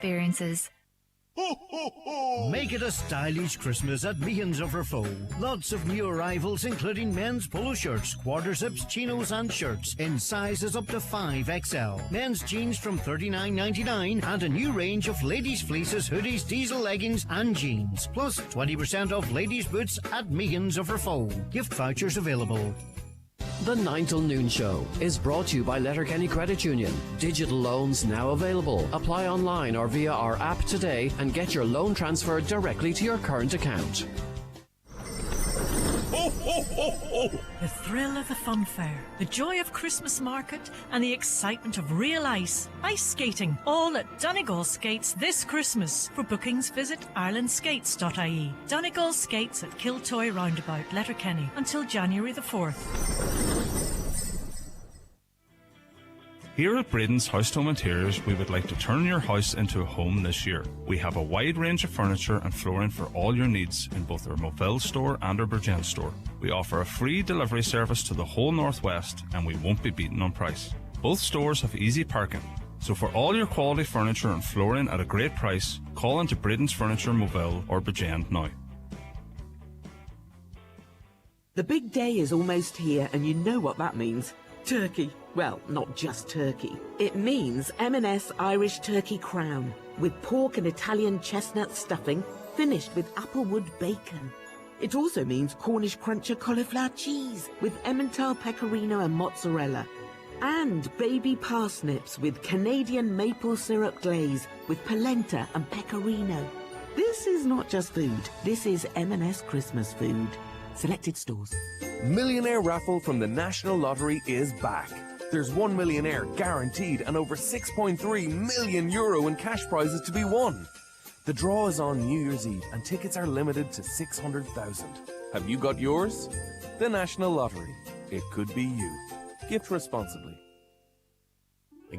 experiences. Make it a stylish Christmas at Meehan's of Foe. Lots of new arrivals including men's polo shirts, quarter zips, chinos and shirts in sizes up to 5XL. Men's jeans from $39.99 and a new range of ladies' fleeces, hoodies, diesel leggings and jeans. Plus 20% off ladies' boots at Meehan's of Foe. Gift vouchers available. The 9 till noon show is brought to you by Letterkenny Credit Union. Digital loans now available. Apply online or via our app today and get your loan transferred directly to your current account. Ho, ho, ho, ho! The thrill of the fun fair, the joy of Christmas market and the excitement of real ice skating, all at Donegal Skates this Christmas. For bookings, visit irelandskates.ie. Donegal Skates at Kiltoy Roundabout, Letterkenny, until January the 4th. Here at Braden's House Home Interiors, we would like to turn your house into a home this year. We have a wide range of furniture and flooring for all your needs in both our Moville store and our Bridgend store. We offer a free delivery service to the whole Northwest and we won't be beaten on price. Both stores have easy parking. So for all your quality furniture and flooring at a great price, call into Braden's Furniture Moville or Bridgend now. The big day is almost here and you know what that means. Turkey. Well, not just turkey. It means M&S Irish Turkey Crown, with pork and Italian chestnut stuffing, finished with applewood bacon. It also means Cornish Cruncher cauliflower cheese, with Emmental pecorino and mozzarella. And baby parsnips with Canadian maple syrup glaze, with polenta and pecorino. This is not just food, this is M&S Christmas food. Selected stores. Millionaire raffle from the National Lottery is back. There's 1 millionaire guaranteed and over €6.3 million in cash prizes to be won. The draw is on New Year's Eve and tickets are limited to 600,000. Have you got yours? The National Lottery. It could be you. Gift responsibly.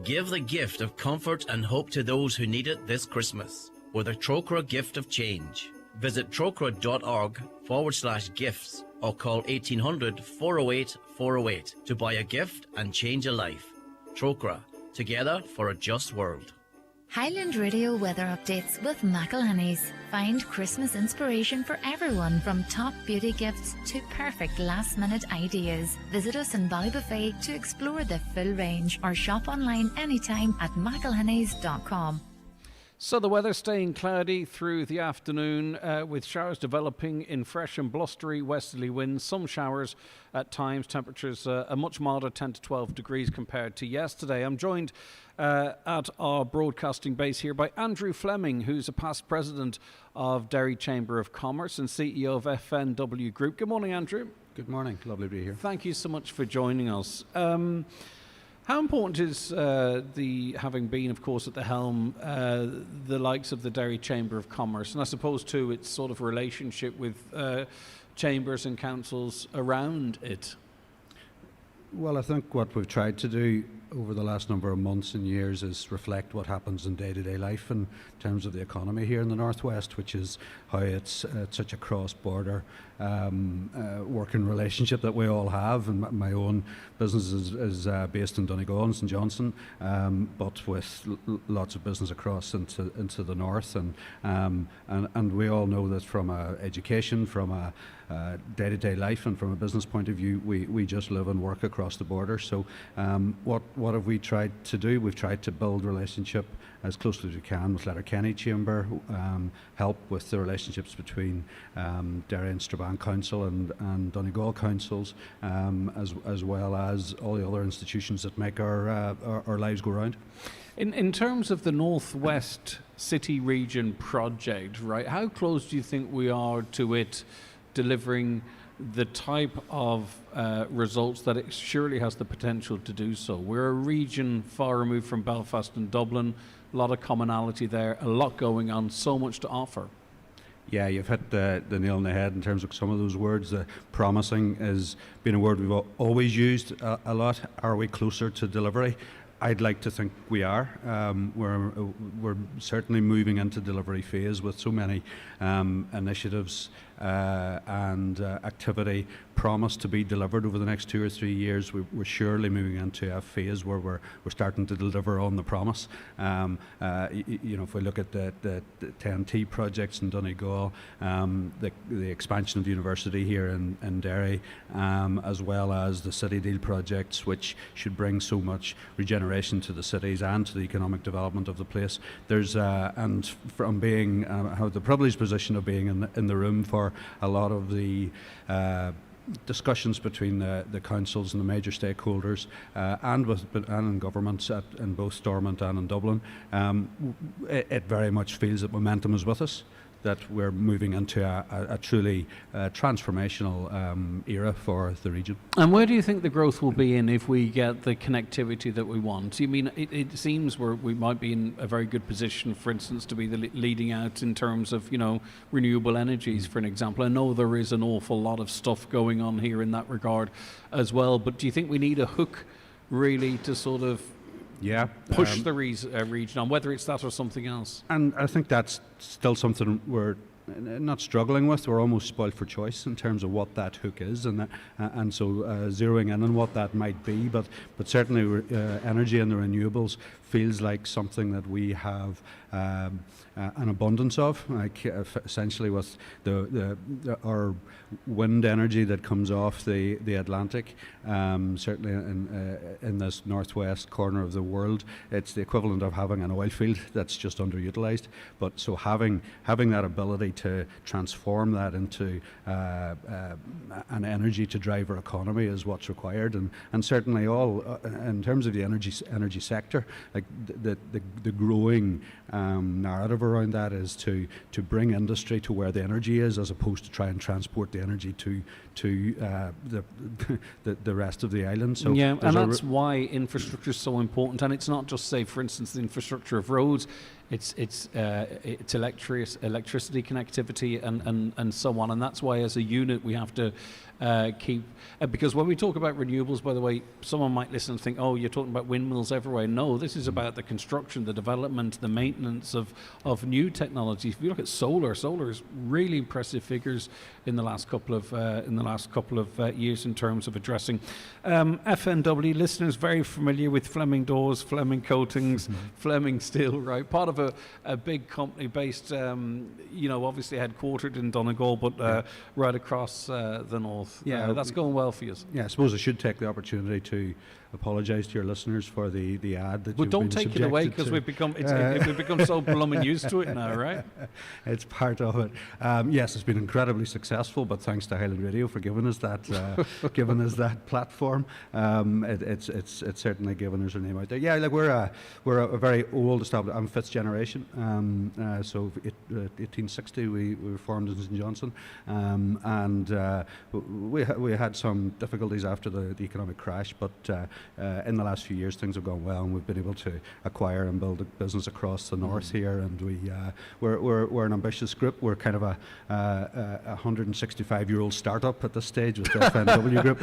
Give the gift of comfort and hope to those who need it this Christmas with a Trócaire gift of change. Visit trócaire.org/gifts or call 1800 408 408 to buy a gift and change a life. Trócaire, together for a just world. Highland Radio weather updates with McElhinney's. Find Christmas inspiration for everyone, from top beauty gifts to perfect last-minute ideas. Visit us in Ballybuffet to explore the full range or shop online anytime at mcelhinneys.com. So the weather staying cloudy through the afternoon with showers developing in fresh and blustery westerly winds, some showers at times, temperatures a much milder 10 to 12 degrees compared to yesterday. I'm joined at our broadcasting base here by Andrew Fleming, who's a past president of Derry Chamber of Commerce and CEO of FNW Group. Good morning, Andrew. Good morning, lovely to be here. Thank you so much for joining us. How important is having been, of course, at the helm, the likes of the Derry Chamber of Commerce, and I suppose too its sort of relationship with chambers and councils around it? Well, I think what we've tried to do over the last number of months and years is reflect what happens in day-to-day life in terms of the economy here in the Northwest, which is how it's such a cross-border working relationship that we all have. And my own business is based in Donegal and St Johnson, but with lots of business across into the north. And we all know that from education, from a day-to-day life and from a business point of view, we just live and work across the border. So what have we tried to do? We've tried to build relationship as closely as we can with Letterkenny Chamber, help with the relationships between Derry and Strabane Council and Donegal councils, as well as all the other institutions that make our lives go round. In terms of the Northwest City Region project, right, how close do you think we are to it delivering the type of results that it surely has the potential to do so? We're a region far removed from Belfast and Dublin, a lot of commonality there, a lot going on, so much to offer. Yeah, you've hit the nail on the head in terms of some of those words. Promising has been a word we've always used a lot. Are we closer to delivery? I'd like to think we are. We're certainly moving into delivery phase with so many initiatives and activity promised to be delivered over the next 2 or 3 years. We're surely moving into a phase where we're starting to deliver on the promise. If we look at the 10T projects in Donegal, the expansion of the university here in Derry, as well as the City Deal projects, which should bring so much regeneration to the cities and to the economic development of the place. And from being, have the privileged position of being in the room for a lot of the discussions between the councils and the major stakeholders and in governments in both Stormont and in Dublin, it very much feels that momentum is with us, that we're moving into a truly transformational era for the region. And where do you think the growth will be in if we get the connectivity that we want? You mean it seems we might be in a very good position, for instance, to be the leading out in terms of renewable energies, for an example. I know there is an awful lot of stuff going on here in that regard as well, but do you think we need a hook really to sort of push the region on, whether it's that or something else? And I think that's still something we're not struggling with. We're almost spoiled for choice in terms of what that hook is, and so zeroing in on what that might be. But certainly energy and the renewables feels like something that we have an abundance of, like essentially with our wind energy that comes off the Atlantic, certainly in this northwest corner of the world. It's the equivalent of having an oil field that's just underutilized. But so having that ability to transform that into an energy to drive our economy is what's required, and certainly all in terms of the energy sector, like the growing narrative around that is to bring industry to where the energy is, as opposed to try and transport the energy to the rest of the island. So yeah, and that's why infrastructure is so important. And it's not just, say, for instance, the infrastructure of roads. It's electricity connectivity and so on. And that's why, as a unit, we have to keep... because when we talk about renewables, by the way, someone might listen and think, oh, you're talking about windmills everywhere. No, this is about the construction, the development, the maintenance of new technologies. If you look at solar's really impressive figures in the last couple of years in terms of addressing. FNW listeners very familiar with Fleming Doors, Fleming Coatings, Fleming Steel, right? Part of a big company based, obviously headquartered in Donegal, but right across the north. Yeah, that's going well for you. Yeah, I suppose I should take the opportunity to apologise to your listeners for the ad that but you've don't been take it away, because we've become so blooming used to it now, right? It's part of it. Yes, it's been incredibly successful, but thanks to Highland Radio for giving us that platform. It's certainly given us a name out there. Yeah, like we're a very old established. I'm fifth generation. So 1860 we were formed in St Johnson, and we had some difficulties after the economic crash, but in the last few years things have gone well, and we've been able to acquire and build a business across the north here, and we're an ambitious group. We're kind of a 165-year-old startup at this stage with the FNW group.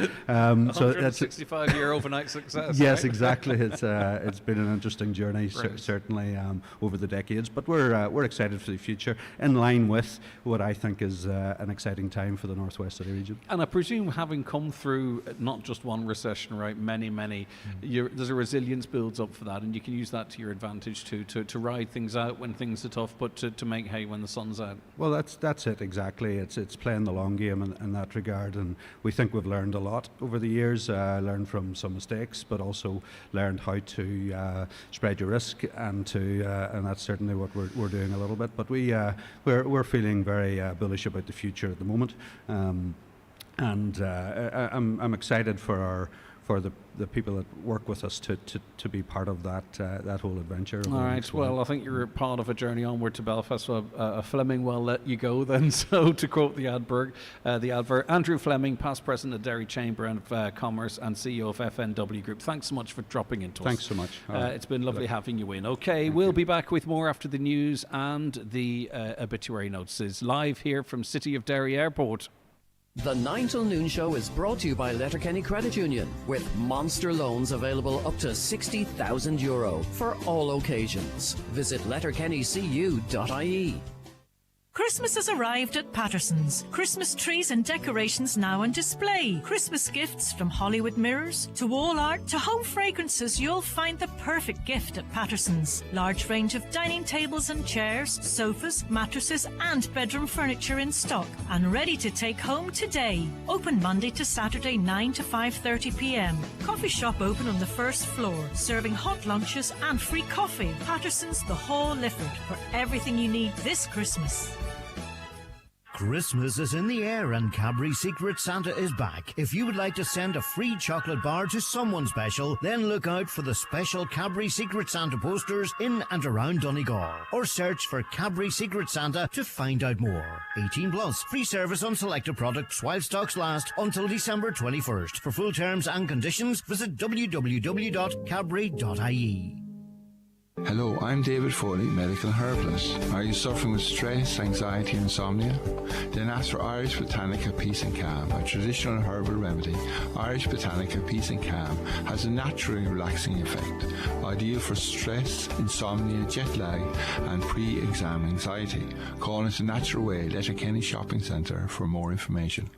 So it's 165-year overnight success. Yes, right? Exactly. It's been an interesting journey, certainly over the decades, but we're excited for the future, in line with what I think is an exciting time for the northwest City region. And I presume, having come through not just one recession, right, many, there's a resilience builds up for that, and you can use that to your advantage to ride things out when things are tough, but to make hay when the sun's out. Well, that's it exactly. It's playing the long game in that regard, and we think we've learned a lot over the years. Learned from some mistakes, but also learned how to spread your risk, and that's certainly what we're doing a little bit. But we're feeling very bullish about the future at the moment, and I'm excited for the people that work with us to be part of that whole adventure. All right. Well, I think you're part of a journey onward to Belfast. So Fleming will let you go then. So to quote the advert, Andrew Fleming, past president of Derry Chamber of Commerce and CEO of FNW Group. Thanks so much for dropping into us. Thanks so much. It's been lovely having you in. Okay, we'll be back with more after the news and the obituary notices live here from City of Derry Airport. The 9 till noon show is brought to you by Letterkenny Credit Union, with monster loans available up to €60,000 for all occasions. Visit letterkennycu.ie. Christmas has arrived at Patterson's. Christmas trees and decorations now on display. Christmas gifts from Hollywood mirrors to wall art to home fragrances. You'll find the perfect gift at Patterson's. Large range of dining tables and chairs, sofas, mattresses and bedroom furniture in stock and ready to take home today. Open Monday to Saturday 9 to 5:30 p.m. Coffee shop open on the first floor, serving hot lunches and free coffee. Patterson's the Hall Lifford for everything you need this Christmas. Christmas is in the air and Cadbury Secret Santa is back. If you would like to send a free chocolate bar to someone special, then look out for the special Cadbury Secret Santa posters in and around Donegal. Or search for Cadbury Secret Santa to find out more. 18 plus. Free service on selected products while stocks last until December 21st. For full terms and conditions, visit www.cadbury.ie. Hello, I'm David Foley, medical herbalist. Are you suffering with stress, anxiety, insomnia? Then ask for Irish Botanica Peace and Calm, a traditional herbal remedy. Irish Botanica Peace and Calm has a naturally relaxing effect, ideal for stress, insomnia, jet lag, and pre-exam anxiety. Call us a natural way, Letterkenny Shopping Centre for more information.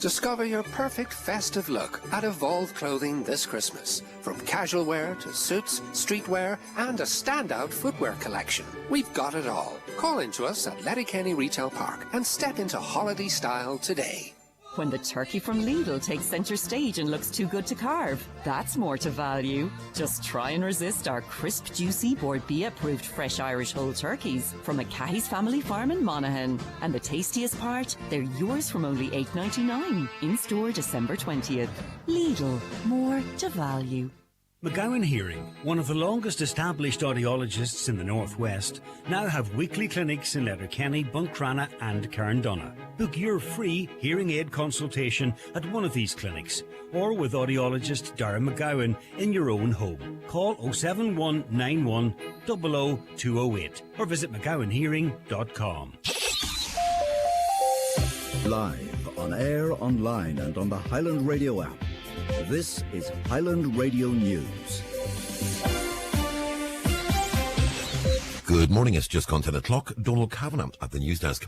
Discover your perfect festive look at Evolve Clothing this Christmas. From casual wear to suits, streetwear, and a standout footwear collection. We've got it all. Call into us at Letterkenny Retail Park and step into holiday style today. When the turkey from Lidl takes centre stage and looks too good to carve, that's more to value. Just try and resist our crisp, juicy, Board B approved fresh Irish whole turkeys from McCahey's family farm in Monaghan. And the tastiest part, they're yours from only $8.99. In store December 20th. Lidl, more to value. McGowan Hearing, one of the longest established audiologists in the Northwest, now have weekly clinics in Letterkenny, Buncrana and Carndonagh. Book your free hearing aid consultation at one of these clinics or with audiologist Darren McGowan in your own home. Call 07191 00208 or visit mcgowanhearing.com. Live, on air, online and on the Highland Radio app. This is Highland Radio News. Good morning, it's just gone 10 o'clock. Donald Kavanagh at the news desk.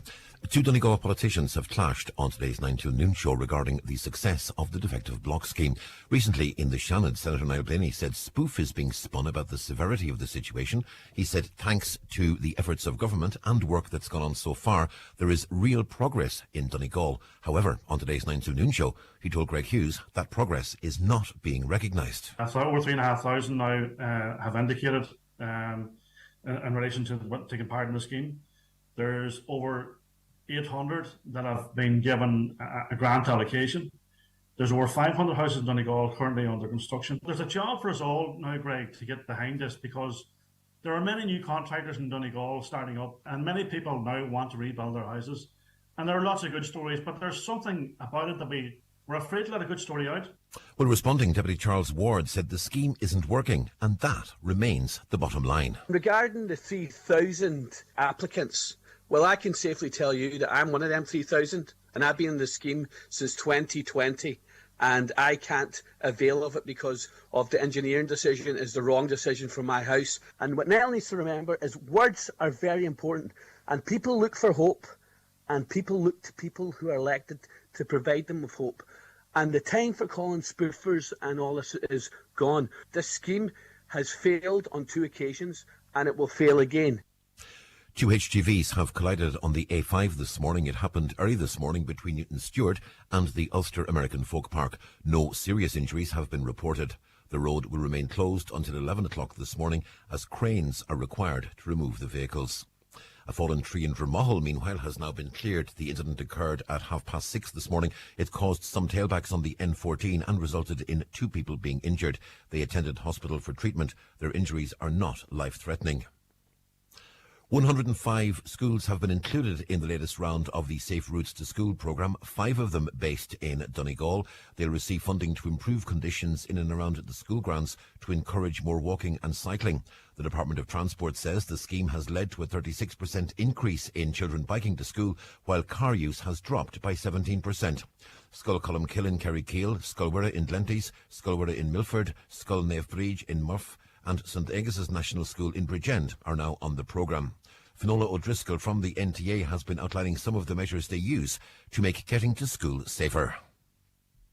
Two Donegal politicians have clashed on today's 9 till noon show regarding the success of the defective block scheme. Recently in the Shannon, Senator Niall Blaney said spoof is being spun about the severity of the situation. He said thanks to the efforts of government and work that's gone on so far, there is real progress in Donegal. However, on today's 9 till noon show, he told Greg Hughes that progress is not being recognised. So over 3,500 now have indicated in relation to taking part in the scheme. There's over 800 that have been given a grant allocation. There's over 500 houses in Donegal currently under construction. There's a job for us all now, Greg, to get behind this because there are many new contractors in Donegal starting up and many people now want to rebuild their houses. And there are lots of good stories, but there's something about it that we're afraid to let a good story out. Well, responding, Deputy Charles Ward said the scheme isn't working, and that remains the bottom line. Regarding the 3,000 applicants, well, I can safely tell you that I'm one of them 3,000, and I've been in the scheme since 2020, and I can't avail of it because of the engineering decision is the wrong decision for my house. And what Niall needs to remember is words are very important, and people look for hope, and people look to people who are elected to provide them with hope. And the time for calling spoofers and all this is gone. This scheme has failed on 2 occasions and it will fail again. 2 HGVs have collided on the A5 this morning. It happened early this morning between Newton Stewart and the Ulster American Folk Park. No serious injuries have been reported. The road will remain closed until 11 o'clock this morning as cranes are required to remove the vehicles. A fallen tree in Vermahal, meanwhile, has now been cleared. The incident occurred at 6:30 this morning. It caused some tailbacks on the N14 and resulted in 2 people being injured. They attended hospital for treatment. Their injuries are not life-threatening. 105 schools have been included in the latest round of the Safe Routes to School programme, 5 of them based in Donegal. They'll receive funding to improve conditions in and around the school grounds to encourage more walking and cycling. The Department of Transport says the scheme has led to a 36% increase in children biking to school, while car use has dropped by 17%. Schullcolumkill in Kerrykiel, Sculwera in Glenties, Sculwera in Milford, Scullnavebrige in Murph and St Agus's National School in Bridgend are now on the programme. Finola O'Driscoll from the NTA has been outlining some of the measures they use to make getting to school safer.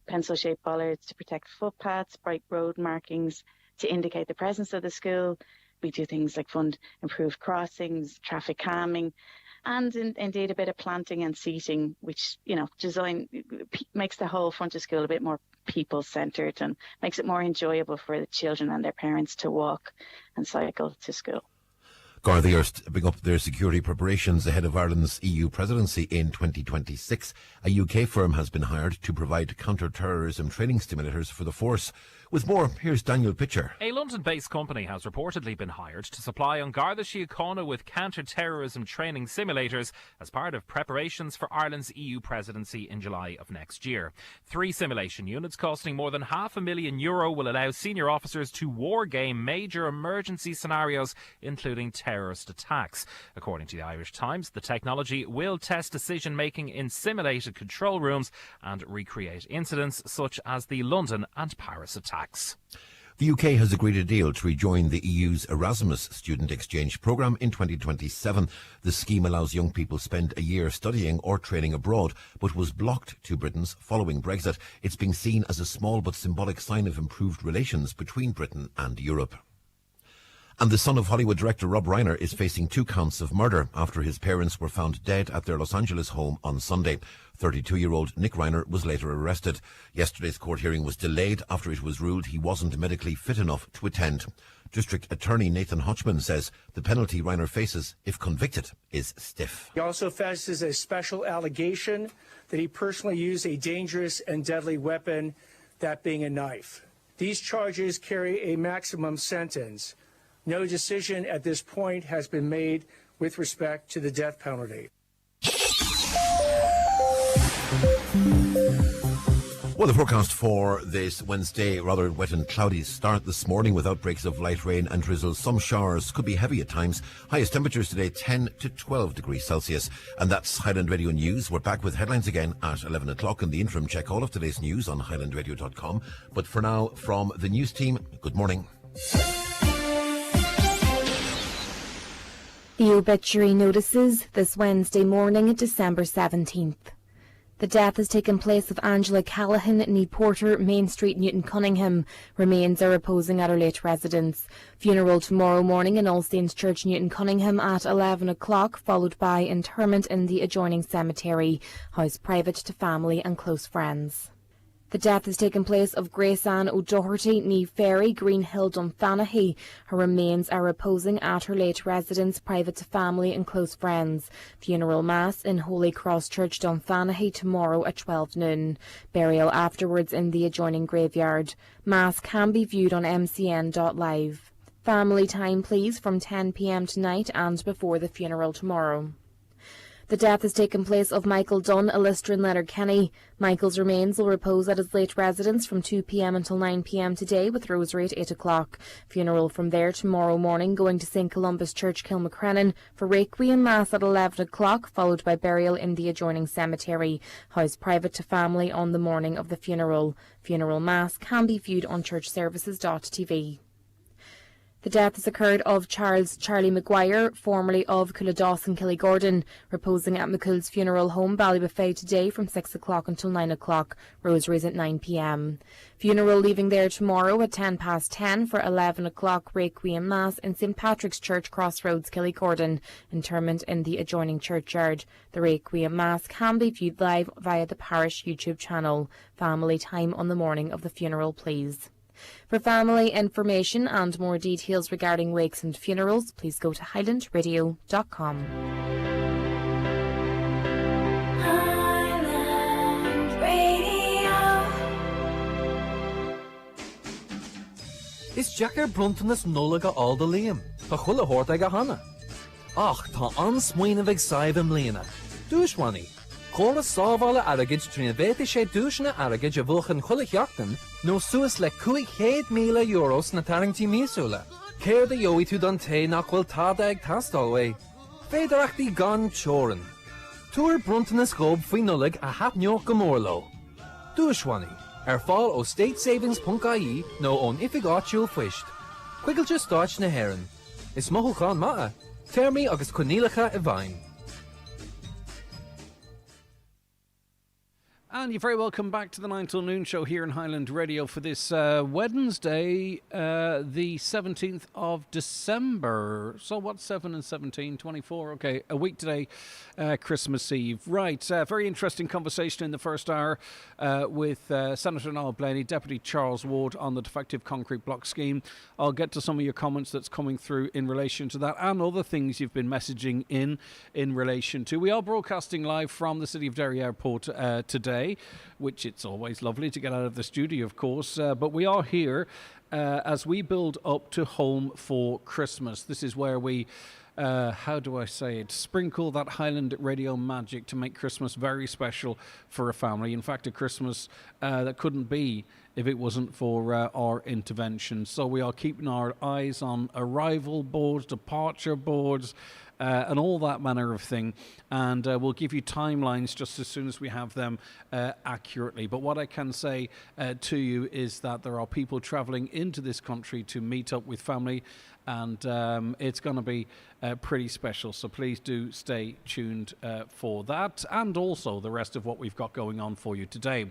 Pencil-shaped bollards to protect footpaths, bright road markings to indicate the presence of the school. We do things like fund improved crossings, traffic calming, and indeed a bit of planting and seating, which, makes the whole front of school a bit more people-centred and makes it more enjoyable for the children and their parents to walk and cycle to school. Gardaí are stepping up their security preparations ahead of Ireland's EU presidency in 2026. A UK firm has been hired to provide counter-terrorism training simulators for the force. With more, here's Daniel Pitcher. A London-based company has reportedly been hired to supply An Garda Síochána with counter-terrorism training simulators as part of preparations for Ireland's EU presidency in July of next year. 3 simulation units costing more than €500,000 will allow senior officers to war-game major emergency scenarios, including terrorist attacks. According to the Irish Times, the technology will test decision-making in simulated control rooms and recreate incidents such as the London and Paris attacks. The UK has agreed a deal to rejoin the EU's Erasmus student exchange programme in 2027. The scheme allows young people to spend a year studying or training abroad, but was blocked to Britons following Brexit. It's being seen as a small but symbolic sign of improved relations between Britain and Europe. And the son of Hollywood director Rob Reiner is facing 2 counts of murder after his parents were found dead at their Los Angeles home on Sunday. 32-year-old Nick Reiner was later arrested. Yesterday's court hearing was delayed after it was ruled he wasn't medically fit enough to attend. District Attorney Nathan Hodgman says the penalty Reiner faces, if convicted, is stiff. He also faces a special allegation that he personally used a dangerous and deadly weapon, that being a knife. These charges carry a maximum sentence. No decision at this point has been made with respect to the death penalty. Well, the forecast for this Wednesday, rather wet and cloudy start this morning with outbreaks of light rain and drizzle. Some showers could be heavy at times. Highest temperatures today 10 to 12 degrees Celsius. And that's Highland Radio News. We're back with headlines again at 11 o'clock. In the interim, check all of today's news on highlandradio.com. But for now, from the news team, good morning. The obituary notices this Wednesday morning, December 17th. The death has taken place of Angela Callaghan, Need Porter, Main Street, Newton Cunningham. Remains are reposing at her late residence. Funeral tomorrow morning in All Saints Church, Newton Cunningham at 11 o'clock, followed by interment in the adjoining cemetery. House private to family and close friends. The death has taken place of Grace Ann O'Doherty, Niamh Ferry, Greenhill, Dunfanaghy. Her remains are reposing at her late residence, private to family and close friends. Funeral Mass in Holy Cross Church, Dunfanaghy tomorrow at 12 noon. Burial afterwards in the adjoining graveyard. Mass can be viewed on mcn.live. Family time please from 10 p.m. tonight and before the funeral tomorrow. The death has taken place of Michael Dunn, Ilistrin Letterkenny. Michael's remains will repose at his late residence from 2 p.m. until 9 p.m. today, with rosary at 8 o'clock. Funeral from there tomorrow morning, going to St Columba's Church, Kilmacrennan, for Requiem Mass at 11 o'clock, followed by burial in the adjoining cemetery. House private to family on the morning of the funeral. Funeral Mass can be viewed on churchservices.tv. The death has occurred of Charlie Maguire, formerly of Culadawson, Killygordon, reposing at McCool's funeral home, Ballybuffet, today from 6 o'clock until 9 o'clock. Rosaries at 9 p.m. Funeral leaving there tomorrow at 10 past 10 for 11 o'clock Requiem Mass in St Patrick's Church, Crossroads, Killygordon. Interment in the adjoining churchyard. The Requiem Mass can be viewed live via the parish YouTube channel. Family time on the morning of the funeral, please. For family information and more details regarding wakes and funerals, please go to highlandradio.com. Highland Radio. Is Jacker Bruntonus Nolaga Alda Liam, the Hula Hortaga Hana. Ach, tá ansmuoine bheith saibh mlíana. Dúshwani. Chora sábhála agad trína bhéta sé dúisna agad a bhuachan chulacheachtain nó suas le €200,000 na tarintí mísúla. Céir de jóí tú don té nach bhfuil táda ag tastáil é. Féidirachtaí gan teoran. Túair brunta na scób faoi nullag a hapneoch go mórló. Dúshwani. Fáil ó statesavings.ie nó ón ifigáitiúil fuist. Cuigailte stáit na hÉireann. Is mothúchán maithe. Termí agus conílacha a bhain. And you're very welcome back to the 9 till noon show here in Highland Radio for this Wednesday, the 17th of December. So what's 7 and 17? 24. Okay, a week today, Christmas Eve. Right, very interesting conversation in the first hour with Senator Niall Blaney, Deputy Charles Ward on the defective concrete block scheme. I'll get to some of your comments that's coming through in relation to that and other things you've been messaging in relation to. We are broadcasting live from the City of Derry Airport today, which it's always lovely to get out of the studio, of course, but we are here as we build up to home for Christmas. This is where we, how do I say it, sprinkle that Highland Radio magic to make Christmas very special for a family. In fact, a Christmas that couldn't be if it wasn't for our intervention. So we are keeping our eyes on arrival boards, departure boards, and all that manner of thing. And we'll give you timelines just as soon as we have them accurately. But what I can say to you is that there are people travelling into this country to meet up with family, and it's going to be pretty special. So please do stay tuned for that, and also the rest of what we've got going on for you today.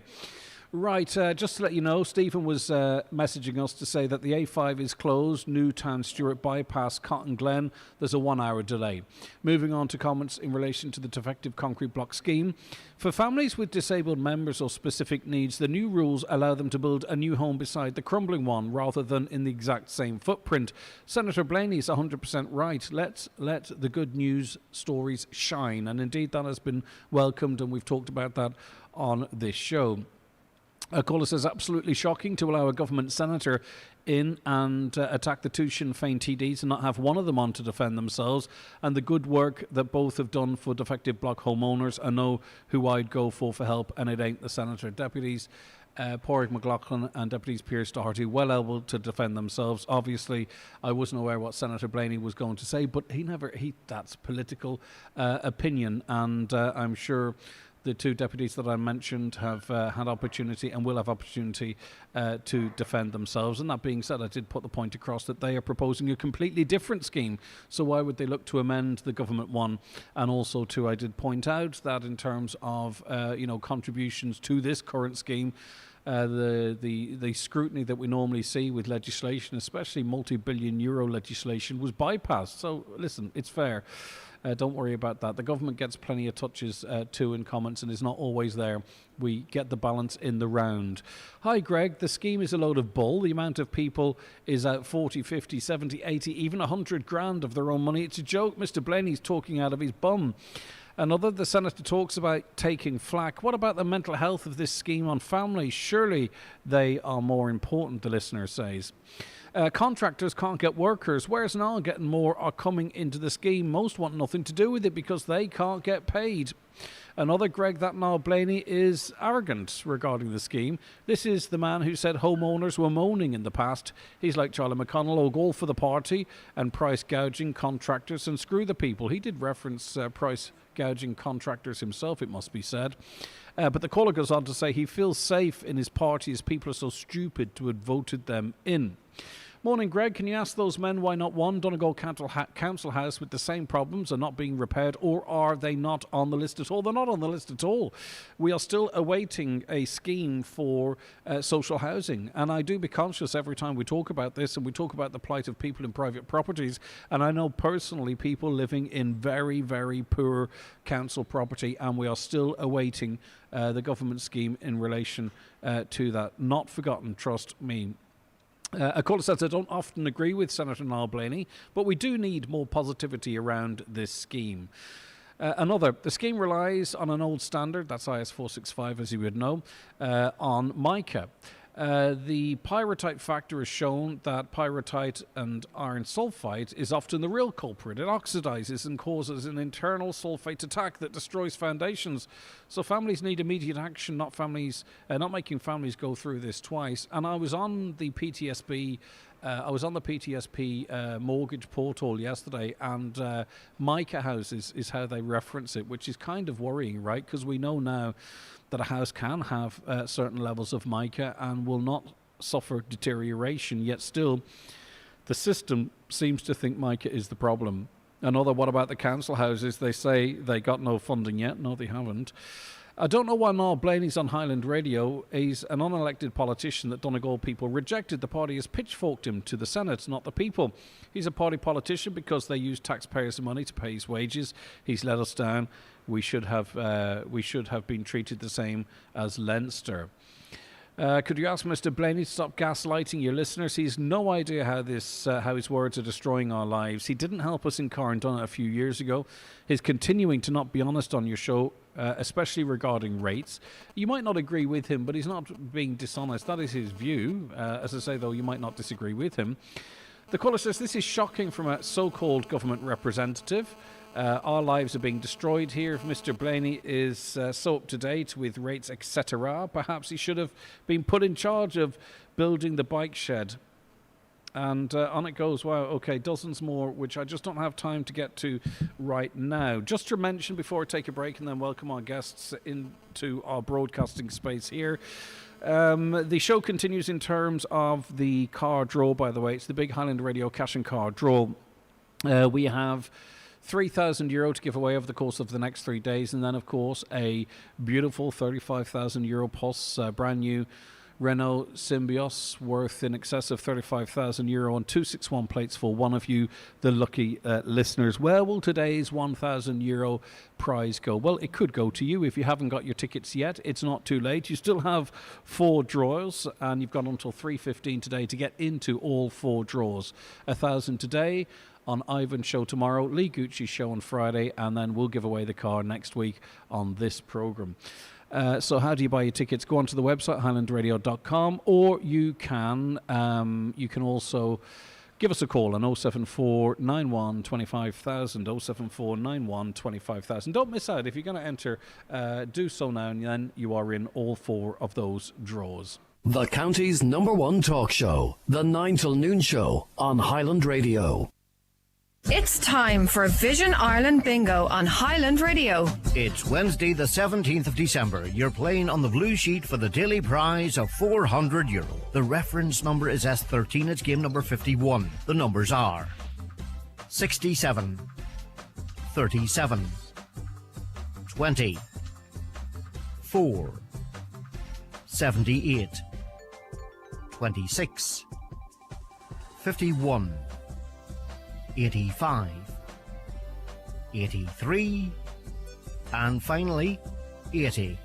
Right, just to let you know, Stephen was messaging us to say that the A5 is closed, Newtown Stewart bypass Cotton Glen. There's a 1 hour delay. Moving on to comments in relation to the defective concrete block scheme. For families with disabled members or specific needs, the new rules allow them to build a new home beside the crumbling one rather than in the exact same footprint. Senator Blaney is 100% right. Let's let the good news stories shine. And indeed, that has been welcomed, and we've talked about that on this show. A caller says, absolutely shocking to allow a government senator in and attack the two Sinn Féin TDs and not have one of them on to defend themselves, and the good work that both have done for defective block homeowners. I know who I'd go for help, and it ain't the senator. Deputies Pádraig McLaughlin and Deputies Pearse Doherty well able to defend themselves. Obviously, I wasn't aware what Senator Blaney was going to say, but that's political opinion, and I'm sure the two deputies that I mentioned have had opportunity and will have opportunity to defend themselves. And that being said, I did put the point across that they are proposing a completely different scheme. So why would they look to amend the government one? And also, too, I did point out that in terms of contributions to this current scheme, the scrutiny that we normally see with legislation, especially multi-billion euro legislation, was bypassed. So listen, it's fair. Don't worry about that. The government gets plenty of touches too in comments and is not always there. We get the balance in the round. Hi, Greg. The scheme is a load of bull. The amount of people is out 40, 50, 70, 80, even 100 grand of their own money. It's a joke. Mr. Blaney's talking out of his bum. Another, the Senator talks about taking flack. What about the mental health of this scheme on families? Surely they are more important, the listener says. Contractors can't get workers. Where's Niall getting more are coming into the scheme? Most want nothing to do with it because they can't get paid. Another, Greg, that Niall Blaney is arrogant regarding the scheme. This is the man who said homeowners were moaning in the past. He's like Charlie McConnell, all for the party and price gouging contractors and screw the people. He did reference price gouging contractors himself, it must be said. But the caller goes on to say he feels safe in his party as people are so stupid to have voted them in. Morning, Greg. Can you ask those men why not one Donegal Council House with the same problems are not being repaired, or are they not on the list at all? They're not on the list at all. We are still awaiting a scheme for social housing, and I do be conscious every time we talk about this and we talk about the plight of people in private properties, and I know personally people living in very, very poor council property, and we are still awaiting the government scheme in relation to that. Not forgotten, trust me. A caller says, I don't often agree with Senator Niall Blaney, but we do need more positivity around this scheme. Another, the scheme relies on an old standard, that's IS 465 as you would know, on MICA. The pyrrhotite factor has shown that pyrrhotite and iron sulfide is often the real culprit. It oxidizes and causes an internal sulfate attack that destroys foundations. So families need immediate action, not making families go through this twice. And I was on the PTSB mortgage portal yesterday, and mica houses is how they reference it, which is kind of worrying, right? Because we know now that a house can have certain levels of mica and will not suffer deterioration, yet still the system seems to think mica is the problem. What about the council houses? They say they got no funding yet. No, they haven't. I don't know why Niall Blaney's on Highland Radio. He's an unelected politician that Donegal people rejected. The party has pitchforked him to the Senate, not the people. He's a party politician because they use taxpayers' money to pay his wages. He's let us down. We should have been treated the same as Leinster. Could you ask Mr. Blaney to stop gaslighting your listeners? He's no idea how his words are destroying our lives. He didn't help us in Carndonagh a few years ago. He's continuing to not be honest on your show, especially regarding rates. You might not agree with him, but he's not being dishonest. That is his view. As I say, though, you might not disagree with him. The caller says, this is shocking from a so-called government representative. Our lives are being destroyed here. If Mr. Blaney is so up to date with rates, etc., perhaps he should have been put in charge of building the bike shed. And on it goes. Wow, okay, dozens more, which I just don't have time to get to right now. Just to mention before I take a break and then welcome our guests into our broadcasting space here. The show continues in terms of the car draw, by the way. It's the big Highland Radio cash and car draw. We have €3,000 to give away over the course of the next 3 days, and then of course a beautiful €35,000 plus brand new Renault Symbios worth in excess of €35,000 on 261 plates for one of you, the lucky listeners. Where will today's €1,000 prize go? Well, it could go to you if you haven't got your tickets yet. It's not too late. You still have 4 draws, and you've got until 3:15 today to get into all 4 draws. 1,000 today, on Ivan's show tomorrow, Lee Gucci's show on Friday, and then we'll give away the car next week on this programme. So how do you buy your tickets? Go onto the website, highlandradio.com, or you can also give us a call on 074 91 25,000, 074 91 25,000. Don't miss out. If you're going to enter, do so now, and then you are in all 4 of those draws. The county's #1 talk show, the 9 till noon show on Highland Radio. It's time for Vision Ireland Bingo on Highland Radio. It's Wednesday the 17th of December. You're playing on the blue sheet for the daily prize of €400. The reference number is S13. It's game number 51. The numbers are 67, 37, 20, 4, 78, 26, 51, 85, 83, and finally 80.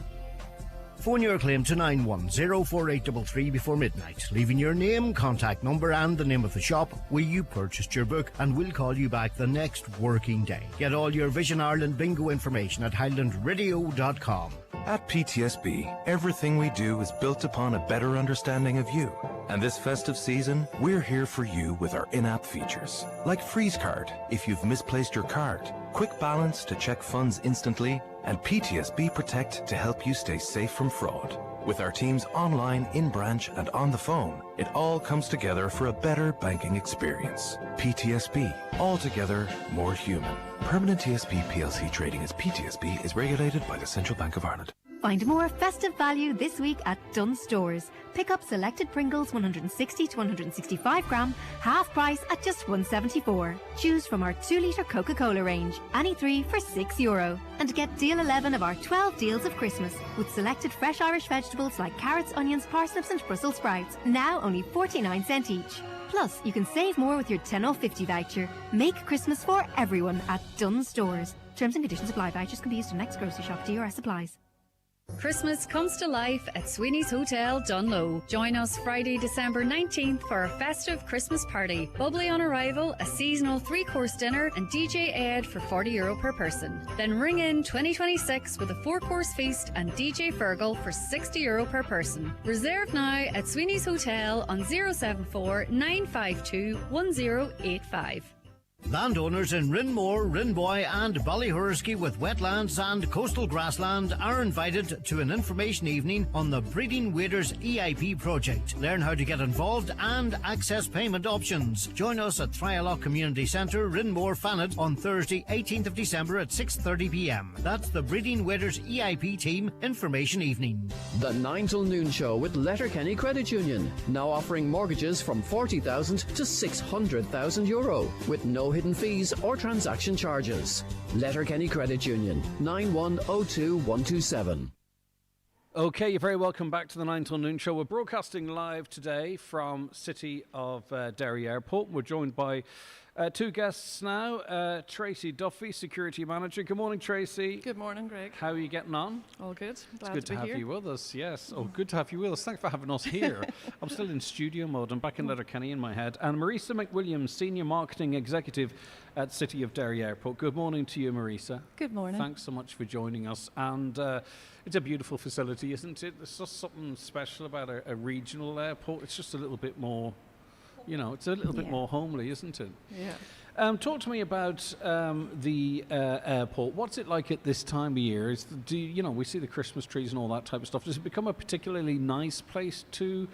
Phone your claim to 9104833 before midnight, leaving your name, contact number and the name of the shop where you purchased your book, and we'll call you back the next working day. Get all your Vision Ireland bingo information at highlandradio.com. At PTSB, everything we do is built upon a better understanding of you. And this festive season, we're here for you with our in-app features. Like Freeze Card, if you've misplaced your card, Quick Balance to check funds instantly, and PTSB Protect to help you stay safe from fraud. With our teams online, in-branch, and on the phone, it all comes together for a better banking experience. PTSB, altogether more human. Permanent TSB PLC trading as PTSB is regulated by the Central Bank of Ireland. Find more festive value this week at Dunnes Stores. Pick up selected Pringles 160 to 165 gram, half price at just €1.74. Choose from our 2-litre Coca-Cola range, any 3 for €6. And get deal 11 of our 12 deals of Christmas, with selected fresh Irish vegetables like carrots, onions, parsnips and Brussels sprouts, now only 49 cents each. Plus, you can save more with your 10 off 50 voucher. Make Christmas for everyone at Dunnes Stores. Terms and conditions apply. Vouchers can be used in next grocery shop. DRS applies. Christmas comes to life at Sweeney's Hotel, Dunlow. Join us Friday, December 19th for a festive Christmas party. Bubbly on arrival, a seasonal 3-course dinner and DJ Ed for €40 per person. Then ring in 2026 with a 4-course feast and DJ Fergal for €60 per person. Reserve now at Sweeney's Hotel on 074 952 1085. Landowners in Rinmore, Rinboy and Ballyhurski with wetlands and coastal grassland are invited to an information evening on the Breeding Waders EIP project. Learn how to get involved and access payment options. Join us at Thryalock Community Centre, Rinmore, Fanet on Thursday 18th of December at 6:30 p.m. That's the Breeding Waders EIP team information evening. The 9 till noon show with Letterkenny Credit Union, now offering mortgages from €40,000 to €600,000 with no hidden fees or transaction charges. Letterkenny Credit Union, 9102127. Okay, you're very welcome back to the 9 till noon show. We're broadcasting live today from City of Derry Airport. We're joined by two guests now. Tracy Duffy, Security Manager. Good morning, Tracy. Good morning, Greg. How are you getting on? All good. Glad It's good to have here. you with us, yes. Oh, good to have you with us. Thanks for having us here. I'm still in studio mode. I'm back in Letterkenny in my head. And Marisa McWilliams, Senior Marketing Executive at City of Derry Airport. Good morning to you, Marisa. Good morning. Thanks so much for joining us. And it's a beautiful facility, isn't it? There's just something special about a regional airport. It's just a little bit more, it's a little bit more homely, isn't it? Yeah. Talk to me about the airport. What's it like at this time of year? We see the Christmas trees and all that type of stuff. Does it become a particularly nice place to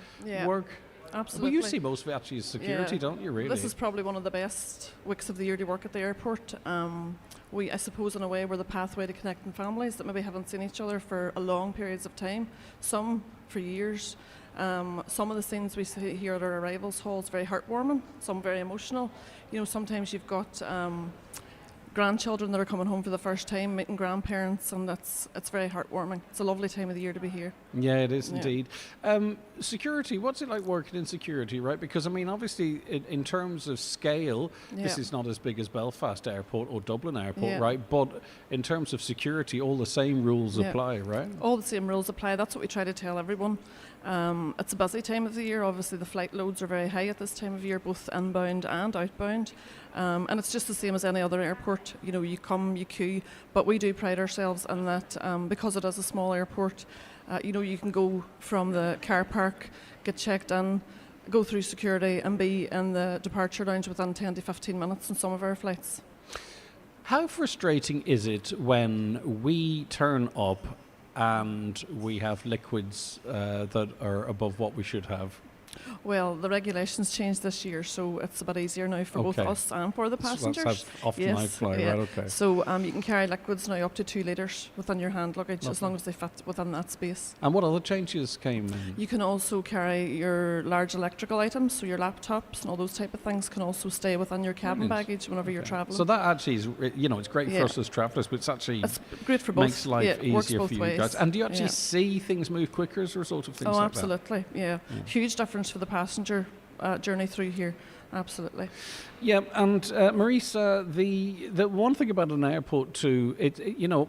work? Absolutely. Well, you see most of it actually as security, don't you, really? This is probably one of the best weeks of the year to work at the airport. I suppose in a way we're the pathway to connecting families that maybe haven't seen each other for a long periods of time, some for years. Some of the scenes we see here at our arrivals hall is very heartwarming, some very emotional. Sometimes you've got grandchildren that are coming home for the first time, meeting grandparents, and it's very heartwarming. It's a lovely time of the year to be here. Yeah, it is indeed. Security, what's it like working in security, right? Because, obviously, in terms of scale, this is not as big as Belfast Airport or Dublin Airport, right? But in terms of security, all the same rules apply, right? All the same rules apply. That's what we try to tell everyone. It's a busy time of the year. Obviously, the flight loads are very high at this time of year, both inbound and outbound. And it's just the same as any other airport. You come, you queue, but we do pride ourselves in that because it is a small airport, you can go from the car park, get checked in, go through security and be in the departure lounge within 10 to 15 minutes on some of our flights. How frustrating is it when we turn up and we have liquids that are above what we should have? Well, the regulations changed this year, so it's a bit easier now for both us and for the passengers. That's how often I fly, right? Okay. So you can carry liquids now up to 2 litres within your hand luggage, as long as they fit within that space. And what other changes came in? You can also carry your large electrical items, so your laptops and all those type of things can also stay within your cabin baggage whenever you're travelling. So that actually is, it's great for us as travellers, but it's great for both. Makes life easier for you guys. And do you actually see things move quicker as a result of things like that? Oh, absolutely, yeah. Huge difference for the passenger journey through here. Absolutely. Yeah, and Marisa, the one thing about an airport too,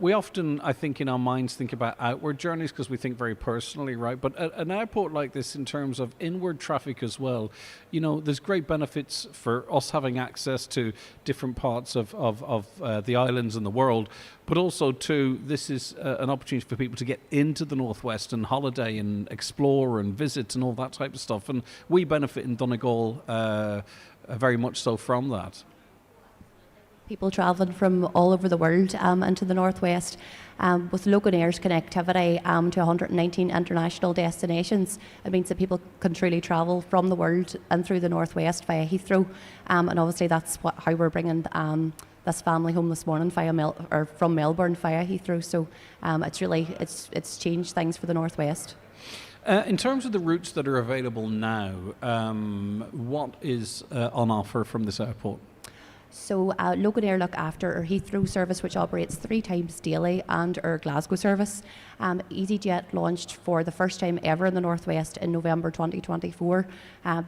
we often, I think, in our minds think about outward journeys because we think very personally, right? But an airport like this, in terms of inward traffic as well, there's great benefits for us having access to different parts of the islands and the world, but also too, this is an opportunity for people to get into the Northwest and holiday and explore and visit and all that type of stuff, and we benefit in Donegal very much so from that. People travelling from all over the world into the Northwest with Loganair's connectivity to 119 international destinations. It means that people can truly travel from the world and through the Northwest via Heathrow, and obviously that's how we're bringing this family home this morning from Melbourne via Heathrow. So it's changed things for the Northwest. In terms of the routes that are available now, what is on offer from this airport? So Loganair look after our Heathrow service, which operates 3 times daily, and our Glasgow service. EasyJet launched for the first time ever in the Northwest in November 2024.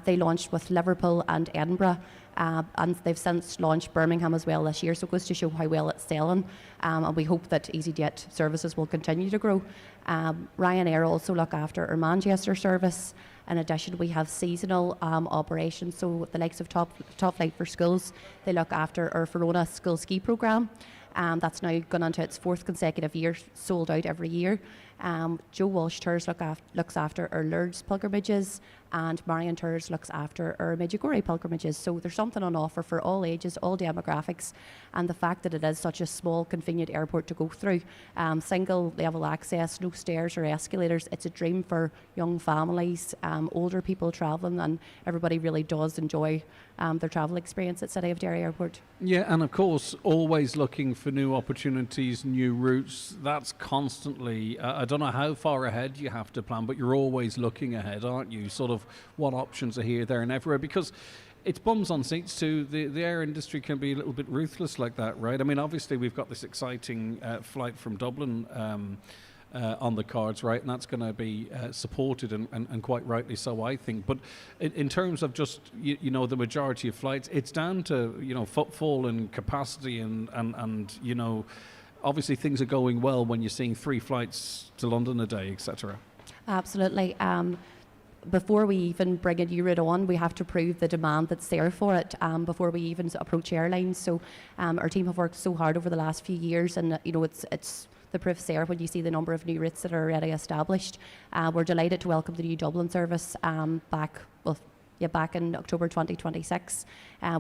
They launched with Liverpool and Edinburgh. and they've since launched Birmingham as well this year, so it goes to show how well it's selling, and we hope that EasyJet services will continue to grow. Ryanair also look after our Manchester service. In addition, we have seasonal operations, so the likes of Top Flight for Schools, they look after our Verona school ski programme. That's now gone into its 4th consecutive year, sold out every year. Joe Walsh Tours looks after our Lourdes pilgrimages, and Marion Tours looks after our Medjugorje pilgrimages. So there's something on offer for all ages, all demographics, and the fact that it is such a small, convenient airport to go through, single level access, no stairs or escalators. It's a dream for young families, older people travelling, and everybody really does enjoy their travel experience at City of Derry Airport. Yeah, and of course, always looking for new opportunities, new routes. That's constantly, I don't know how far ahead you have to plan, but you're always looking ahead, aren't you? Sort of what options are here, there and everywhere, because it's bums on seats too. The air industry can be a little bit ruthless like that, right? I mean, obviously we've got this exciting flight from Dublin on the cards, right? And that's going to be supported and quite rightly so, I think. But in terms of just, you know, the majority of flights, it's down to, you know, footfall and capacity and you know, obviously things are going well when you're seeing 3 flights to London a day, etc. Absolutely. Before we even bring a new route on, we have to prove the demand that's there for it before we even approach airlines. So our team have worked so hard over the last few years, and you know, it's the proof's there when you see the number of new routes that are already established. We're delighted to welcome the new Dublin service back in October 2026.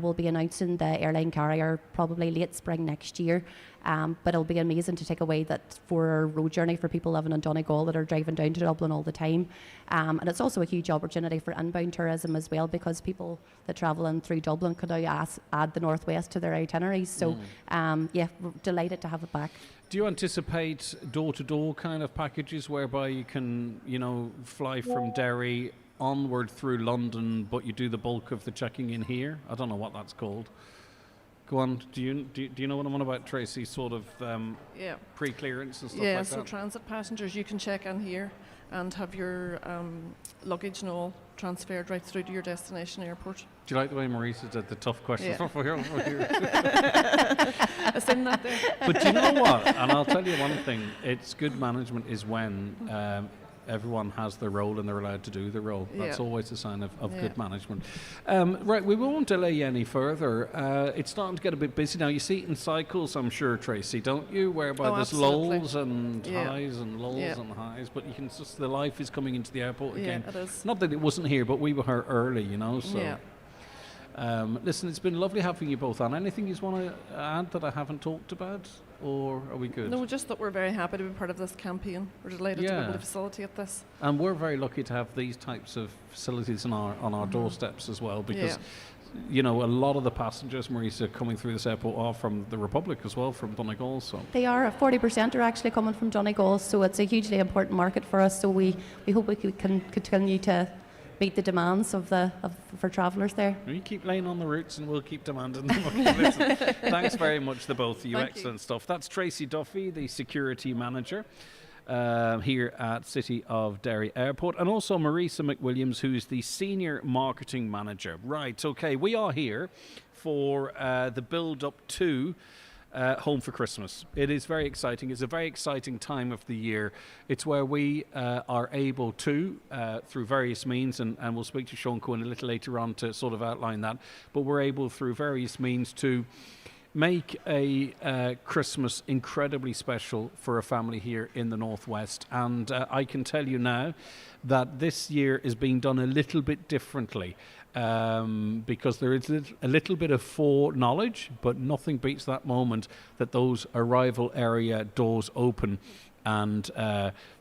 We'll be announcing the airline carrier probably late spring next year. But it'll be amazing to take away that for a road journey for people living in Donegal that are driving down to Dublin all the time. And it's also a huge opportunity for inbound tourism as well, because people that travel in through Dublin can now add the Northwest to their itineraries. So we're delighted to have it back. Do you anticipate door-to-door kind of packages whereby you can, you know, fly from Derry onward through London, but you do the bulk of the checking in here? I don't know what that's called. Go on. Do you know what I'm on about, Tracy? Sort of pre-clearance and stuff like that? Yeah, so transit passengers, you can check in here and have your luggage and all transferred right through to your destination airport. Do you like the way Marisa did the tough questions? Yeah. I seen that there. But do you know what? And I'll tell you one thing. It's good management is when everyone has their role and they're allowed to do their role. That's always a sign of good management. Right, we won't delay you any further. It's starting to get a bit busy now. You see it in cycles, I'm sure, Tracy, don't you? Whereby there's absolutely. lulls and highs and lulls and highs, but you can just, the life is coming into the airport again. Yeah, it is. Not that it wasn't here, but we were here early, you know, so. Yeah. Listen, it's been lovely having you both on. Anything you want to add that I haven't talked about, or are we good? No, just that we're very happy to be part of this campaign. We're delighted to be able to facilitate this. And we're very lucky to have these types of facilities on our doorsteps as well, because you know, a lot of the passengers, Marisa, coming through this airport are from the Republic as well, from Donegal. So they are. 40% are actually coming from Donegal, so it's a hugely important market for us. So we hope we can continue to meet the demands for travellers there. You keep laying on the routes and we'll keep demanding them. Listen, thanks very much, the both of you. Excellent stuff. That's Tracy Duffy, the security manager here at City of Derry Airport, and also Marisa McWilliams, who's the senior marketing manager. Right, okay, we are here for the build-up to Home for Christmas. It is very exciting. It's a very exciting time of the year. It's where we are able to, through various means, and we'll speak to Sean Cohen a little later on to sort of outline that, but we're able through various means to make a Christmas incredibly special for a family here in the Northwest. And I can tell you now that this year is being done a little bit differently. Because there is a little bit of foreknowledge, but nothing beats that moment that those arrival area doors open and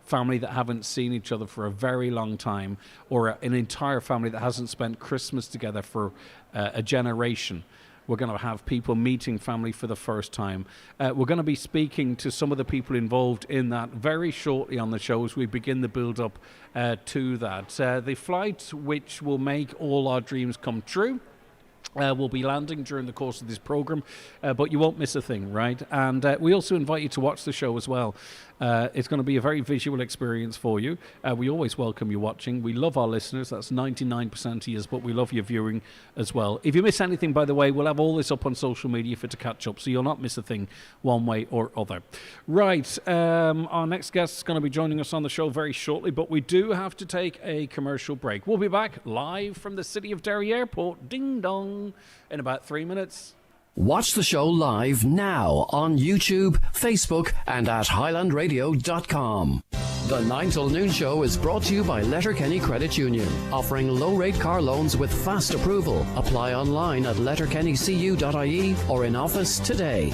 family that haven't seen each other for a very long time, or an entire family that hasn't spent Christmas together for a generation. We're going to have people meeting family for the first time. We're going to be speaking to some of the people involved in that very shortly on the show as we begin the build-up to that. The flight which will make all our dreams come true will be landing during the course of this programme, but you won't miss a thing, right? And we also invite you to watch the show as well. It's going to be a very visual experience for you. We always welcome you watching. We love our listeners. That's 99% of you, but we love your viewing as well. If you miss anything, by the way, we'll have all this up on social media for you to catch up, so you'll not miss a thing one way or other. Right, our next guest is going to be joining us on the show very shortly, but we do have to take a commercial break. We'll be back live from the City of Derry Airport. Ding dong. In about 3 minutes. Watch the show live now on YouTube, Facebook and at highlandradio.com. The 9 till noon show is brought to you by Letterkenny Credit Union, offering low-rate car loans with fast approval. Apply online at letterkennycu.ie or in office today.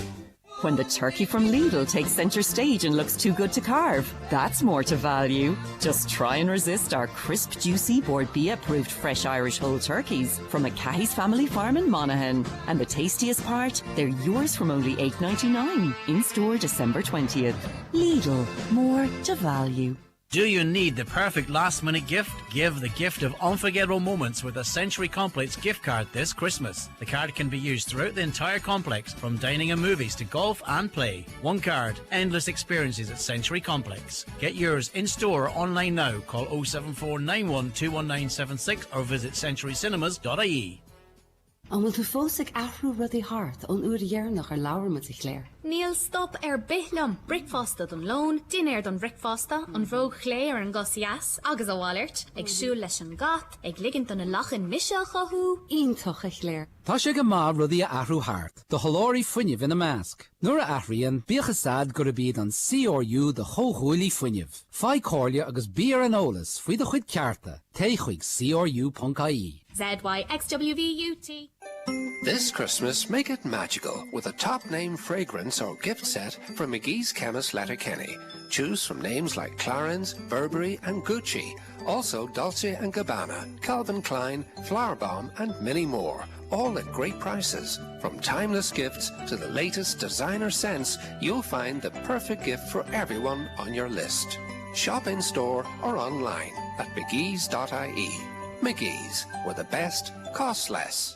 When the turkey from Lidl takes centre stage and looks too good to carve, that's more to value. Just try and resist our crisp, juicy, Board B approved fresh Irish whole turkeys from McCahey's family farm in Monaghan. And the tastiest part, they're yours from only $8.99 in store December 20th. Lidl, more to value. Do you need the perfect last-minute gift? Give the gift of unforgettable moments with a Century Complex gift card this Christmas. The card can be used throughout the entire complex, from dining and movies to golf and play. One card, endless experiences at Century Complex. Get yours in-store or online now. Call 07491 21976 or visit centurycinemas.ie. An bhfuil tú fósaigh athrú rudí thart ón uair dhearnach ar labhar mu léir. Níl stop bithlam bricfasta don lón, dinéir don bricfasta, an bhróg chlé ar an gosias, agus a bhhailairt, ag siúil leis an gat, ag ligint an a lachan Michel chothú. Iontoch a chléir. Tá sé go má rudí a athrú thart, do holóirí fuinneamh ina measc. Nuair a athraíonn, bíocha sad gur a bíad an CRU de chóthúilí fuinneamh. Fáid cóirle agus bíar an ólas faoi do chuid cearta, té chuig CRU.ie. ZYXWVUT. This Christmas, make it magical with a top-name fragrance or gift set from McGee's Chemist Letterkenny. Choose from names like Clarins, Burberry and Gucci. Also Dolce & Gabbana, Calvin Klein, Flowerbomb and many more. All at great prices. From timeless gifts to the latest designer scents, you'll find the perfect gift for everyone on your list. Shop in-store or online at mcgees.ie. McGee's, where the best costs less.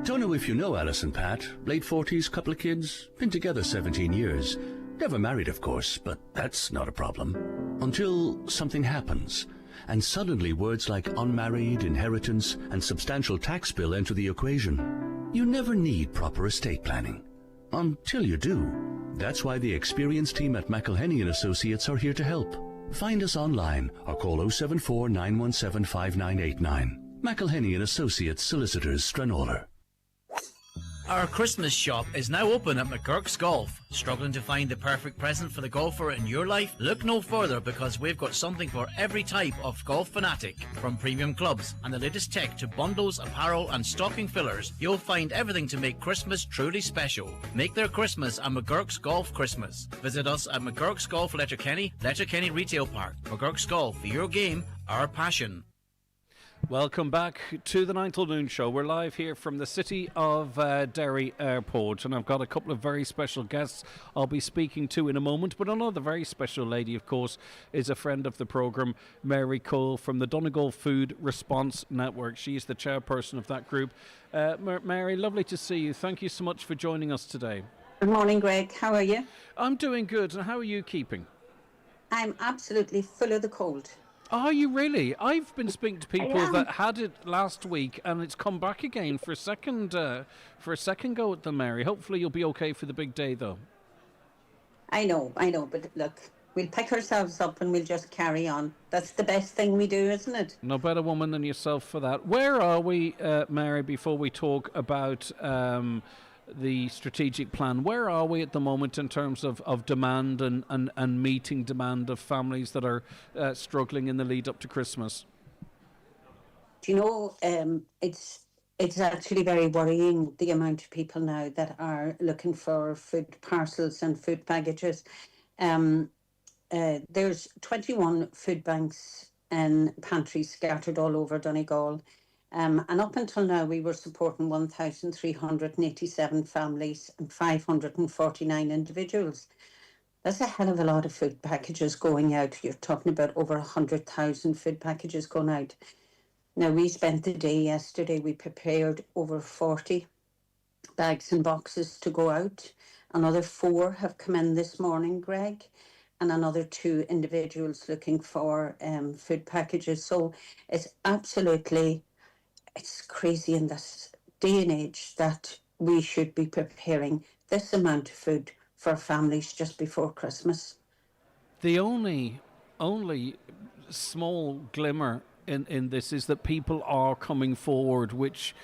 Don't know if you know Alison Pat. Late 40s, couple of kids, been together 17 years. Never married, of course, but that's not a problem. Until something happens, and suddenly words like unmarried, inheritance, and substantial tax bill enter the equation. You never need proper estate planning. Until you do. That's why the experienced team at McElhenney & Associates are here to help. Find us online or call 074 917 5989. McElhenney & Associates Solicitors, Stranraer. Our Christmas shop is now open at McGurk's Golf. Struggling to find the perfect present for the golfer in your life? Look no further, because we've got something for every type of golf fanatic. From premium clubs and the latest tech to bundles, apparel and stocking fillers, you'll find everything to make Christmas truly special. Make their Christmas a McGurk's Golf Christmas. Visit us at McGurk's Golf Letterkenny Retail Park. McGurk's Golf, your game, our passion. Welcome back to the 9 till noon show. We're live here from the City of Derry Airport, and I've got a couple of very special guests I'll be speaking to in a moment. But another very special lady, of course, is a friend of the programme, Mary Cole from the Donegal Food Response Network. She's the chairperson of that group. Mary, lovely to see you. Thank you so much for joining us today. Good morning, Greg. How are you? I'm doing good. And how are you keeping? I'm absolutely full of the cold. Are you really? I've been speaking to people that had it last week, and it's come back again for a second go at them, Mary. Hopefully you'll be okay for the big day, though. I know, but look, we'll pick ourselves up and we'll just carry on. That's the best thing we do, isn't it? No better woman than yourself for that. Where are we, Mary, before we talk about the strategic plan? Where are we at the moment in terms of demand and meeting demand of families that are struggling in the lead up to Christmas? Do you know, it's actually very worrying, the amount of people now that are looking for food parcels and food packages. There's 21 food banks and pantries scattered all over Donegal. And up until now, we were supporting 1,387 families and 549 individuals. That's a hell of a lot of food packages going out. You're talking about over 100,000 food packages going out. Now, we spent the day yesterday, we prepared over 40 bags and boxes to go out. Another 4 have come in this morning, Greg, and another 2 individuals looking for food packages. So it's crazy in this day and age that we should be preparing this amount of food for families just before Christmas. The only small glimmer in this is that people are coming forward, which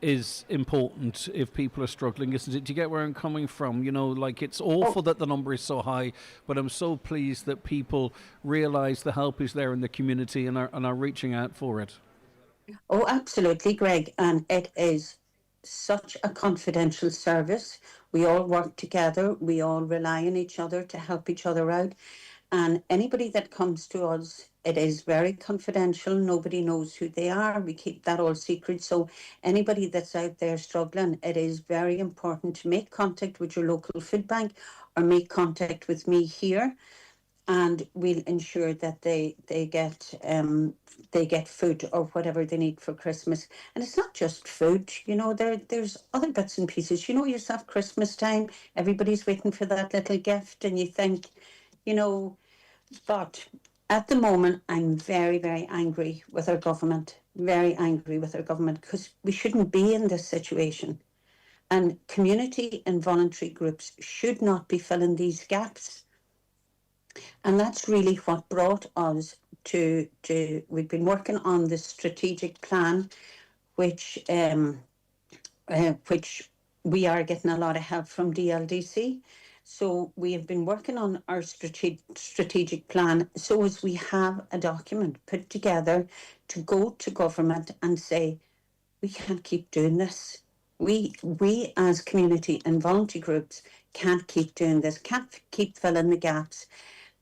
is important if people are struggling, isn't it? Do you get where I'm coming from? You know, like, it's awful that the number is so high, but I'm so pleased that people realise the help is there in the community and are reaching out for it. Oh, absolutely, Greg. And it is such a confidential service. We all work together. We all rely on each other to help each other out. And anybody that comes to us, it is very confidential. Nobody knows who they are. We keep that all secret. So anybody that's out there struggling, it is very important to make contact with your local food bank or make contact with me here. And we'll ensure that they get food or whatever they need for Christmas. And it's not just food, you know, there's other bits and pieces. You know yourself, Christmas time, everybody's waiting for that little gift, and you think, you know, but at the moment, I'm very, very angry with our government, because we shouldn't be in this situation. And community and voluntary groups should not be filling these gaps. And that's really what brought us to we've been working on this strategic plan, which we are getting a lot of help from DLDC. So we have been working on our strategic plan so as we have a document put together to go to government and say, we can't keep doing this. We as community and voluntary groups can't keep doing this, can't keep filling the gaps.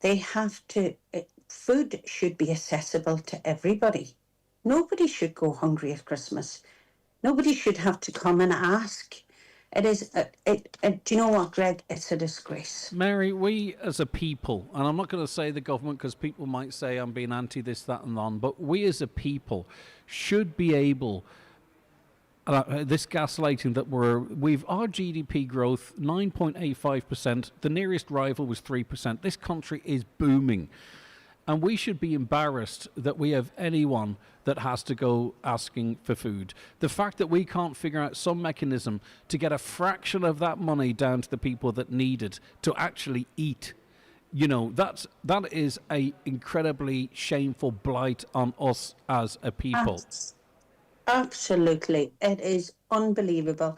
They have to, food should be accessible to everybody. Nobody should go hungry at Christmas. Nobody should have to come and ask. It is, do you know what, Greg? It's a disgrace. Mary, we as a people, and I'm not going to say the government because people might say I'm being anti this, that and on, but we as a people should be able, this gaslighting that we've our GDP growth 9.85%, the nearest rival was 3%. This country is booming. And we should be embarrassed that we have anyone that has to go asking for food. The fact that we can't figure out some mechanism to get a fraction of that money down to the people that need it to actually eat, you know, that is a incredibly shameful blight on us as a people. Absolutely. It is unbelievable.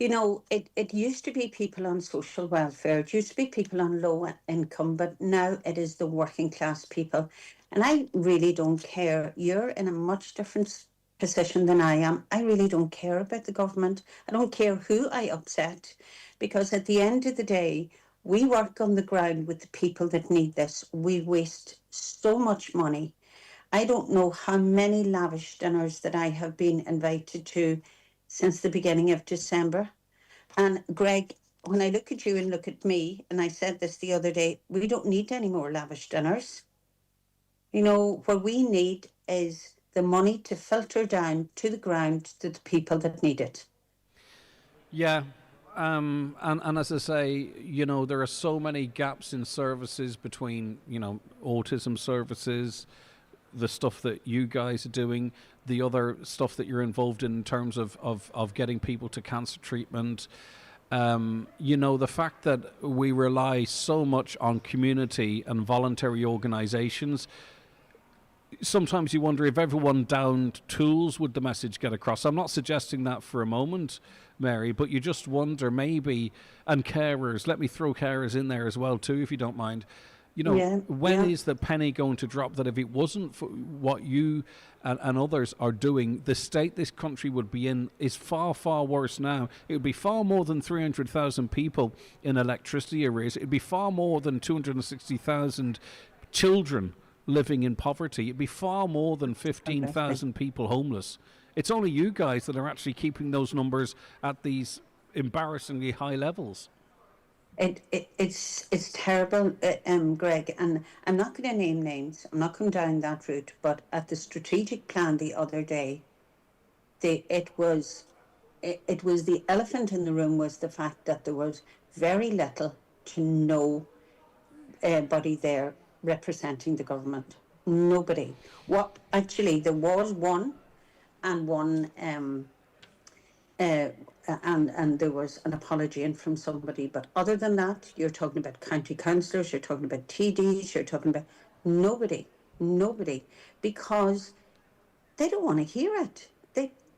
You know, it used to be people on social welfare. It used to be people on low income, but now it is the working class people. And I really don't care. You're in a much different position than I am. I really don't care about the government. I don't care who I upset, because at the end of the day, we work on the ground with the people that need this. We waste so much money. I don't know how many lavish dinners that I have been invited to since the beginning of December. And Greg, when I look at you and look at me, and I said this the other day, we don't need any more lavish dinners. You know, what we need is the money to filter down to the ground to the people that need it. Yeah. And as I say, you know, there are so many gaps in services between, you know, autism services, the stuff that you guys are doing, the other stuff that you're involved in terms of getting people to cancer treatment. You know, the fact that we rely so much on community and voluntary organisations, sometimes you wonder if everyone downed tools, would the message get across? I'm not suggesting that for a moment, Mary, but you just wonder maybe, and carers, let me throw carers in there as well too, if you don't mind. You know, when is the penny going to drop that if it wasn't for what you and others are doing, the state this country would be in is far, far worse now. It would be far more than 300,000 people in electricity arrears. It would be far more than 260,000 children living in poverty. It would be far more than 15,000 people homeless. It's only you guys that are actually keeping those numbers at these embarrassingly high levels. It's terrible, Greg, and I'm not going to name names. I'm not going down that route. But at the strategic plan the other day, the it was the elephant in the room was the fact that there was very little to no body there representing the government. Nobody. What actually there was one and one. Uh, and there was an apology in from somebody. But other than that, you're talking about county councillors, you're talking about TDs, you're talking about nobody, because they don't want to hear it.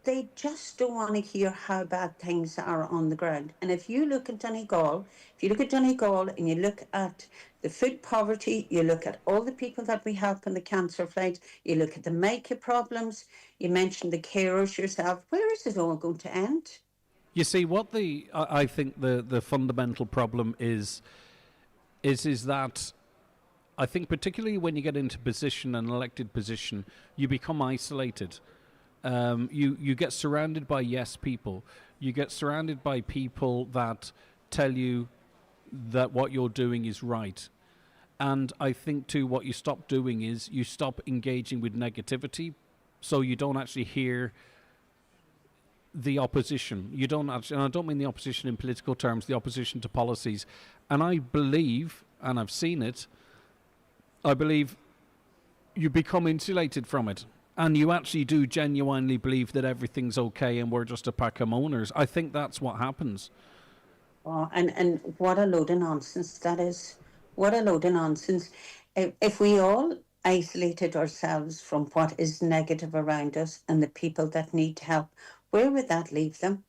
They just don't want to hear how bad things are on the ground. And if you look at Donegal, and you look at the food poverty, you look at all the people that we help in the cancer flights, you look at the mica problems, you mentioned the carers yourself, where is it all going to end? You see, what I think the fundamental problem is that I think particularly when you get into position, an elected position, you become isolated. You get surrounded by yes people. You get surrounded by people that tell you that what you're doing is right. And I think, too, what you stop doing is you stop engaging with negativity, so you don't actually hear the opposition. You don't actually, and I don't mean the opposition in political terms, the opposition to policies. And I believe, and I've seen it, I believe you become insulated from it. And you actually do genuinely believe that everything's okay and we're just a pack of moaners. I think that's what happens. Oh, and what a load of nonsense that is. What a load of nonsense. If we all isolated ourselves from what is negative around us and the people that need help, where would that leave them?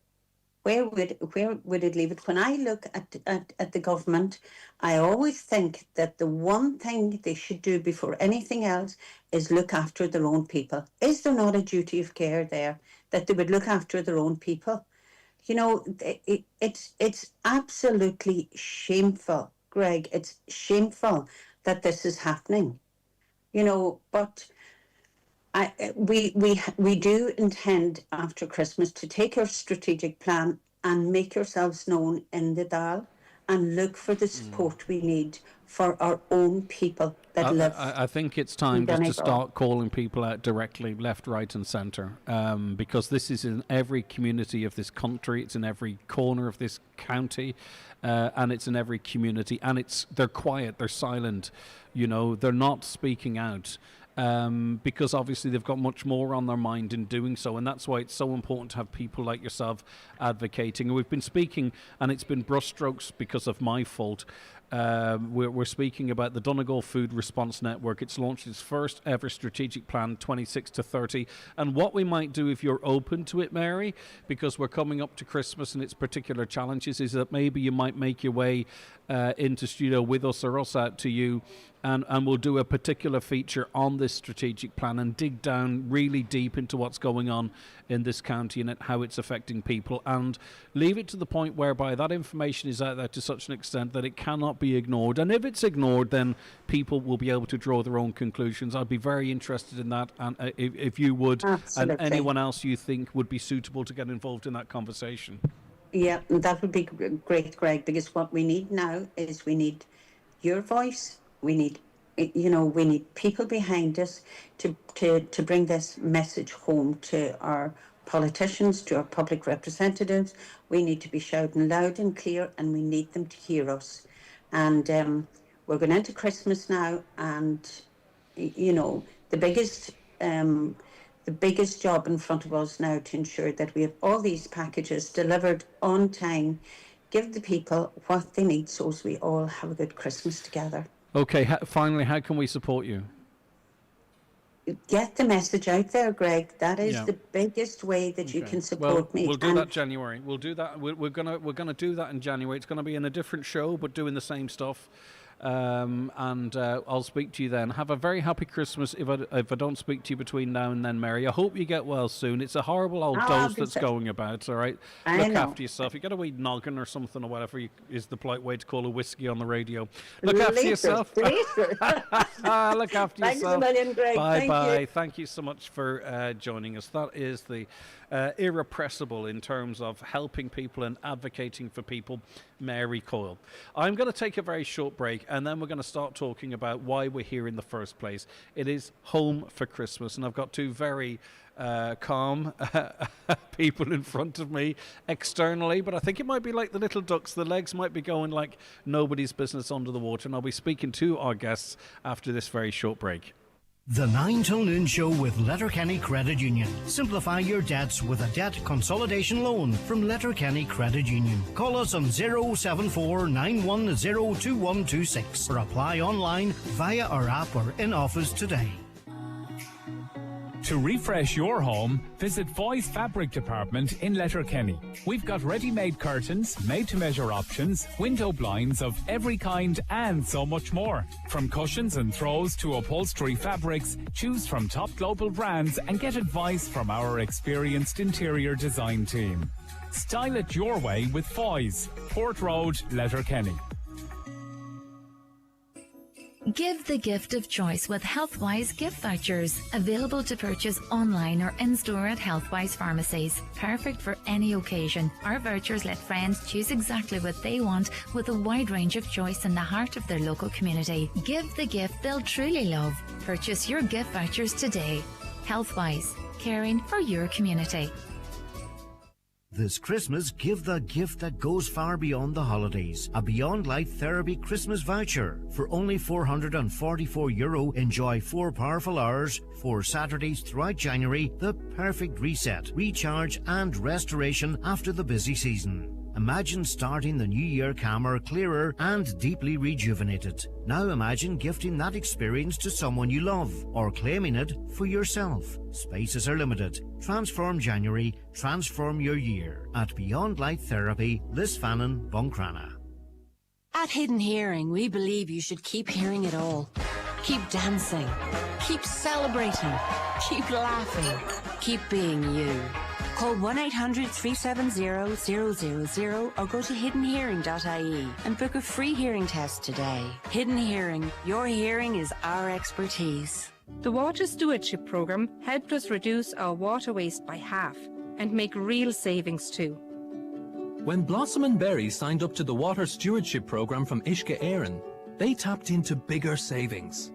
Where would it leave it? When I look at the government, I always think that the one thing they should do before anything else is look after their own people. Is there not a duty of care there that they would look after their own people? You know, it's absolutely shameful, Greg. It's shameful that this is happening. You know, but we do intend after Christmas to take our strategic plan and make ourselves known in the Dáil and look for the support we need for our own people that live. I think it's time just to start calling people out directly, left, right and centre, because this is in every community of this country, it's in every corner of this county, and it's in every community, and they're quiet, they're silent, you know, they're not speaking out. Because obviously they've got much more on their mind in doing so, and that's why it's so important to have people like yourself advocating. And we've been speaking, and it's been brushstrokes because of my fault. We're speaking about the Donegal Food Response Network. It's launched its first ever strategic plan, 26 to 30. And what we might do, if you're open to it, Mary, because we're coming up to Christmas and its particular challenges, is that maybe you might make your way into studio with us or us out to you, and we'll do a particular feature on this strategic plan and dig down really deep into what's going on in this county and how it's affecting people, and leave it to the point whereby that information is out there to such an extent that it cannot be ignored. And if it's ignored, then people will be able to draw their own conclusions. I'd be very interested in that, and if you would, Absolutely. and anyone else you think would be suitable to get involved in that conversation. Yeah, that would be great, Greg, because what we need now is we need your voice. We need, we need people behind us to bring this message home to our politicians, to our public representatives. We need to be shouting loud and clear, and we need them to hear us. And we're going into Christmas now, and the biggest job in front of us now to ensure that we have all these packages delivered on time, give the people what they need so as we all have a good Christmas together. Okay, finally, how can we support you? Get the message out there, Greg. That is the biggest way that you can support me. We'll do that January. We'll do that. We're gonna do that in January. It's going to be in a different show, but doing the same stuff. and I'll speak to you then. Have a very happy Christmas if I don't speak to you between now and then, Mary. I hope you get well soon. It's a horrible old dose that's going about, all right? Look after yourself. You got a wee noggin or something or whatever is the polite way to call a whiskey on the radio. Look after yourself. Look after Thanks yourself. a million, Greg. Bye-bye. Thank you so much for joining us. That is the irrepressible in terms of helping people and advocating for people, Mary Coyle. I'm going to take a very short break, and then we're going to start talking about why we're here in the first place. It is Home for Christmas, and I've got two very calm people in front of me externally, but I think it might be like the little ducks. The legs might be going like nobody's business under the water, and I'll be speaking to our guests after this very short break. The 9 till noon show with Letterkenny Credit Union. Simplify your debts with a debt consolidation loan from Letterkenny Credit Union. Call us on 074 910 2126 or apply online via our app or in office today. To refresh your home, visit Foy's Fabric Department in Letterkenny. We've got ready-made curtains, made-to-measure options, window blinds of every kind and so much more. From cushions and throws to upholstery fabrics, choose from top global brands and get advice from our experienced interior design team. Style it your way with Foy's, Port Road, Letterkenny. Give the gift of choice with HealthWise gift vouchers, available to purchase online or in-store at HealthWise pharmacies. Perfect for any occasion. Our vouchers let friends choose exactly what they want with a wide range of choice in the heart of their local community. Give the gift they'll truly love. Purchase your gift vouchers today. HealthWise, caring for your community. This Christmas, give the gift that goes far beyond the holidays. A Beyond Light Therapy Christmas voucher. For only €444, enjoy 4 powerful hours, 4 Saturdays throughout January, the perfect reset, recharge and restoration after the busy season. Imagine starting the new year calmer, clearer and deeply rejuvenated. Now imagine gifting that experience to someone you love or claiming it for yourself. Spaces are limited. Transform January, transform your year. At Beyond Light Therapy, Lisfannon, Buncrana. At Hidden Hearing, we believe you should keep hearing it all. Keep dancing. Keep celebrating. Keep laughing. Keep being you. Call 1-800-370-000 or go to hiddenhearing.ie and book a free hearing test today. Hidden Hearing. Your hearing is our expertise. The Water Stewardship Programme helped us reduce our water waste by half and make real savings too. When Blossom and Berry signed up to the Water Stewardship Programme from Uisce Éireann, they tapped into bigger savings.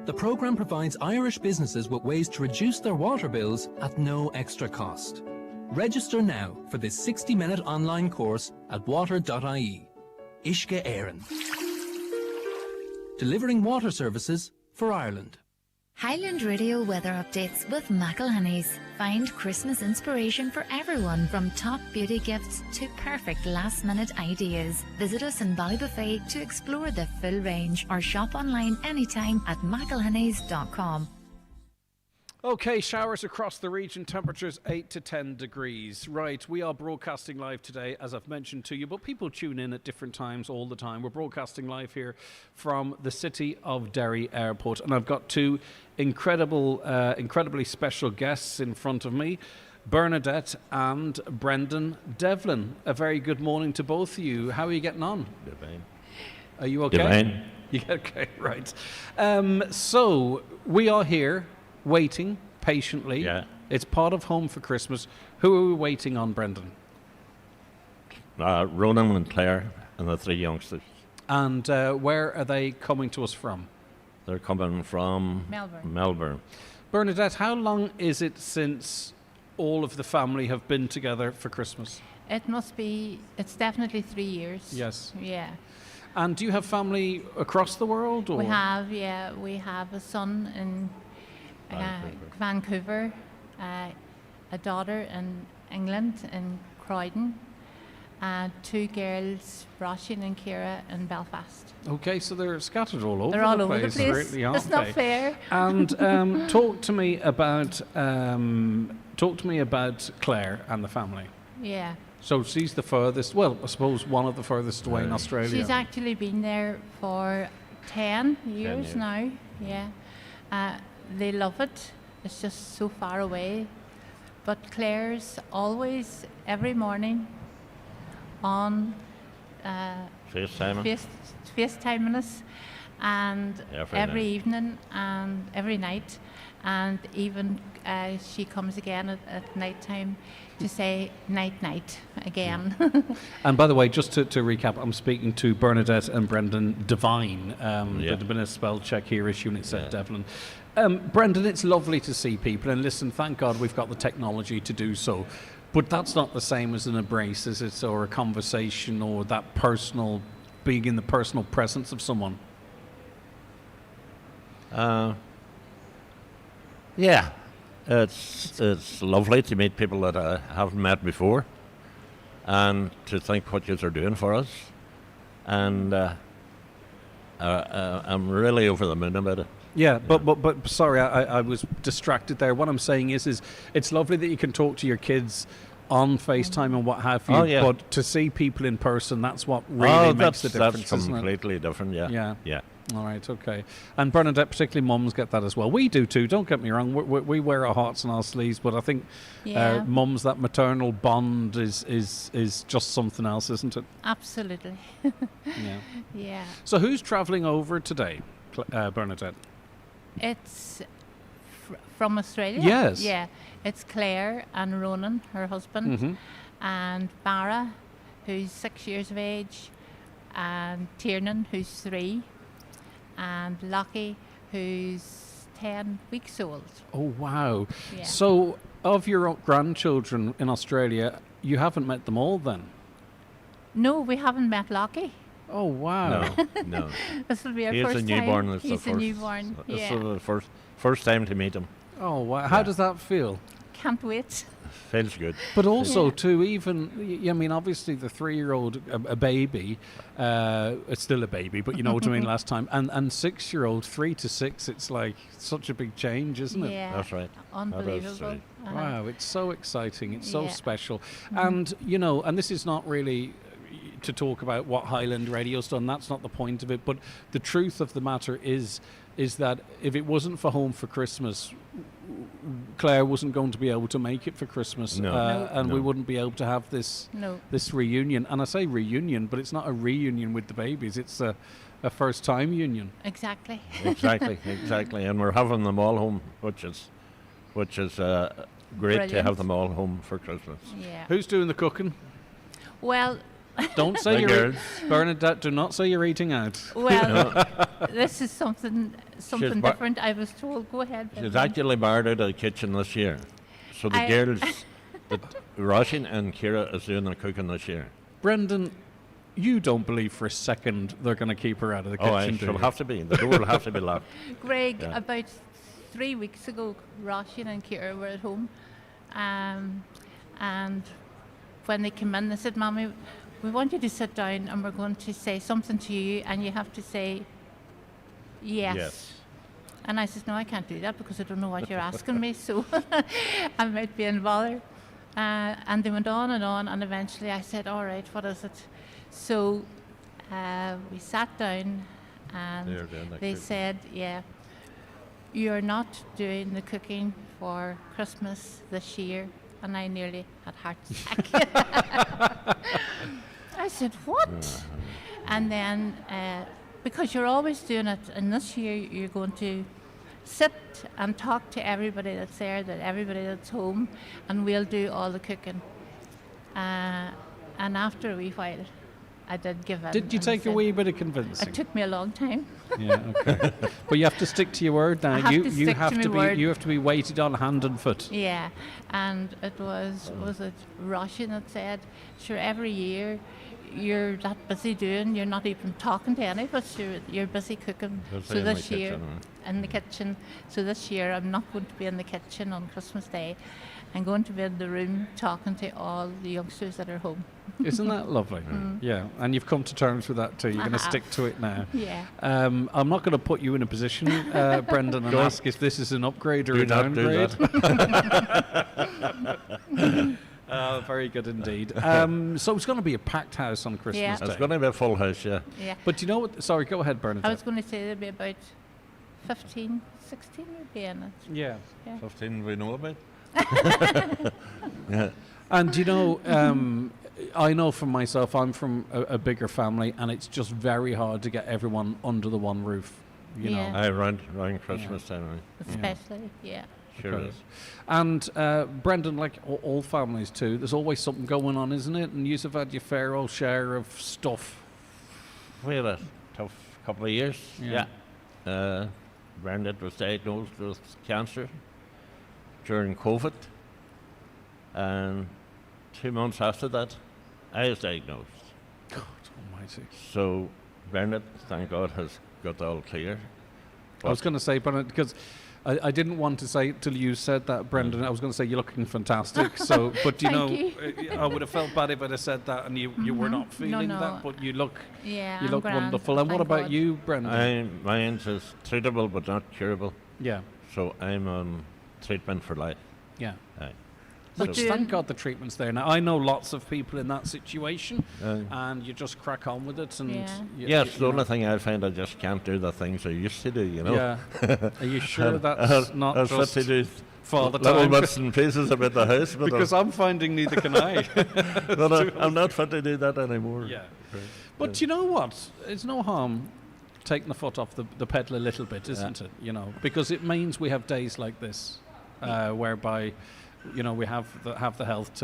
The programme provides Irish businesses with ways to reduce their water bills at no extra cost. Register now for this 60-minute online course at water.ie. Uisce Éireann. Delivering water services for Ireland. Highland Radio weather updates with McElhenney's. Find Christmas inspiration for everyone, from top beauty gifts to perfect last-minute ideas. Visit us in Ballybuffet to explore the full range or shop online anytime at mcelhenneys.com. Okay, showers across the region, temperatures 8 to 10 degrees. Right, we are broadcasting live today, as I've mentioned to you, but people tune in at different times all the time. We're broadcasting live here from the City of Derry Airport, and I've got two incredibly special guests in front of me, Bernadette and Brendan Devlin. A very good morning to both of you. How are you getting on? Divine. Are you okay? Divine. Yeah, okay, right. So, we are here waiting patiently. Yeah. It's part of Home for Christmas. Who are we waiting on, Brendan? Ronan and Claire and the 3 youngsters. And where are they coming to us from? They're coming from Melbourne. Bernadette, how long is it since all of the family have been together for Christmas? It's definitely 3 years. Yes. Yeah. And do you have family across the world? Or? We have a son in Vancouver, a daughter in England, in Croydon, and 2 girls, Roisin and Ciara, in Belfast. Okay, so they're scattered all over. They're all over the place. Really, it's not fair. And talk to me about Claire and the family. Yeah. So she's the furthest. Well, I suppose one of the furthest away in Australia. She's actually been there for 10 years, years. now, yeah. They love it. It's just so far away. But Claire's always, every morning, on FaceTiming us, and every night. evening and every night, and even she comes again at night time to say night again. And by the way, just to recap, I'm speaking to Bernadette and Brendan Devine. There'd been a spell check here issue and it said Devlin. Brendan, it's lovely to see people, and listen, thank God we've got the technology to do so. But that's not the same as an embrace, is it? Or a conversation, or that personal, being in the personal presence of someone. Yeah, it's lovely to meet people that I haven't met before, and to think what you are doing for us. And I'm really over the moon about it. Yeah, but sorry, I was distracted there. What I'm saying is it's lovely that you can talk to your kids on FaceTime and what have you, but to see people in person, that's what really makes the difference, that's isn't it? completely different, yeah. All right, okay. And Bernadette, particularly mums, get that as well. We do too, don't get me wrong. We wear our hearts on our sleeves, but I think mums, that maternal bond is just something else, isn't it? Absolutely. Yeah. So who's travelling over today, Bernadette? It's from Australia? Yes. Yeah. It's Claire and Ronan, her husband, and Barra, who's 6 years of age, and Tiernan, who's 3, and Lockie, who's 10 weeks old. Oh, wow. Yeah. So, of your grandchildren in Australia, you haven't met them all then? No, we haven't met Lockie. Oh, wow. No. This will be our He's first a newborn. time. It's He's the a first, newborn, It's yeah. the first time to meet him. Oh, wow. How does that feel? Can't wait. Feels good. But also, too, even, I mean, obviously the 3-year-old, a baby, it's still a baby, but you know what I mean, last time, and 6-year-old, 3 to 6, it's like such a big change, isn't it? Yeah. That's right. Unbelievable. Wow, it's so exciting, it's so special. And, you know, and this is not really to talk about what Highland Radio's done, that's not the point of it, but the truth of the matter is that if it wasn't for Home for Christmas, Claire wasn't going to be able to make it for Christmas, and we wouldn't be able to have this reunion. And I say reunion, but it's not a reunion with the babies, it's a first-time union. Exactly. Exactly. And we're having them all home, which is great Brilliant. to have them all home for Christmas. Yeah. Who's doing the cooking? Well... Don't say you're Bernadette, do not say you're eating out. Well, this is something different. I was told, go ahead. She's actually barred out of the kitchen this year. So the girls, Roshin and Kira is doing the cooking this year. Brendan, you don't believe for a second they're going to keep her out of the kitchen, do you? She'll have to be. The door will have to be locked. Greg, about 3 weeks ago, Roshin and Kira were at home, and when they came in, they said, Mommy, we want you to sit down and we're going to say something to you and you have to say yes. And I said, no, I can't do that because I don't know what you're asking me, so I might be in bother. And they went on, and eventually I said, all right, what is it? So we sat down and they said, you're not doing the cooking for Christmas this year. And I nearly had a heart attack. I said, what? And then, because you're always doing it, and this year you're going to sit and talk to everybody that's there, that everybody that's home, and we'll do all the cooking. And after a wee while, I did give in. Did you take a wee bit of convincing? It took me a long time. Yeah, okay. But you have to stick to your word now. You have to be weighted on hand and foot. Yeah, and it was it Roshan that said, sure, every year you're that busy doing, you're not even talking to any of us, you're busy cooking. So this year, in the kitchen, so this year I'm not going to be in the kitchen on Christmas Day. I'm going to be in the room talking to all the youngsters that are home. Isn't that lovely? Yeah, and you've come to terms with that too. You're going to stick to it now. Yeah. I'm not going to put you in a position, Brendan, and ask if this is an upgrade or a downgrade. Very good indeed. So it's going to be a packed house on Christmas Day. It's going to be a full house, yeah. Yeah. But you know what? Sorry, go ahead, Bernadette. I was going to say there'll be about 15, 16 would be in it. Yeah. 15 we know about. Yeah. And you know, I know from myself, I'm from a bigger family, and it's just very hard to get everyone under the one roof. You know, around Christmas time, especially, yeah. Sure is. And Brendan, like all families too, there's always something going on, isn't it? And you've had your fair old share of stuff. We had a tough couple of years. Yeah. Bernadette was diagnosed with cancer during COVID, and 2 months after that, I was diagnosed. God almighty. So Bernadette, thank God, has got all clear. I was going to say, Bernadette, because I didn't want to say it till you said that, Brendan. I was going to say you're looking fantastic. So, but you know, I would have felt bad if I'd have said that and you were not feeling that. But you look, you look wonderful. And what about you, Brendan? Mine is treatable but not curable. Yeah. So I'm on treatment for life. Yeah. Aye. Which, thank God the treatment's there. Now, I know lots of people in that situation, and you just crack on with it. And yes, the only thing I find, I just can't do the things I used to do, you know. Yeah. Are you sure that's not just to do for the little time? bits and pieces about the house? But because I'm finding neither can I. I'm not fit to do that anymore. Yeah. But you know what? It's no harm taking the foot off the pedal a little bit, isn't it? You know, because it means we have days like this, whereby, you know, we have the health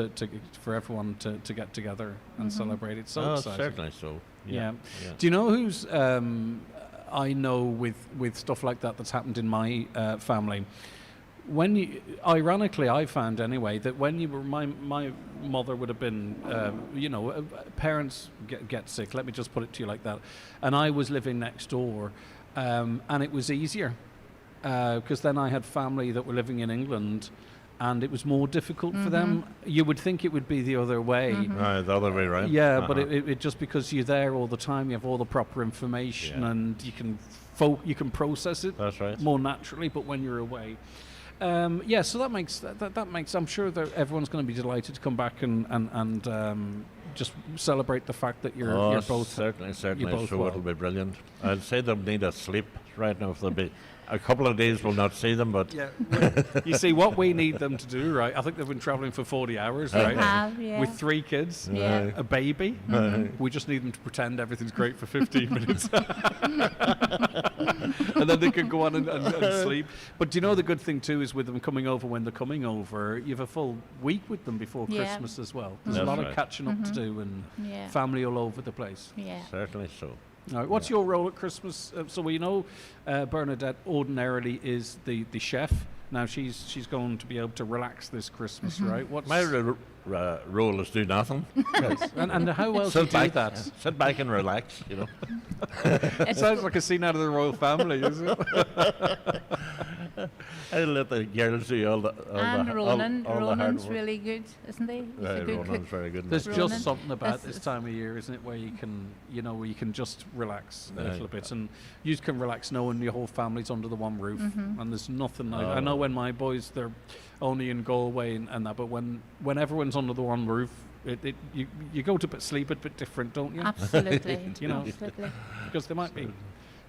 for everyone to get together and celebrate. It's so exciting. Certainly so. Yeah. Do you know who's I know with stuff like that's happened in my family? When you, ironically, I found anyway that when you were my mother would have been, parents get sick. Let me just put it to you like that. And I was living next door, and it was easier because then I had family that were living in England. And it was more difficult for them. You would think it would be the other way. The other way around. Yeah, but it just because you're there all the time, you have all the proper information, and you can process it more naturally. But when you're away, so that makes. I'm sure that everyone's going to be delighted to come back and just celebrate the fact that you're both certainly. Both so well. It'll be brilliant. I'd say they'll need a sleep right now. If they'll be. A couple of days we'll not see them, but you see what we need them to do, right? I think they've been travelling for 40 hours, right? They have, with 3 kids, a baby. We just need them to pretend everything's great for 15 minutes, and then they can go on and sleep. But do you know the good thing too is with them coming over when they're coming over, you have a full week with them before Christmas as well. There's a lot of catching up to do and family all over the place. Yeah, certainly so. All right, what's your role at Christmas? So we know Bernadette ordinarily is the chef. Now she's going to be able to relax this Christmas, right? What's my role is do nothing. Yes. And how else do you do that? Sit back and relax, you know. It sounds like a scene out of the royal family, isn't it? I let the girls do all the Ronan's really good, isn't he? Ronan's very good. There's just something about this time of year, isn't it, where you can just relax a little bit, and you can relax knowing your whole family's under the one roof, and there's nothing. I know when my boys, they're only in Galway and that, but when everyone's under the one roof, you go to sleep a bit different, don't you? Absolutely. You know, absolutely. Because there might be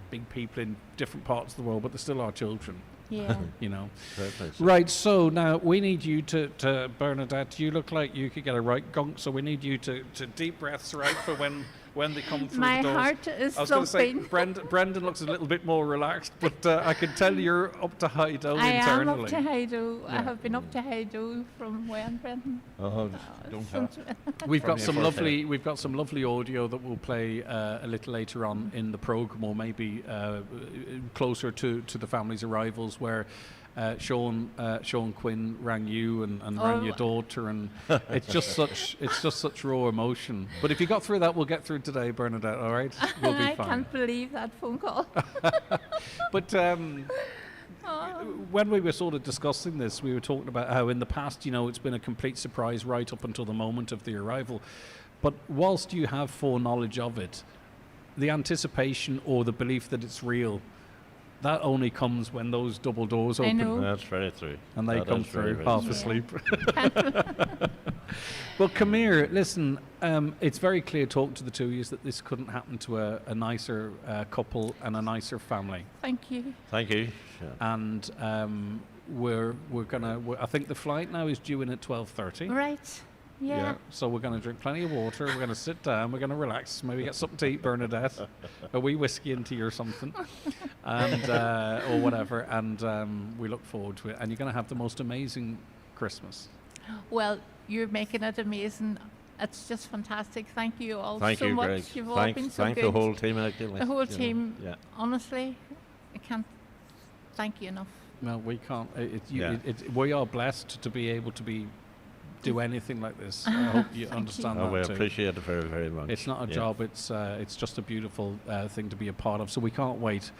big people in different parts of the world, but they're still our children. Yeah. You know. Certainly. Right, so now we need you to Bernadette, you look like you could get a right gunk, so we need you to deep breaths, right, for when they come through My the doors. heart is I was going to say, thumping. Brendan looks a little bit more relaxed, but I can tell you're up to high-do internally. I am up to high-do. I have been up to high-do from when, Brendan? We've got some lovely audio that we'll play a little later on in the programme, or maybe closer to the family's arrivals, where Sean Quinn rang you and rang your daughter, and it's just such raw emotion. But if you got through that, we'll get through today, Bernadette. All right, we'll be fine. I can't believe that phone call. But when we were sort of discussing this, we were talking about how in the past, it's been a complete surprise right up until the moment of the arrival. But whilst you have foreknowledge of it, the anticipation or the belief that it's real that only comes when those double doors open. I know. That's very true. And they That come is very, through very half true. asleep. Well, come here. Listen, it's very clear talking to the two of you that this couldn't happen to a nicer couple and a nicer family. Thank you. Thank you. Yeah. And we're gonna. I think the flight now is due in at 12:30. Right. Yeah. So we're going to drink plenty of water. We're going to sit down. We're going to relax. Maybe get something to eat, Bernadette, a wee whiskey and tea or something, and or whatever. And we look forward to it. And you're going to have the most amazing Christmas. Well, you're making it amazing. It's just fantastic. Thank you all Thank so you, much. Greg. You've all been so Thank good. the whole team, actually. The whole you know. team. Yeah. Honestly, I can't thank you enough. No, we can't. We are blessed to be able to do anything like this. I hope you understand that We too. appreciate it very, very much. It's not a job. It's just a beautiful thing to be a part of. So we can't wait.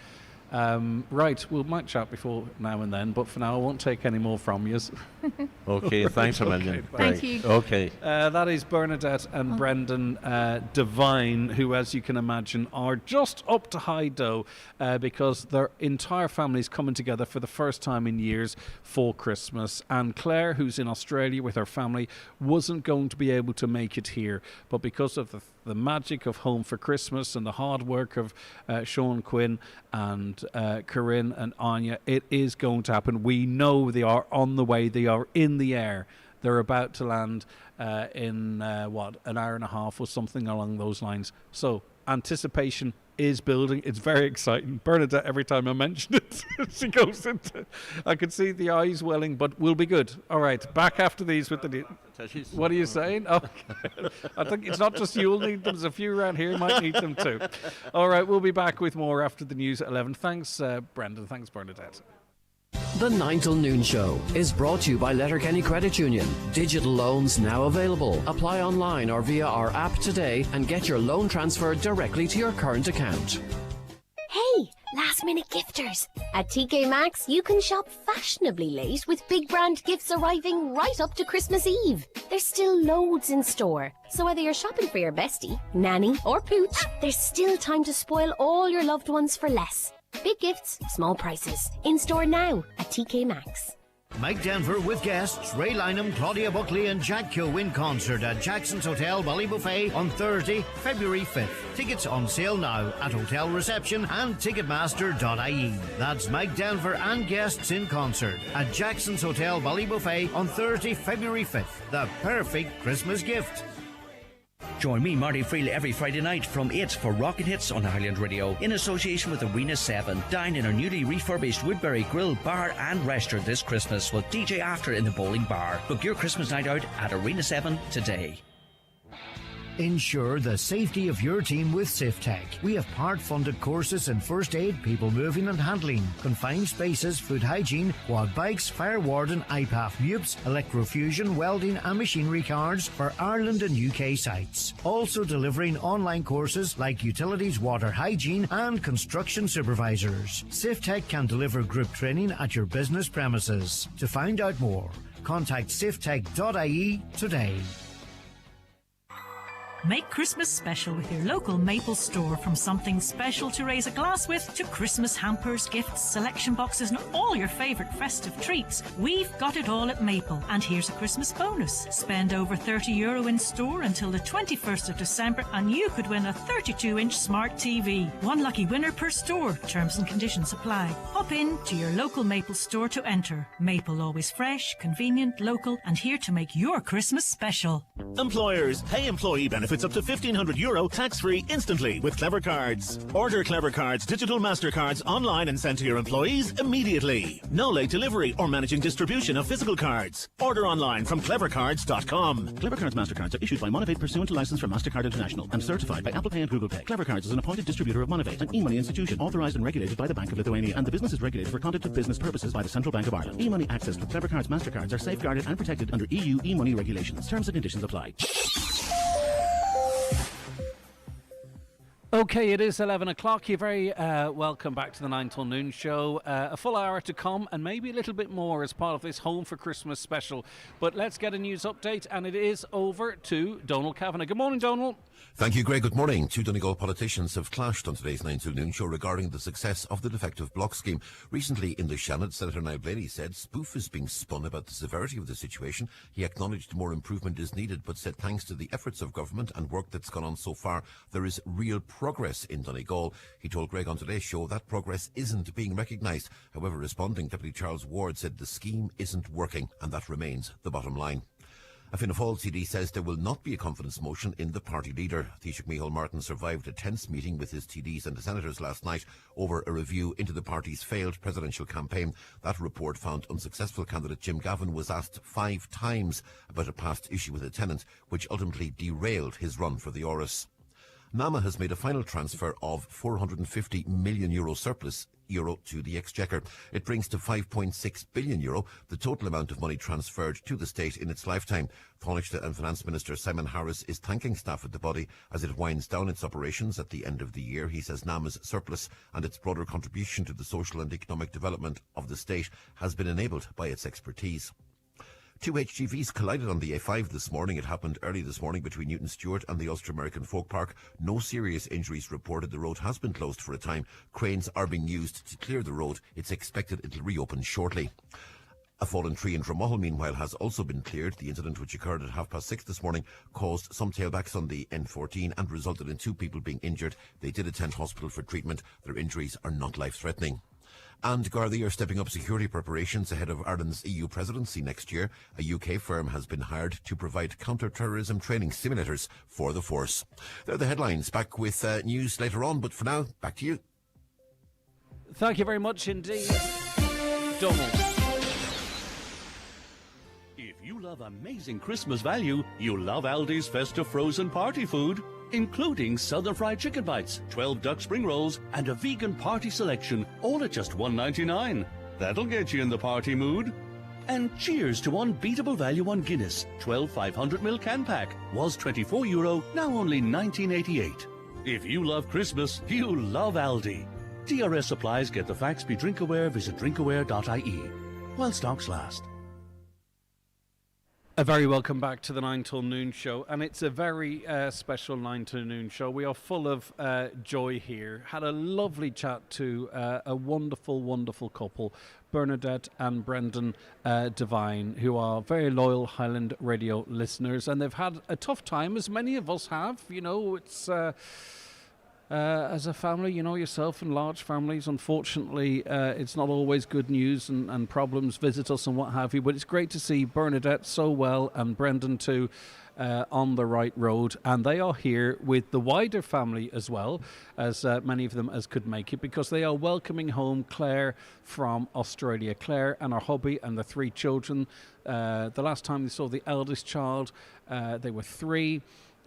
Right, we might chat before now and then, but for now I won't take any more from you. Okay, thanks a million. Thank you. Okay. That is Bernadette and Brendan Devine, who, as you can imagine, are just up to high dough because their entire family is coming together for the first time in years for Christmas. And Claire, who's in Australia with her family, wasn't going to be able to make it here, but because of the magic of Home for Christmas and the hard work of Sean Quinn and Corinne and Anya, it is going to happen. We know they are on the way. They are in the air. They're about to land in, an hour and a half or something along those lines. So anticipation is building. It's very exciting. Bernadette, every time I mention it, she goes into... I can see the eyes welling, but we'll be good. All right, back after these with the... What are you saying? Oh, I think it's not just you'll need them. There's a few around here who might need them too. All right, we'll be back with more after the news at 11. Thanks, Brendan. Thanks, Bernadette. The 9 till noon show is brought to you by Letterkenny Credit Union. Digital loans now available. Apply online or via our app today and get your loan transferred directly to your current account. Hey, last minute gifters. At TK Maxx, you can shop fashionably late with big brand gifts arriving right up to Christmas Eve. There's still loads in store. So whether you're shopping for your bestie, nanny or pooch, there's still time to spoil all your loved ones for less. Big gifts, small prices. In store now at TK Maxx. Mike Denver with guests Ray Lynham, Claudia Buckley and Jack Keogh in concert at Jackson's Hotel Ballybuffet on Thursday, February 5th. Tickets on sale now at hotel reception and ticketmaster.ie. That's Mike Denver and guests in concert at Jackson's Hotel Ballybuffet on Thursday, February 5th. The perfect Christmas gift. Join me, Marty Freely, every Friday night from 8 for Rocket Hits on Highland Radio in association with Arena 7. Dine in our newly refurbished Woodbury Grill, Bar and Restaurant this Christmas with DJ After in the Bowling Bar. Book your Christmas night out at Arena 7 today. Ensure the safety of your team with SafeTech. We have part-funded courses in first aid, people moving and handling, confined spaces, food hygiene, quad bikes, fire warden, IPAF MUPS, electrofusion, welding and machinery cards for Ireland and UK sites. Also delivering online courses like utilities, water hygiene and construction supervisors. SafeTech can deliver group training at your business premises. To find out more, contact safetech.ie today. Make Christmas special with your local Maple store. From something special to raise a glass with to Christmas hampers, gifts, selection boxes and all your favourite festive treats. We've got it all at Maple. And here's a Christmas bonus. Spend over €30 in store until the 21st of December and you could win a 32-inch smart TV. One lucky winner per store. Terms and conditions apply. Hop in to your local Maple store to enter. Maple, always fresh, convenient, local and here to make your Christmas special. Employers, pay employee benefits up to €1,500 tax-free instantly with Clever Cards. Order Clever Cards digital MasterCards online and send to your employees immediately. No late delivery or managing distribution of physical cards. Order online from clevercards.com. Clever Cards MasterCards are issued by Monovate pursuant to license from MasterCard International and certified by Apple Pay and Google Pay. Clever Cards is an appointed distributor of Monovate, an e-money institution authorised and regulated by the Bank of Lithuania, and the business is regulated for conduct of business purposes by the Central Bank of Ireland. E-money access with Clever Cards MasterCards are safeguarded and protected under EU e-money regulations. Terms and conditions apply. Okay, it is 11 o'clock. You're very welcome back to the 9 till noon show. A full hour to come and maybe a little bit more as part of this Home for Christmas special. But let's get a news update, and it is over to Donald Kavanagh. Good morning, Donald. Thank you, Greg. Good morning. Two Donegal politicians have clashed on today's 9 till noon show regarding the success of the defective block scheme. Recently in the Shannon, Senator Niall Blaney said spoof is being spun about the severity of the situation. He acknowledged more improvement is needed, but said thanks to the efforts of government and work that's gone on so far, there is real progress in Donegal. He told Greg on today's show that progress isn't being recognised. However, responding, Deputy Charles Ward said the scheme isn't working, and that remains the bottom line. A Fianna Fáil TD says there will not be a confidence motion in the party leader. Taoiseach Micheál Martin survived a tense meeting with his TDs and the senators last night over a review into the party's failed presidential campaign. That report found unsuccessful candidate Jim Gavin was asked 5 times about a past issue with a tenant, which ultimately derailed his run for the Oris. NAMA has made a final transfer of €450 million surplus to the Exchequer. It brings to €5.6 billion the total amount of money transferred to the state in its lifetime. Taoiseach and Finance Minister Simon Harris is thanking staff at the body as it winds down its operations at the end of the year. He says NAMA's surplus and its broader contribution to the social and economic development of the state has been enabled by its expertise. 2 HGVs collided on the A5 this morning. It happened early this morning between Newton Stewart and the Ulster-American Folk Park. No serious injuries reported. The road has been closed for a time. Cranes are being used to clear the road. It's expected it'll reopen shortly. A fallen tree in Dromahol, meanwhile, has also been cleared. The incident, which occurred at 6:30 this morning, caused some tailbacks on the N14 and resulted in 2 people being injured. They did attend hospital for treatment. Their injuries are not life-threatening. And Gardaí are stepping up security preparations ahead of Ireland's EU presidency next year. A UK firm has been hired to provide counter-terrorism training simulators for the force. They're the headlines. Back with news later on, but for now, back to you. Thank you very much indeed, Donald. If you love amazing Christmas value, you'll love Aldi's festive frozen party food, including Southern Fried Chicken Bites, 12 duck spring rolls, and a vegan party selection, all at just $1.99. That'll get you in the party mood. And cheers to unbeatable value on Guinness, 12 500ml can pack, was €24, now only $19.88. If you love Christmas, you love Aldi. DRS supplies. Get the facts. Be drink aware. Visit drinkaware.ie. While stocks last. A very welcome back to the 9 till noon show, and it's a very special 9 till noon show. We are full of joy here. Had a lovely chat to a wonderful, wonderful couple, Bernadette and Brendan Devine, who are very loyal Highland radio listeners, and they've had a tough time, as many of us have. You know, it's... as a family, you know yourself, in large families, unfortunately, it's not always good news and problems visit us and what have you. But it's great to see Bernadette so well and Brendan too on the right road. And they are here with the wider family as well, as many of them as could make it, because they are welcoming home Claire from Australia. Claire and her hubby and the 3 children. The last time they saw the eldest child, they were 3.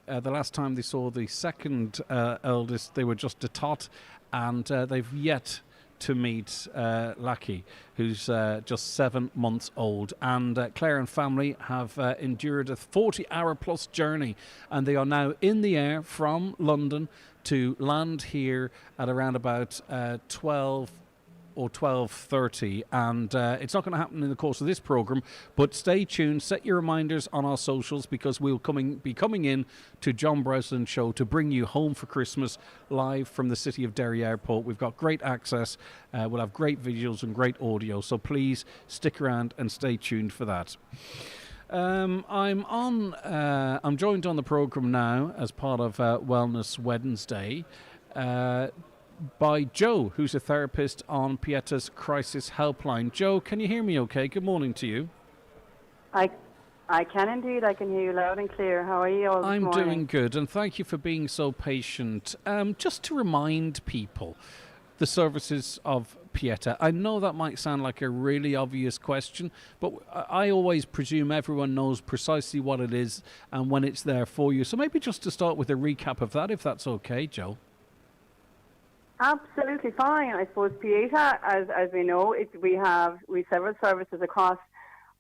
The last time they saw the second eldest, they were just a tot, and they've yet to meet Lucky, who's just 7 months old. And Claire and family have endured a 40-hour-plus journey, and they are now in the air from London to land here at around about 12 or 12:30, and it's not going to happen in the course of this programme, but stay tuned, set your reminders on our socials, because we'll be coming in to John Breslin Show to bring you Home for Christmas live from the City of Derry Airport. We've got great access, we'll have great visuals and great audio, so please stick around and stay tuned for that. I'm joined on the programme now as part of Wellness Wednesday by Joe, who's a therapist on Pieta's Crisis Helpline. Joe, can you hear me okay? Good morning to you. I can indeed. I can hear you loud and clear. How are you all this morning? I'm doing good, and thank you for being so patient. Just to remind people, the services of Pieta. I know that might sound like a really obvious question, but I always presume everyone knows precisely what it is and when it's there for you. So maybe just to start with a recap of that, if that's okay, Joe. Absolutely fine. I suppose Pieta, as we know, we have several services across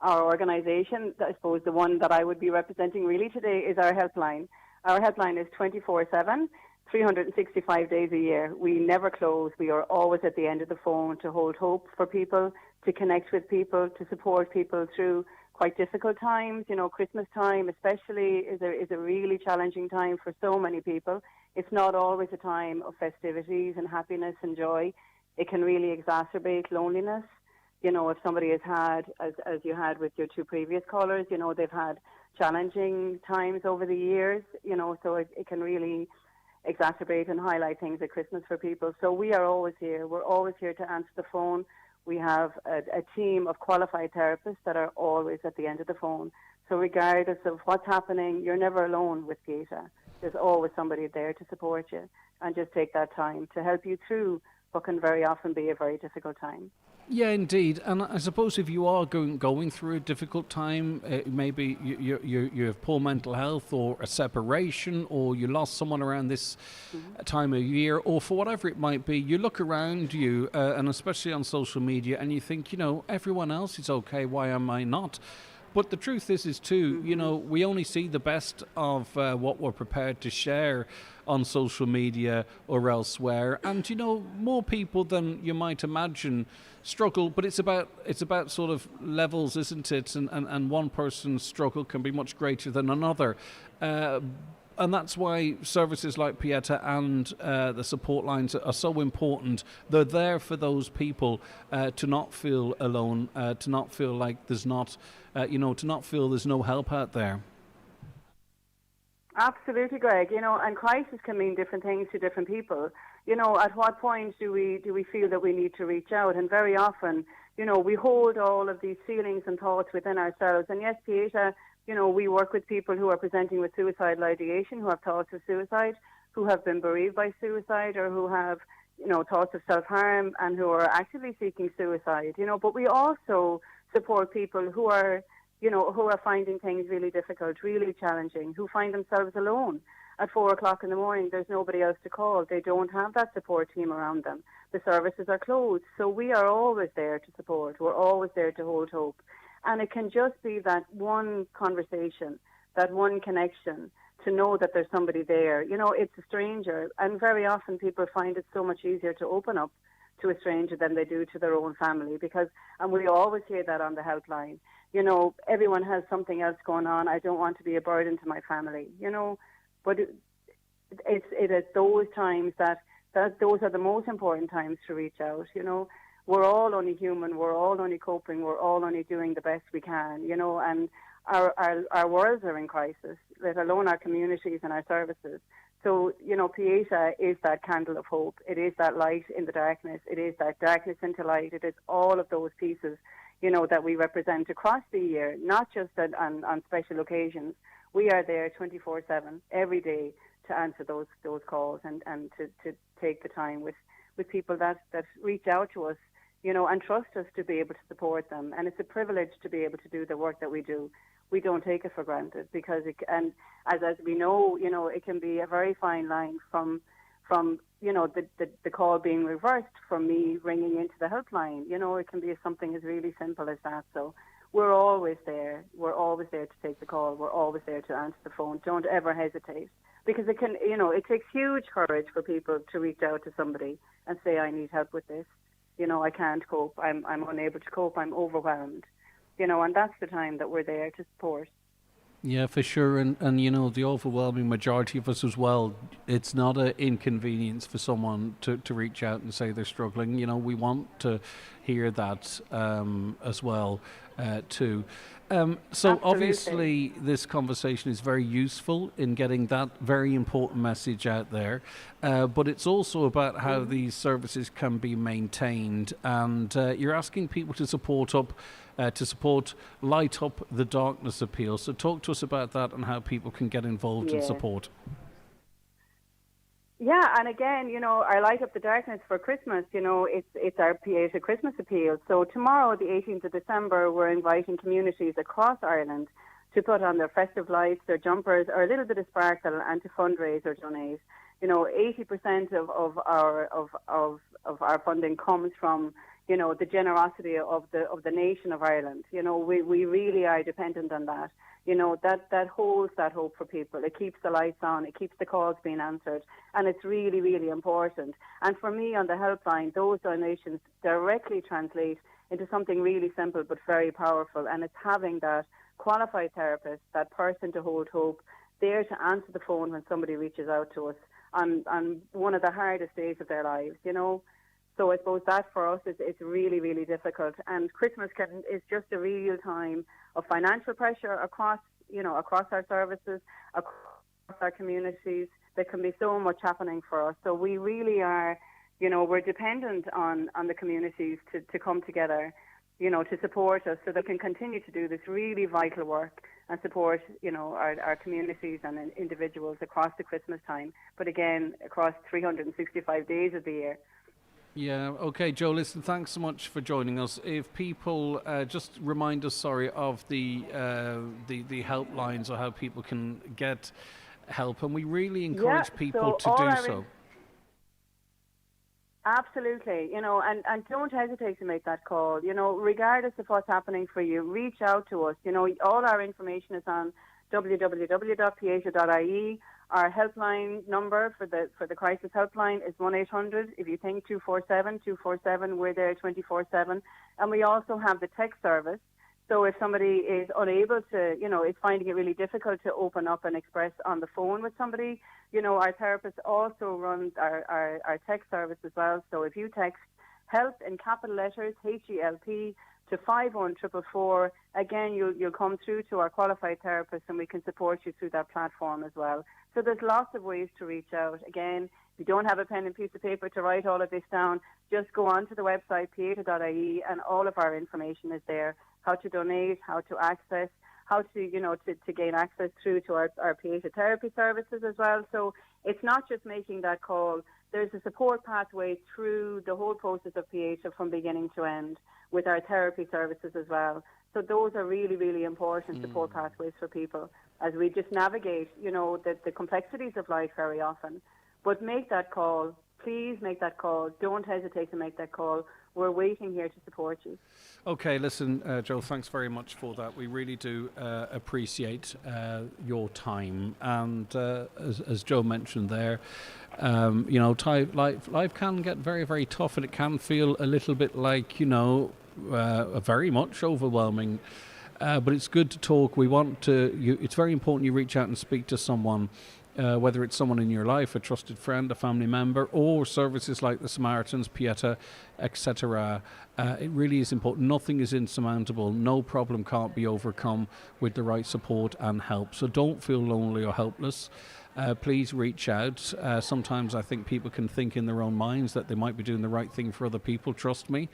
our organisation. I suppose the one that I would be representing really today is our helpline. Our helpline is 24/7, 365 days a year. We never close. We are always at the end of the phone to hold hope for people, to connect with people, to support people through quite difficult times. You know, Christmas time especially is a really challenging time for so many people. It's not always a time of festivities and happiness and joy. It can really exacerbate loneliness. You know, if somebody has had, as you had with your two previous callers, you know, they've had challenging times over the years, you know, so it can really exacerbate and highlight things at Christmas for people. So we are always here. We're always here to answer the phone. We have a team of qualified therapists that are always at the end of the phone. So regardless of what's happening, you're never alone with Pieta. There's always somebody there to support you and just take that time to help you through what can very often be a very difficult time. Yeah, indeed. And I suppose if you are going through a difficult time, maybe you have poor mental health or a separation, or you lost someone around this time of year, or for whatever it might be, you look around you, and especially on social media, and you think, you know, everyone else is okay, why am I not? But the truth is too, you know, we only see the best of what we're prepared to share on social media or elsewhere. And, you know, more people than you might imagine struggle, but it's about sort of levels, isn't it? And one person's struggle can be much greater than another. And that's why services like Pieta and the support lines are so important. They're there for those people to not feel alone, to not feel like there's not, to not feel there's no help out there. Absolutely, Greg. You know, and crisis can mean different things to different people. You know, at what point do we feel that we need to reach out? And very often, you know, we hold all of these feelings and thoughts within ourselves. And yes, Pieta, you know, we work with people who are presenting with suicidal ideation, who have thoughts of suicide, who have been bereaved by suicide, or who have, you know, thoughts of self-harm and who are actively seeking suicide, you know. But we also support people who are, you know, who are finding things really difficult, really challenging, who find themselves alone. At 4 o'clock in the morning, there's nobody else to call. They don't have that support team around them. The services are closed. So we are always there to support. We're always there to hold hope. And it can just be that one conversation, that one connection, to know that there's somebody there. You know, it's a stranger. And very often people find it so much easier to open up to a stranger than they do to their own family. Because, and we always hear that on the helpline, you know, everyone has something else going on. I don't want to be a burden to my family, you know. But it is those times that those are the most important times to reach out, you know. We're all only human, we're all only coping, we're all only doing the best we can, you know, and our worlds are in crisis, let alone our communities and our services. So, you know, Pieta is that candle of hope. It is that light in the darkness. It is that darkness into light. It is all of those pieces, you know, that we represent across the year, not just on special occasions. We are there 24/7 every day to answer those calls and to take the time with people that reach out to us, you know, and trust us to be able to support them. And it's a privilege to be able to do the work that we do. We don't take it for granted because and as we know, you know, it can be a very fine line from you know, the call being reversed from me ringing into the helpline. You know, it can be something as really simple as that. So we're always there. We're always there to take the call. We're always there to answer the phone. Don't ever hesitate, because it can, you know, it takes huge courage for people to reach out to somebody and say, I need help with this. You know, I can't cope. I'm unable to cope. I'm overwhelmed. You know, and that's the time that we're there to support. Yeah, for sure. And you know, the overwhelming majority of us as well, it's not an inconvenience for someone to reach out and say they're struggling. You know, we want to hear that as well too. So Absolutely. obviously this conversation is very useful in getting that very important message out there, but it's also about how these services can be maintained, and you're asking people to support Light Up the Darkness appeal. So talk to us about that and how people can get involved and support. Yeah, and again, you know, our Light Up the Darkness for Christmas, you know, it's our Pieta Christmas appeal. So tomorrow, the 18th of December, we're inviting communities across Ireland to put on their festive lights, their jumpers, or a little bit of sparkle, and to fundraise or donate. You know, 80% of our funding comes from, the generosity of the nation of Ireland. We really are dependent on that. That holds that hope for people. It keeps the lights on. It keeps the calls being answered. And it's really, really important. And for me, on the helpline, those donations directly translate into something really simple but very powerful. And it's having that qualified therapist, that person to hold hope, there to answer the phone when somebody reaches out to us on one of the hardest days of their lives, So I suppose that for us is really, really difficult. And Christmas is just a real time of financial pressure across our services, across our communities. There can be so much happening for us. So we really are, we're dependent on the communities to come together, to support us so they can continue to do this really vital work and support, our communities and individuals across the Christmas time. But again, across 365 days of the year. Yeah, okay, Joe, listen, thanks so much for joining us. If people, just remind us, of the helplines or how people can get help, and we really encourage people to do so. Absolutely, and don't hesitate to make that call. Regardless of what's happening for you, reach out to us. All our information is on www.pieta.ie. Our helpline number for the crisis helpline is 1-800. If you think 247, we're there 24/7. And we also have the text service. So if somebody is unable to, is finding it really difficult to open up and express on the phone with somebody, our therapist also runs our text service as well. So if you text HELP in capital letters, HELP, to 51444, again, you'll come through to our qualified therapist and we can support you through that platform as well. So there's lots of ways to reach out. Again, if you don't have a pen and piece of paper to write all of this down, just go onto the website, pieta.ie, and all of our information is there. How to donate, how to access, how to, to gain access through to our Pieta therapy services as well. So it's not just making that call. There's a support pathway through the whole process of Pieta from beginning to end with our therapy services as well. So those are really, really important support pathways for people as we just navigate, the complexities of life very often. But make that call. Please make that call. Don't hesitate to make that call. We're waiting here to support you. Okay, listen, Joe, thanks very much for that. We really do appreciate your time. And as Joe mentioned there, life can get very, very tough, and it can feel a little bit like, very much overwhelming. But it's good to talk. It's very important you reach out and speak to someone. Whether it's someone in your life, a trusted friend, a family member, or services like the Samaritans, Pieta, etc. It really is important. Nothing is insurmountable. No problem can't be overcome with the right support and help. So don't feel lonely or helpless. Please reach out. Sometimes I think people can think in their own minds that they might be doing the right thing for other people. Trust me.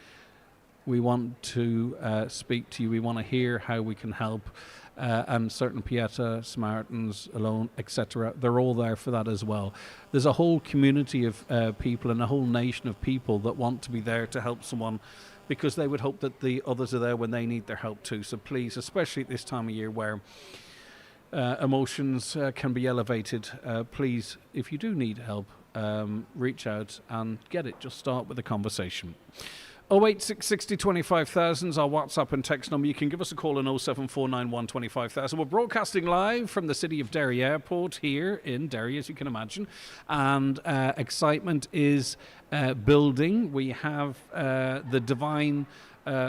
We want to speak to you. We want to hear how we can help. And certain Pieta, Samaritans, Alone, etc. They're all there for that as well. There's a whole community of people and a whole nation of people that want to be there to help someone because they would hope that the others are there when they need their help too. So please, especially at this time of year where emotions can be elevated, please, if you do need help, reach out and get it. Just start with a conversation. 08660 25,000 is our WhatsApp and text number. You can give us a call on 07491 25,000. We're broadcasting live from the City of Derry Airport here in Derry, as you can imagine. And excitement is building. We have the Divine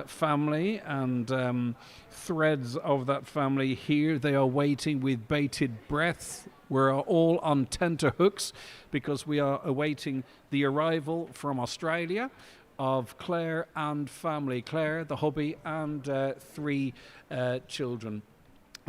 family and threads of that family here. They are waiting with bated breath. We're all on tenterhooks because we are awaiting the arrival from Australia of Claire and family. Claire, the hubby, and 3 children.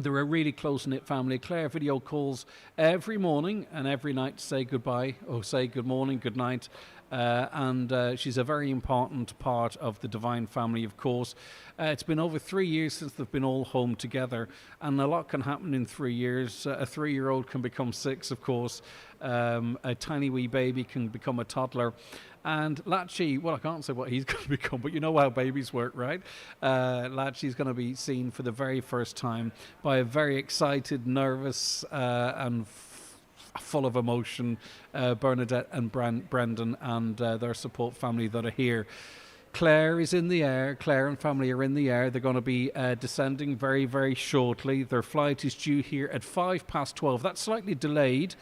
They're a really close-knit family. Claire video calls every morning and every night to say goodbye, or say good morning, good night. And she's a very important part of the Divine family, of course. It's been over 3 years since they've been all home together, and a lot can happen in 3 years. A 3-year-old can become 6, of course. A tiny wee baby can become a toddler. And Lachi, well, I can't say what he's going to become, but you know how babies work, right? Lachi's going to be seen for the very first time by a very excited, nervous, and full of emotion Bernadette and Brendan and their support family that are here. Clare is in the air. Clare and family are in the air. They're going to be descending very, very shortly. Their flight is due here at 12:05. That's slightly delayed.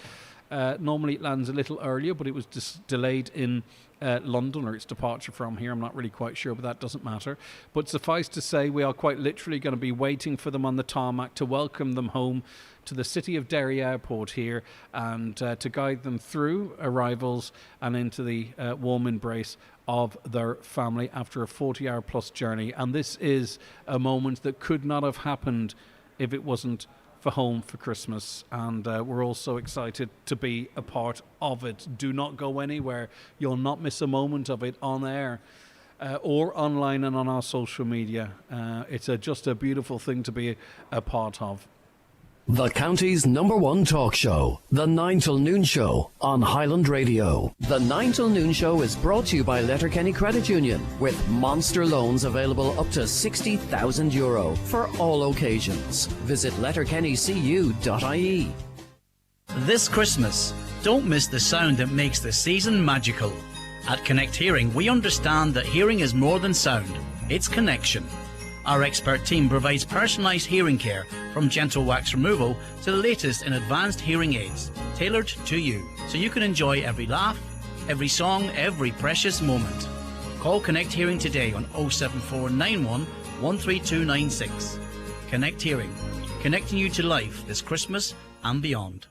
Normally it lands a little earlier, but it was delayed in London, or its departure from here. I'm not really quite sure, but that doesn't matter. But suffice to say, we are quite literally going to be waiting for them on the tarmac to welcome them home to the City of Derry airport here, and to guide them through arrivals and into the warm embrace of their family after a 40-hour plus journey. And this is a moment that could not have happened if it wasn't for Home for Christmas, and we're all so excited to be a part of it. Do not go anywhere. You'll not miss a moment of it on air or online and on our social media. It's just a beautiful thing to be a part of. The county's #1 talk show, The 9 till Noon Show on Highland Radio. The 9 till Noon Show is brought to you by Letterkenny Credit Union, with monster loans available up to €60,000 for all occasions. Visit letterkennycu.ie. This Christmas, don't miss the sound that makes the season magical. At Connect Hearing, we understand that hearing is more than sound, it's connection. Our expert team provides personalised hearing care, from gentle wax removal to the latest in advanced hearing aids, tailored to you, so you can enjoy every laugh, every song, every precious moment. Call Connect Hearing today on 07491 13296. Connect Hearing, connecting you to life this Christmas and beyond.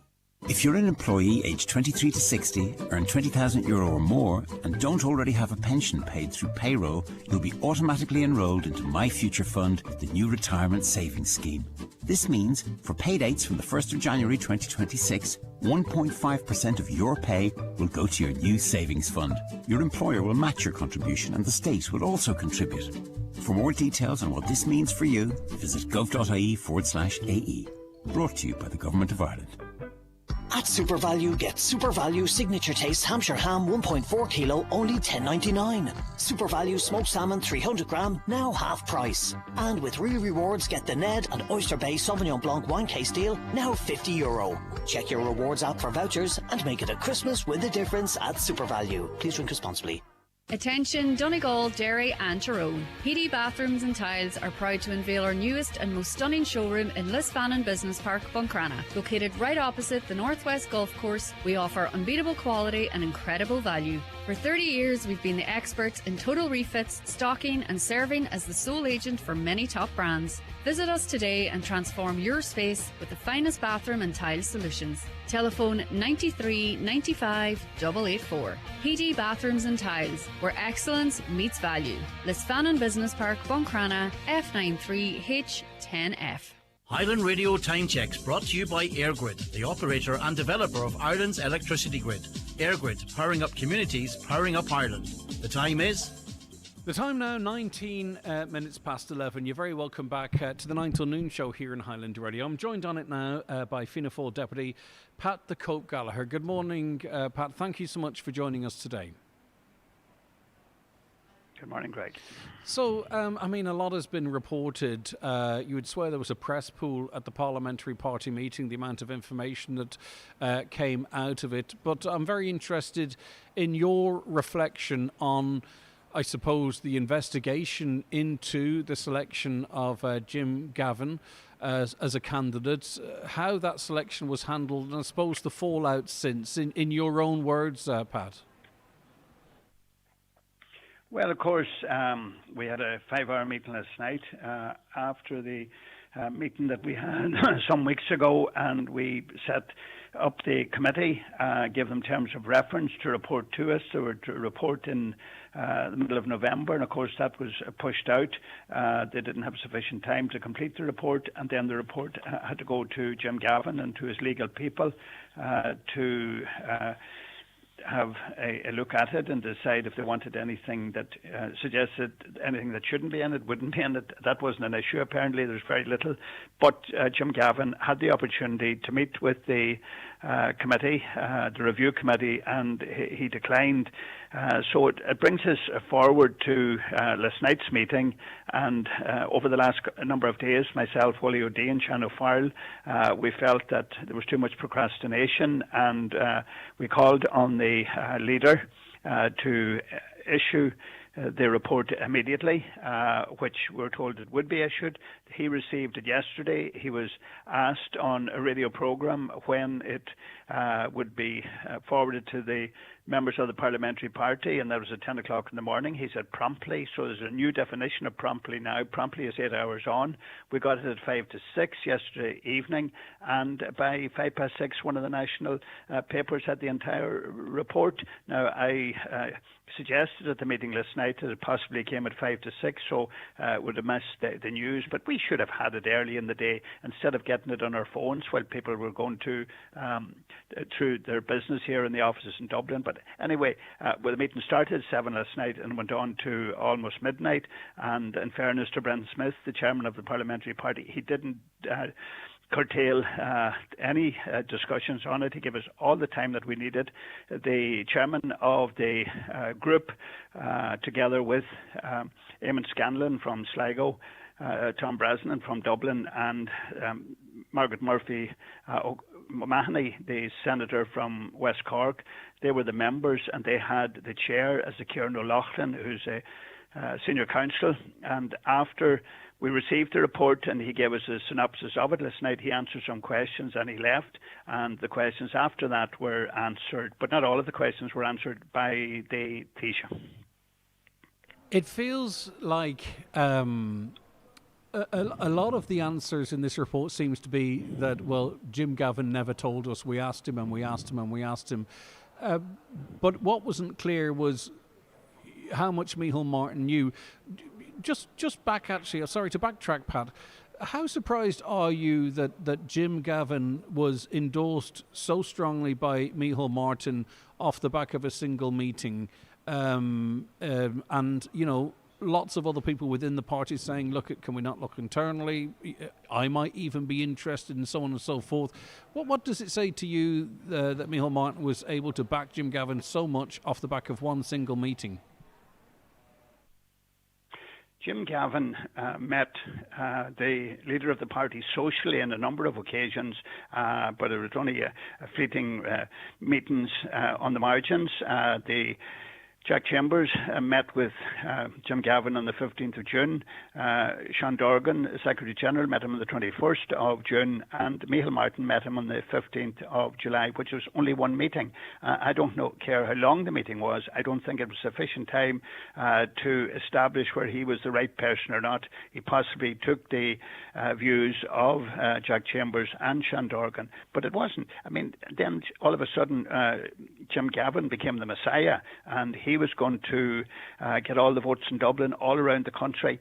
If you're an employee aged 23 to 60, earn €20,000 or more, and don't already have a pension paid through payroll, you'll be automatically enrolled into My Future Fund, the new retirement savings scheme. This means for pay dates from the 1st of January 2026, 1.5% of your pay will go to your new savings fund. Your employer will match your contribution, and the state will also contribute. For more details on what this means for you, visit gov.ie/AE. Brought to you by the Government of Ireland. At Super Value, get Super Value Signature Taste Hampshire Ham 1.4 kilo, only €10.99. Super Value Smoked Salmon 300 gram, now half price. And with Real Rewards, get the Ned and Oyster Bay Sauvignon Blanc wine case deal, now €50. Check your rewards app for vouchers and make it a Christmas with a difference at Super Value. Please drink responsibly. Attention Donegal, Derry and Tyrone. PD Bathrooms and Tiles are proud to unveil our newest and most stunning showroom in Lisfannon Business Park, Buncrana. Located right opposite the Northwest Golf Course, we offer unbeatable quality and incredible value. For 30 years, we've been the experts in total refits, stocking and serving as the sole agent for many top brands. Visit us today and transform your space with the finest bathroom and tile solutions. Telephone 93 95 884. PD Bathrooms and Tiles, where excellence meets value. Lisfannon Business Park, Buncrana, F93H10F. Highland Radio Time Checks brought to you by EirGrid, the operator and developer of Ireland's electricity grid. EirGrid, powering up communities, powering up Ireland. The time is... The time now, 19 minutes past 11. You're very welcome back to the 9 till Noon Show here in Highland Radio. I'm joined on it now by Fianna Fáil Deputy Pat the Cope Gallagher. Good morning, Pat. Thank you so much for joining us today. Good morning, Greg. So, I mean, a lot has been reported. You would swear there was a press pool at the parliamentary party meeting, the amount of information that came out of it. But I'm very interested in your reflection on, I suppose, the investigation into the selection of Jim Gavin as a candidate, how that selection was handled, and I suppose the fallout since, in your own words, Pat. Well, of course, we had a 5-hour meeting last night after the meeting that we had some weeks ago, and we set up the committee, gave them terms of reference to report to us. They were to report in the middle of November, and of course that was pushed out. They didn't have sufficient time to complete the report, and then the report had to go to Jim Gavin and to his legal people to have a look at it and decide if they wanted anything that suggested anything that shouldn't be in it, wouldn't be in it. That wasn't an issue. Apparently there's very little. But Jim Gavin had the opportunity to meet with the committee, the review committee, and he declined. So it brings us forward to last night's meeting, and over the last number of days, myself, Willie O'Dea and Shannon O'Farrell, we felt that there was too much procrastination, and we called on the leader to issue the report immediately, which we're told it would be issued. He received it yesterday. He was asked on a radio programme when it would be forwarded to the members of the parliamentary party, and that was at 10 o'clock in the morning. He said promptly, so there's a new definition of promptly now. Promptly is 8 hours on. We got it at 5 to 6 yesterday evening, and by 5 past 6, one of the national papers had the entire report. Now, I suggested at the meeting last night that it possibly came at 5 to 6, so would have missed the news, but we should have had it early in the day instead of getting it on our phones while people were going to through their business here in the offices in Dublin. But anyway, well, the meeting started at 7 last night and went on to almost midnight, and in fairness to Brendan Smith, the chairman of the parliamentary party, he didn't curtail any discussions on it. He gave us all the time that we needed. The chairman of the group, together with Eamon Scanlon from Sligo, Tom Brasnan from Dublin, and Margaret Murphy O'Mahony, the senator from West Cork, they were the members, and they had the chair as the Kieran O'Loughlin, who's a senior counsel. And after we received the report and he gave us a synopsis of it last night, he answered some questions and he left, and the questions after that were answered, but not all of the questions were answered by the Taoiseach. It feels like a lot of the answers in this report seems to be that, well, Jim Gavin never told us. We asked him and we asked him and we asked him. But what wasn't clear was how much Micheál Martin knew. Just back, actually, sorry to backtrack, Pat. How surprised are you that Jim Gavin was endorsed so strongly by Micheál Martin off the back of a single meeting? And, you know, lots of other people within the party saying, look, can we not look internally? I might even be interested, and so on and so forth. What does it say to you that Micheál Martin was able to back Jim Gavin so much off the back of one single meeting? Jim Gavin met the leader of the party socially on a number of occasions, but it was only a fleeting meetings on the margins. Jack Chambers met with Jim Gavin on the 15th of June. Sean Dorgan, Secretary General, met him on the 21st of June, and Micheál Martin met him on the 15th of July, which was only one meeting. I don't care how long the meeting was. I don't think it was sufficient time to establish whether he was the right person or not. He possibly took the views of Jack Chambers and Sean Dorgan, but it wasn't. I mean, then all of a sudden, Jim Gavin became the Messiah, and he was going to get all the votes in Dublin all around the country.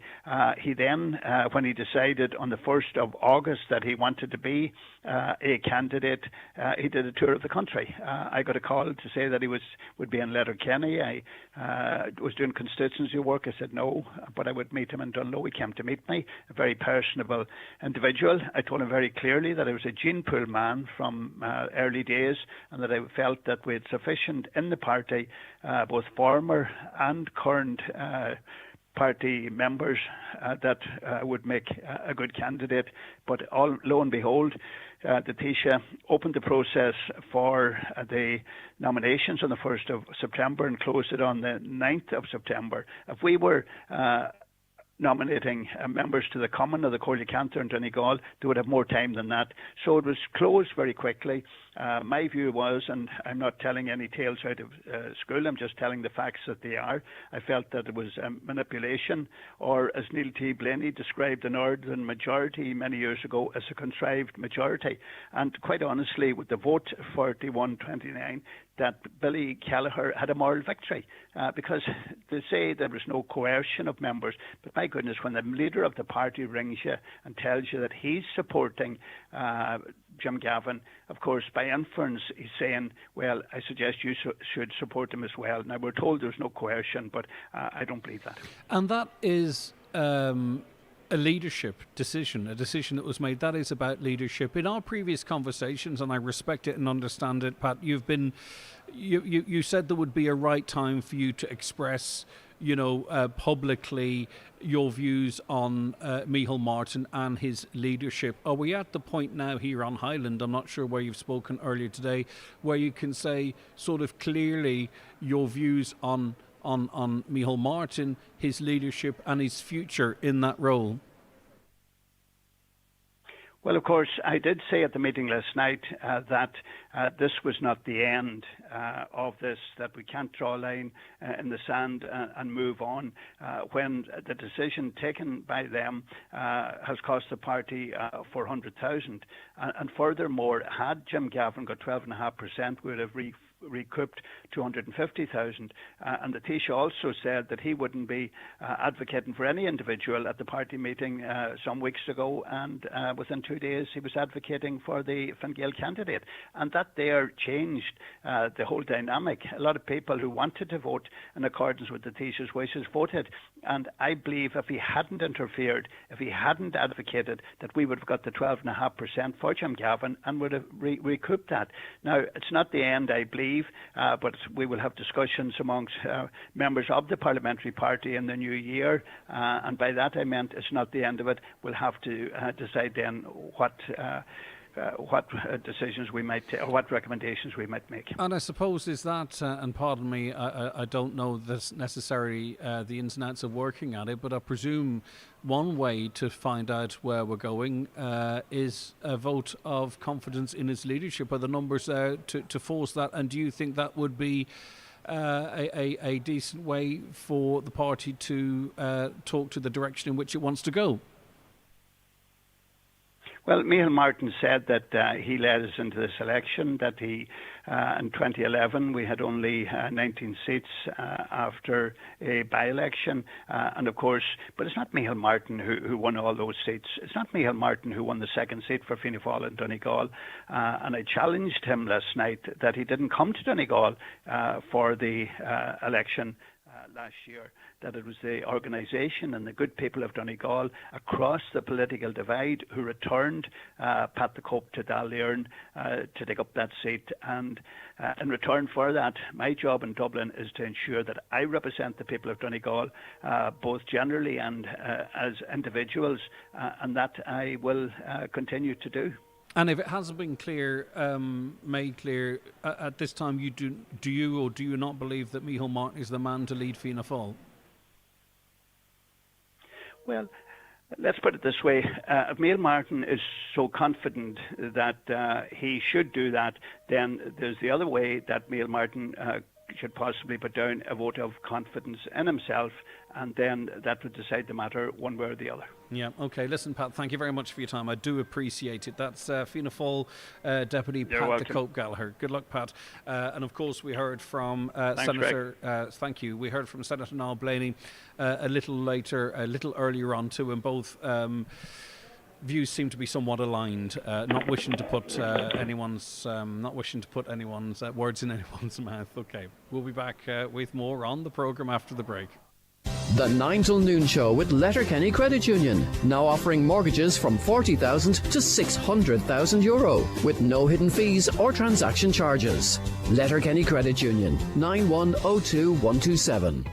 He then, when he decided on the 1st of August that he wanted to be a candidate, he did a tour of the country. I got a call to say that he would be in Letterkenny. I was doing constituency work. I said no, but I would meet him in Dunlow. He came to meet me, a very personable individual. I told him very clearly that I was a gene pool man from early days, and that I felt that we had sufficient in the party, both former and current party members that would make a good candidate. But lo and behold, the Taoiseach opened the process for the nominations on the 1st of September and closed it on the 9th of September. If we were nominating members to the Common or the Corley Cantor and Donegal, they would have more time than that. So it was closed very quickly. My view was, and I'm not telling any tales out of school, I'm just telling the facts that they are. I felt that it was manipulation, or as Neil T. Blaney described the Northern majority many years ago, as a contrived majority. And quite honestly, with the vote 41-29, that Billy Kelleher had a moral victory, because they say there was no coercion of members, but my goodness, when the leader of the party rings you and tells you that he's supporting Jim Gavin, of course, by inference, he's saying, well, I suggest you should support him as well. Now, we're told there's no coercion, but I don't believe that. And that is a leadership decision, a decision that was made. That is about leadership. In our previous conversations, and I respect it and understand it, Pat, you said there would be a right time for you to express, publicly your views on Micheál Martin and his leadership. Are we at the point now here on Highland, I'm not sure where you've spoken earlier today, where you can say sort of clearly your views on on Micheál Martin, his leadership and his future in that role? Well, of course, I did say at the meeting last night that this was not the end of this, that we can't draw a line in the sand and move on when the decision taken by them has cost the party 400,000. And furthermore, had Jim Gavin got 12.5%, we would have recouped 250,000. And the Taoiseach also said that he wouldn't be advocating for any individual at the party meeting some weeks ago, and within 2 days he was advocating for the Fine Gael candidate. And that there changed the whole dynamic. A lot of people who wanted to vote in accordance with the Taoiseach's wishes voted. And I believe if he hadn't interfered, if he hadn't advocated, that we would have got the 12.5% for Jim Gavin and would have recouped that. Now, it's not the end, I believe, but we will have discussions amongst members of the parliamentary party in the new year, and by that I meant it's not the end of it. We'll have to decide then what decisions we might take, or what recommendations we might make. And I suppose is that, and pardon me, I don't know this necessarily the ins and outs of working at it, but I presume one way to find out where we're going is a vote of confidence in his leadership. Are the numbers there to force that? And do you think that would be a decent way for the party to talk to the direction in which it wants to go? Well, Micheál Martin said that he led us into this election, that he, in 2011, we had only 19 seats after a by-election. And of course, but it's not Micheál Martin who won all those seats. It's not Micheál Martin who won the second seat for Fianna Fáil in Donegal. And I challenged him last night that he didn't come to Donegal for the election last year, that it was the organisation and the good people of Donegal across the political divide who returned Pat the Cope to Dáil to take up that seat. And in return for that, my job in Dublin is to ensure that I represent the people of Donegal, both generally and as individuals, and that I will continue to do. And if it hasn't been made clear at this time, do you not believe that Micheál Martin is the man to lead Fianna Fáil? Well, let's put it this way. If Micheál Martin is so confident that he should do that, then there's the other way that Micheál Martin should possibly put down a vote of confidence in himself, and then that would decide the matter one way or the other. Yeah, OK. Listen, Pat, thank you very much for your time. I do appreciate it. That's Fianna Fáil Deputy Pat the Cope Gallagher. Good luck, Pat. And of course, we heard from Senator... thank you. We heard from Senator Niall Blaney a little earlier on too, and both... views seem to be somewhat aligned, not wishing to put anyone's words in anyone's mouth. Okay, we'll be back with more on the programme after the break. The 9 till noon show with Letterkenny Credit Union, now offering mortgages from €40,000 to €600,000 with no hidden fees or transaction charges. Letterkenny Credit Union, 9102127.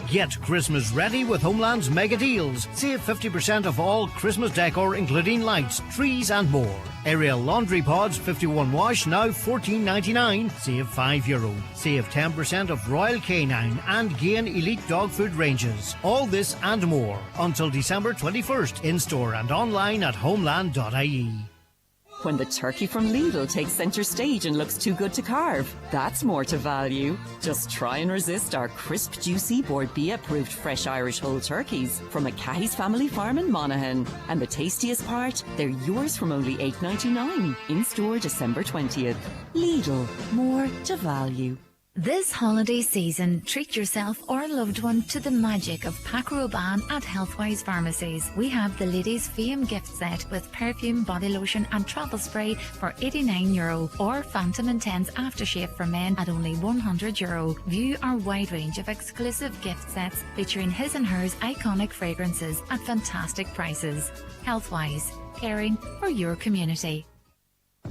Get Christmas ready with Homeland's mega deals. Save 50% of all Christmas decor, including lights, trees and more. Ariel Laundry Pods 51 wash, now $14.99. Save €5. Save 10% of Royal Canine and Gain Elite dog food ranges. All this and more until December 21st. In-store and online at homeland.ie. When the turkey from Lidl takes centre stage and looks too good to carve, that's more to value. Just try and resist our crisp, juicy, Board B approved fresh Irish whole turkeys from Mackay's family farm in Monaghan. And the tastiest part, they're yours from only $8.99. In store December 20th. Lidl, more to value. This holiday season, treat yourself or a loved one to the magic of Paco Rabanne at Healthwise Pharmacies. We have the ladies' Fame gift set with perfume, body lotion and travel spray for €89 or Phantom Intense aftershave for men at only €100. View our wide range of exclusive gift sets featuring his and hers iconic fragrances at fantastic prices. Healthwise, caring for your community.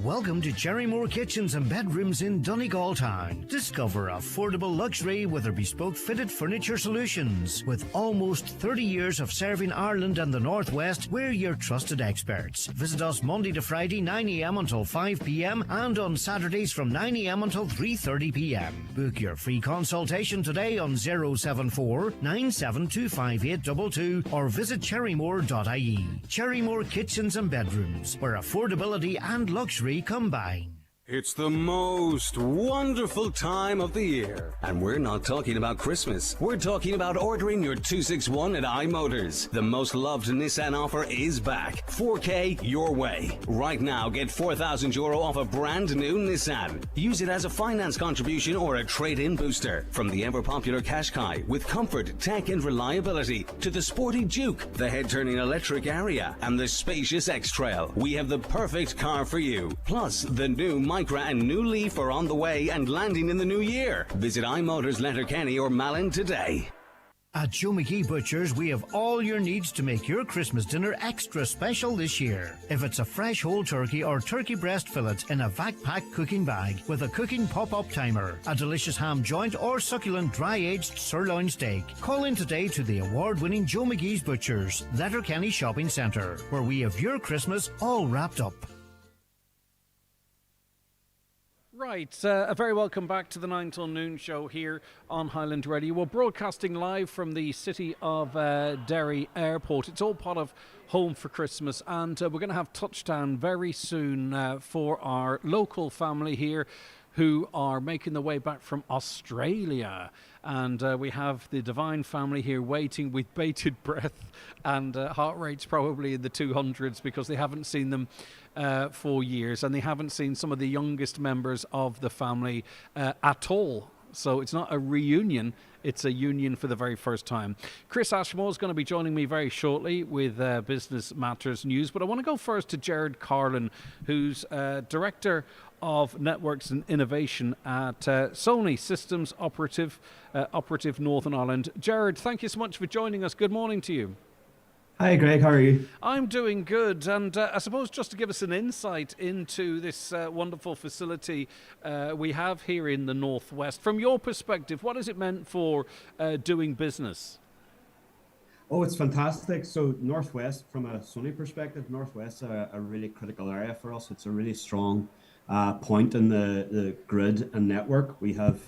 Welcome to Cherrymore Kitchens and Bedrooms in Donegal Town. Discover affordable luxury with our bespoke fitted furniture solutions. With almost 30 years of serving Ireland and the Northwest, we're your trusted experts. Visit us Monday to Friday 9 a.m. until 5 p.m. and on Saturdays from 9 a.m. until 3:30 p.m. Book your free consultation today on 074 9725822 or visit cherrymore.ie. Cherrymore Kitchens and Bedrooms, where affordability and luxury combine. It's the most wonderful time of the year. And we're not talking about Christmas. We're talking about ordering your 261 at iMotors. The most loved Nissan offer is back. 4K your way. Right now, get €4,000 off a brand new Nissan. Use it as a finance contribution or a trade-in booster. From the ever-popular Qashqai with comfort, tech and reliability to the sporty Juke, the head-turning electric Aria and the spacious X-Trail. We have the perfect car for you. Plus, the new Micra and new Leaf are on the way and landing in the new year. Visit iMotors Letterkenny or Malin today. At Joe McGee Butchers, we have all your needs to make your Christmas dinner extra special this year. If it's a fresh whole turkey or turkey breast fillet in a vac pack cooking bag with a cooking pop-up timer, a delicious ham joint or succulent dry-aged sirloin steak, call in today to the award-winning Joe McGee's Butchers, Letterkenny Shopping Centre, where we have your Christmas all wrapped up. Right, a very welcome back to the 9 till noon show here on Highland Radio. We're broadcasting live from the City of Derry Airport. It's all part of Home for Christmas, and we're going to have touchdown very soon for our local family here who are making their way back from Australia. And we have the Divine family here waiting with bated breath and heart rates probably in the 200s because they haven't seen them for years, and they haven't seen some of the youngest members of the family at all. So it's not a reunion, it's a union for the very first time. Chris Ashmore is going to be joining me very shortly with Business Matters News, but I want to go first to Jared Carlin, who's Director of Networks and Innovation at Sony Systems Operative Northern Ireland. Jared, thank you so much for joining us. Good morning to you. Hi Greg, how are you? I'm doing good, and I suppose just to give us an insight into this wonderful facility we have here in the Northwest, from your perspective, what has it meant for doing business? Oh, it's fantastic. So Northwest, from a Sony perspective, Northwest is a really critical area for us. It's a really strong point in the grid and network. We have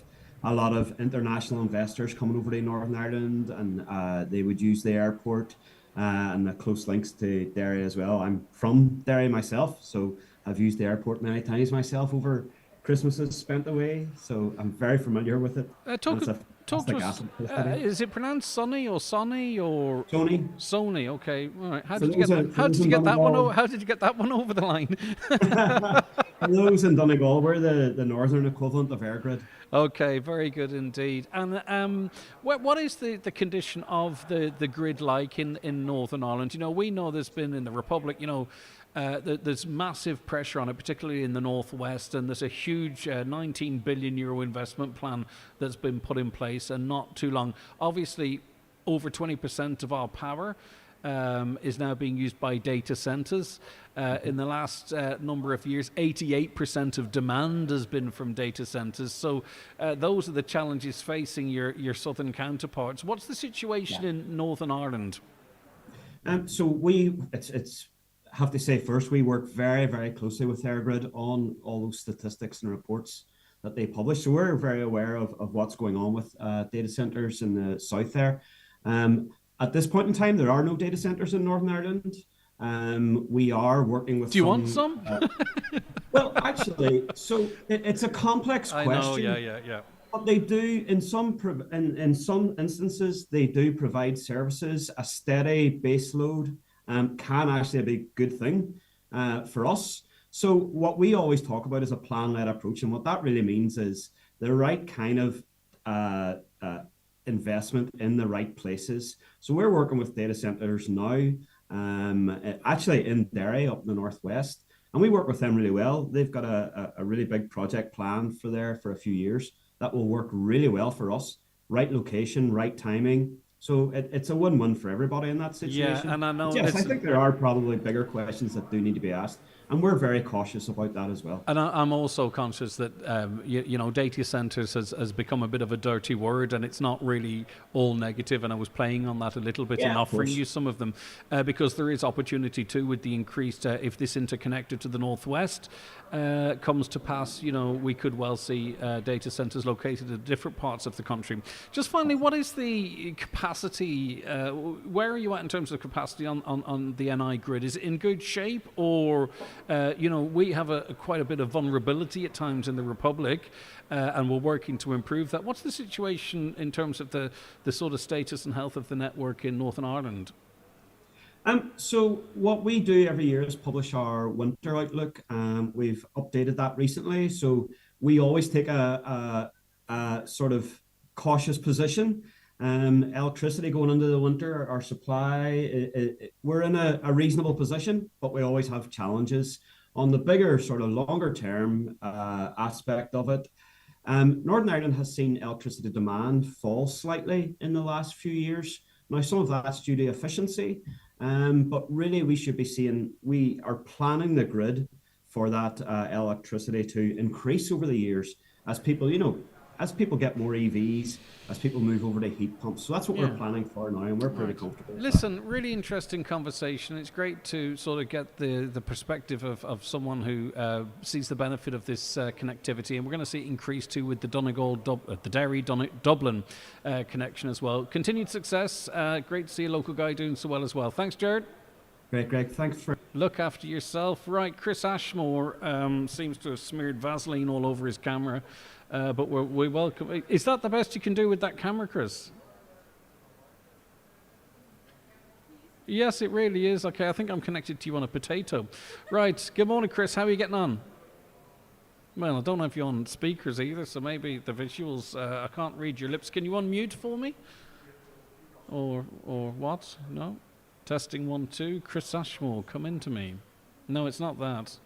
a lot of international investors coming over to Northern Ireland, and they would use the airport and the close links to Derry as well. I'm from Derry myself, so I've used the airport many times myself over Christmases spent away, so I'm very familiar with it. Talk to us. Is it pronounced Sonny or Sonny or Sony? Sony. Okay. All right. How did you get that one? How did you get that one over the line? For those in Donegal, we're the northern equivalent of Airgrid. Okay, very good indeed. And what is the condition of the grid like in Northern Ireland? You know, we know there's been in the Republic, you know, there's massive pressure on it, particularly in the Northwest, and there's a huge €19 billion investment plan that's been put in place, and not too long. Obviously, over 20% of our power is now being used by data centers. In the last number of years, 88% of demand has been from data centers. So those are the challenges facing your southern counterparts. What's the situation in Northern Ireland? So it's have to say first, we work very, very closely with Airgrid on all those statistics and reports that they publish. So we're very aware of what's going on with data centers in the south there. At this point in time, there are no data centers in Northern Ireland. We are working with. Do you want some? Well, actually, so it's a complex question. I know, yeah. But they do, in some instances, they do provide services. A steady base load can actually be a good thing for us. So what we always talk about is a plan-led approach, and what that really means is the right kind of investment in the right places. So we're working with data centers now, actually in Derry up in the Northwest, and we work with them really well. They've got a really big project plan for a few years that will work really well for us. Right location, right timing, So it's a win-win for everybody in that situation. Yeah, and I know. Yes, I think there are probably bigger questions that do need to be asked, and we're very cautious about that as well. And I'm also conscious that data centers has become a bit of a dirty word, and it's not really all negative. And I was playing on that a little bit and offering you some of them because there is opportunity too with the increased if this interconnected to the northwest comes to pass. We could well see data centers located at different parts of the country. Just finally, what is the capacity? Where are you at in terms of capacity on the NI grid? Is it in good shape, or we have quite a bit of vulnerability at times in the Republic, and we're working to improve that. What's the situation in terms of the sort of status and health of the network in Northern Ireland? So what we do every year is publish our winter outlook. We've updated that recently. So we always take a sort of cautious position. Electricity going into the winter, our supply, we're in a reasonable position, but we always have challenges. On the bigger sort of longer term aspect of it, Northern Ireland has seen electricity demand fall slightly in the last few years. Now, some of that's due to efficiency, but really we are planning the grid for that electricity to increase over the years as people, as people get more EVs, as people move over to heat pumps. So that's what we're planning for now, and we're pretty comfortable with Listen, really interesting conversation. It's great to sort of get the perspective of someone who sees the benefit of this connectivity, and we're going to see it increase too with the Donegal, the Derry, Dublin connection as well. Continued success. Great to see a local guy doing so well as well. Thanks, Jared. Great, Greg. Thanks for... Look after yourself. Right, Chris Ashmore seems to have smeared Vaseline all over his camera. But we welcome... Is that the best you can do with that camera, Chris? Yes, it really is. Okay, I think I'm connected to you on a potato. Right, good morning, Chris. How are you getting on? Well, I don't know if you're on speakers either, so maybe the visuals... I can't read your lips. Can you unmute for me? Or what? No? Testing 1, 2. Chris Ashmore, come into me. No, it's not that.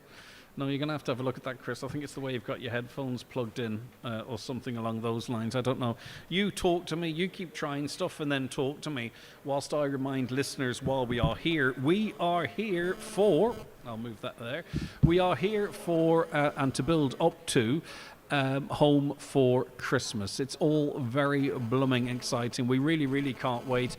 No, you're going to have a look at that, Chris. I think it's the way you've got your headphones plugged in or something along those lines. I don't know. You talk to me. You keep trying stuff and then talk to me whilst I remind listeners while we are here. We are here for... I'll move that there. We are here for and to build up to home for Christmas. It's all very blooming exciting. We really, really can't wait.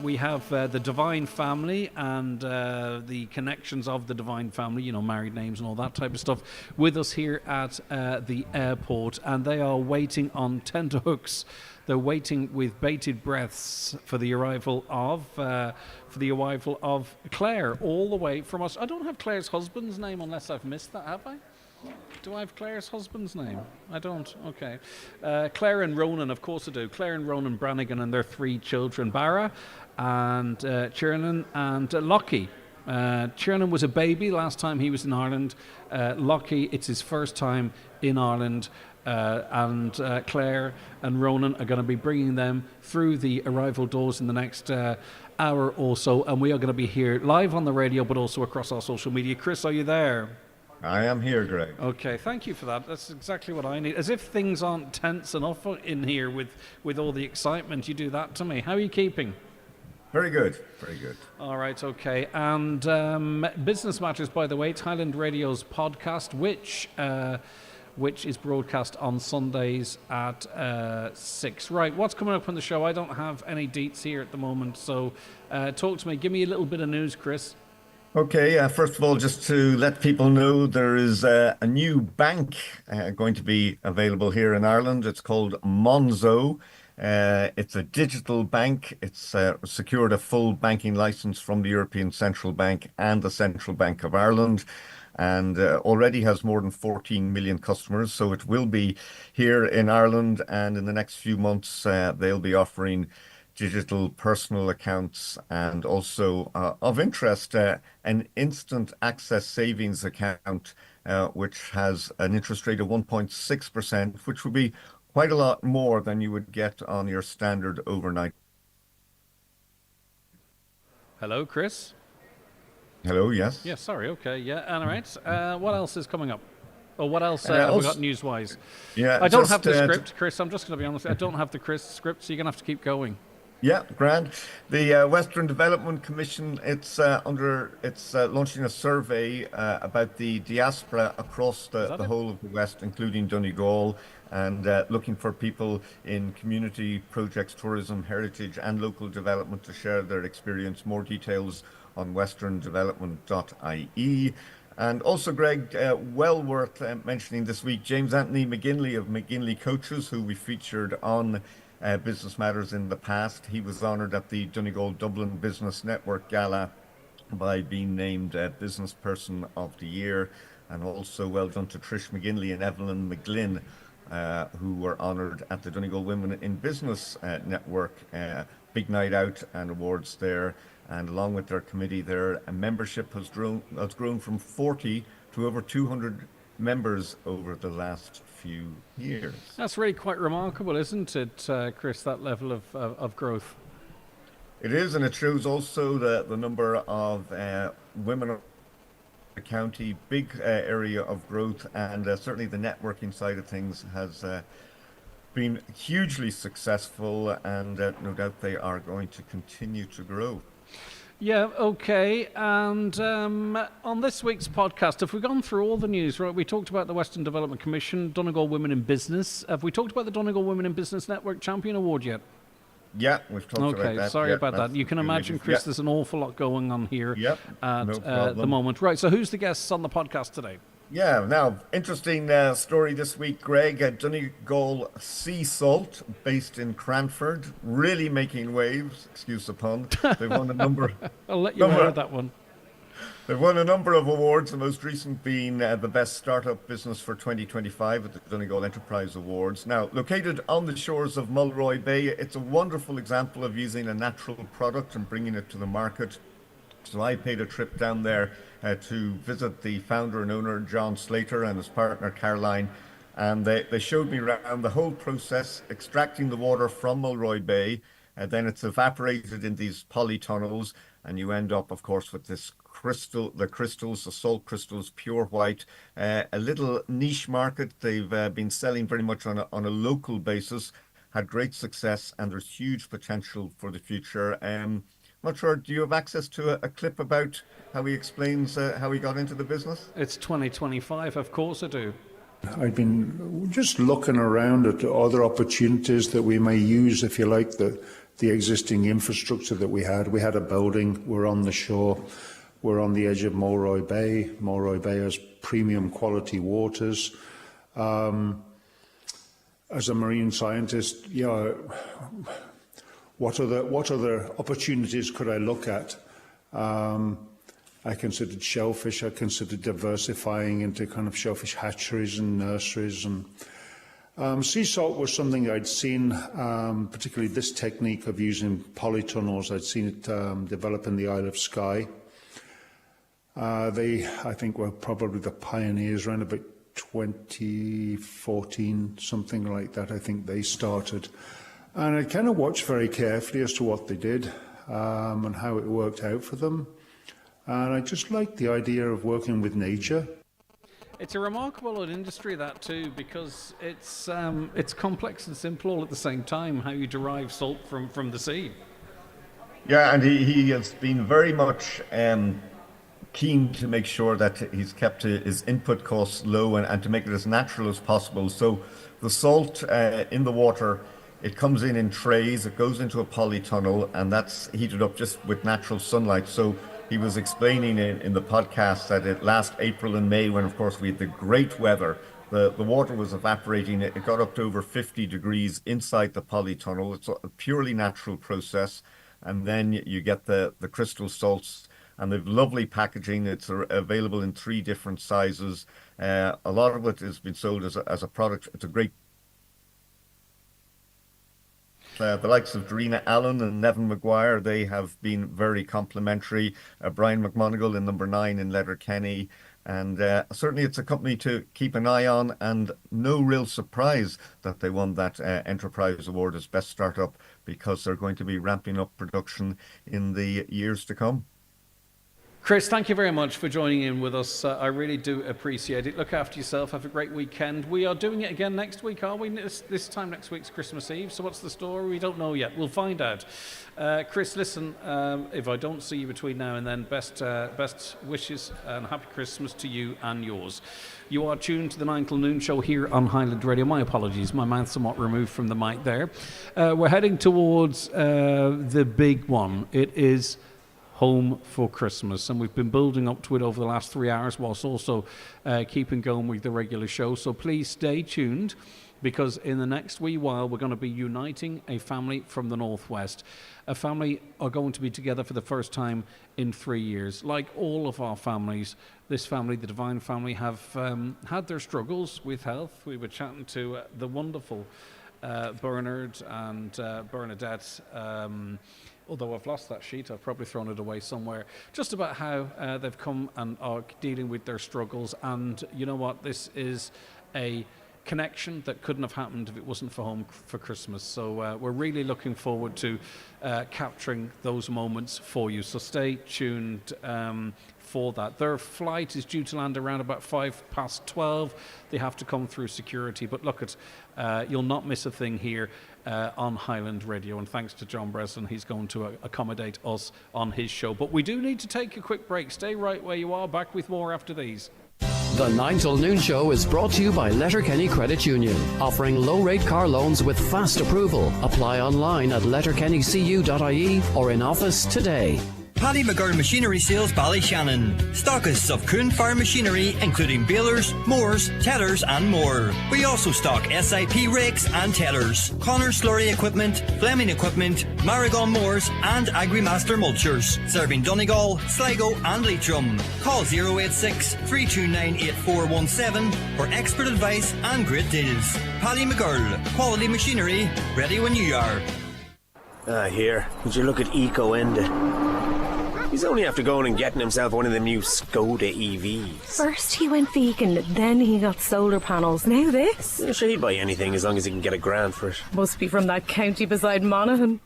We have the Divine Family and the connections of the Divine Family, married names and all that type of stuff, with us here at the airport, and they are waiting on tenterhooks. They're waiting with bated breaths for the arrival of Claire, all the way from us. I don't have Claire's husband's name unless I've missed that, have I? Do I have Claire's husband's name? I don't. Okay. Claire and Ronan, of course I do. Claire and Ronan Brannigan and their 3 children, Barra and Tiernan and Lockie. Tiernan was a baby last time he was in Ireland. Lockie, it's his first time in Ireland. And Claire and Ronan are going to be bringing them through the arrival doors in the next hour or so. And we are going to be here live on the radio, but also across our social media. Chris, are you there? I am here, Greg. Okay, thank you for that. That's exactly what I need. As if things aren't tense enough in here with all the excitement. You do that to me. How are you keeping? Very good, very good. All right, okay. And Business Matters, by the way, it's Highland Radio's podcast, which is broadcast on Sundays at 6. Right, what's coming up on the show? I don't have any deets here at the moment, so talk to me. Give me a little bit of news, Chris. Okay, first of all, just to let people know, there is a new bank going to be available here in Ireland. It's called Monzo. It's a digital bank. It's secured a full banking license from the European Central Bank and the Central Bank of Ireland, and already has more than 14 million customers. So it will be here in Ireland, and in the next few months, they'll be offering digital personal accounts, and also of interest, an instant access savings account, which has an interest rate of 1.6%, which would be quite a lot more than you would get on your standard overnight. Hello, Chris. Hello, yes. Yeah, sorry, okay, yeah, all right. What else is coming up? Or what else have we got news-wise? Yeah, I don't have the script, Chris. I'm just going to be honest. I don't have the script, so you're going to have to keep going. Yeah, grand. The Western Development Commission, it's launching a survey about the diaspora across the it? whole of the West, including Donegal, and looking for people in community projects, tourism, heritage, and local development to share their experience. More details on westerndevelopment.ie. And also, Greg, well worth mentioning this week, James Anthony McGinley of McGinley Coaches, who we featured on Business Matters in the past. He was honoured at the Donegal Dublin Business Network Gala by being named Business Person of the Year. And also well done to Trish McGinley and Evelyn McGlynn, who were honoured at the Donegal Women in Business Network. Big night out and awards there. And along with their committee, their membership has grown from 40 to over 200 members over the last few years. That's really quite remarkable, isn't it, Chris, that level of growth? It is, and it shows also the number of women in the county, big area of growth, and certainly the networking side of things has been hugely successful, and no doubt they are going to continue to grow. Yeah, okay. And on this week's podcast, have we gone through all the news? Right, we talked about the Western Development Commission, Donegal Women in Business. Have we talked about the Donegal Women in Business Network Champion Award yet? Yeah, we've talked about that. Okay, sorry about that. You can imagine, Chris, there's an awful lot going on here at the moment. Right, so who's the guests on the podcast today? Yeah, now, interesting story this week, Greg. Donegal Sea Salt, based in Cranford, really making waves, excuse the pun. They've won a number... I'll let you know that one. They've won a number of awards, the most recent being the Best Startup Business for 2025 at the Donegal Enterprise Awards. Now, located on the shores of Mulroy Bay, it's a wonderful example of using a natural product and bringing it to the market. So I paid a trip down there to visit the founder and owner, John Slater, and his partner, Caroline. And they showed me around the whole process, extracting the water from Mulroy Bay. Then it's evaporated in these polytunnels, and you end up, of course, with this the salt crystals, pure white. A little niche market. They've been selling very much on a local basis, had great success, and there's huge potential for the future. Not sure, do you have access to a clip about how he explains how he got into the business? It's 2025, of course I do. I've been just looking around at other opportunities that we may use, if you like, the existing infrastructure that we had. We had a building, we're on the shore, we're on the edge of Mulroy Bay. Mulroy Bay has premium quality waters. As a marine scientist, what other opportunities could I look at? I considered shellfish. I considered diversifying into kind of shellfish hatcheries and nurseries. And sea salt was something I'd seen, particularly this technique of using polytunnels. I'd seen it develop in the Isle of Skye. They, I think, were probably the pioneers around about 2014, something like that. I think they started. And I kind of watched very carefully as to what they did and how it worked out for them. And I just liked the idea of working with nature. It's a remarkable industry, that too, because it's complex and simple all at the same time, how you derive salt from the sea. Yeah, and he has been very much keen to make sure that he's kept his input costs low and to make it as natural as possible. So the salt in the water, it comes in trays, it goes into a polytunnel, and that's heated up just with natural sunlight. So he was explaining in the podcast that last April and May, when of course we had the great weather, the water was evaporating. It got up to over 50 degrees inside the polytunnel. It's a purely natural process. And then you get the crystal salts, and they've lovely packaging. It's available in 3 different sizes. A lot of it has been sold as a product. It's a great the likes of Darina Allen and Nevin Maguire, they have been very complimentary. Brian McMonigal in number 9 in Letterkenny. And certainly it's a company to keep an eye on, and no real surprise that they won that Enterprise Award as Best Startup, because they're going to be ramping up production in the years to come. Chris, thank you very much for joining in with us. I really do appreciate it. Look after yourself. Have a great weekend. We are doing it again next week, are we? This time next week's Christmas Eve. So what's the story? We don't know yet. We'll find out. Chris, listen, if I don't see you between now and then, best wishes and happy Christmas to you and yours. You are tuned to the 9 till noon show here on Highland Radio. My apologies, my mouth's somewhat removed from the mic there. We're heading towards the big one. It is Home for Christmas, and we've been building up to it over the last 3 hours whilst also keeping going with the regular show. So please stay tuned, because in the next wee while we're going to be uniting a family from the Northwest. A family are going to be together for the first time in 3 years. Like all of our families, this family, the Divine family, have had their struggles with health. We were chatting to the wonderful Bernard and Bernadette, although I've lost that sheet, I've probably thrown it away somewhere, just about how they've come and are dealing with their struggles. And you know what? This is a connection that couldn't have happened if it wasn't for Home for Christmas. So we're really looking forward to capturing those moments for you. So stay tuned for that. Their flight is due to land around about 12:05. They have to come through security. But look, you'll not miss a thing here on Highland Radio, and thanks to John Breslin, he's going to accommodate us on his show. But we do need to take a quick break. Stay right where you are. Back with more after these. The 9 till noon show is brought to you by Letterkenny Credit Union, offering low-rate car loans with fast approval. Apply online at letterkennycu.ie or in office today. Paddy McGurn Machinery Sales Ballyshannon. Stockists of Coon Farm machinery, including balers, mowers, tellers and more. We also stock SIP rakes and tellers, Connor slurry equipment, Fleming equipment, Maragon mowers and Agrimaster mulchers, serving Donegal, Sligo and Leitrim. Call 086 329 8417 for expert advice and great deals. Paddy McGurn, quality machinery, ready when you are. Here, would you look at Eco Enda? He's only after going and getting himself one of the new Skoda EVs. First he went vegan, then he got solar panels, now this. Yeah, sure, he'd buy anything as long as he can get a grant for it. Must be from that county beside Monaghan.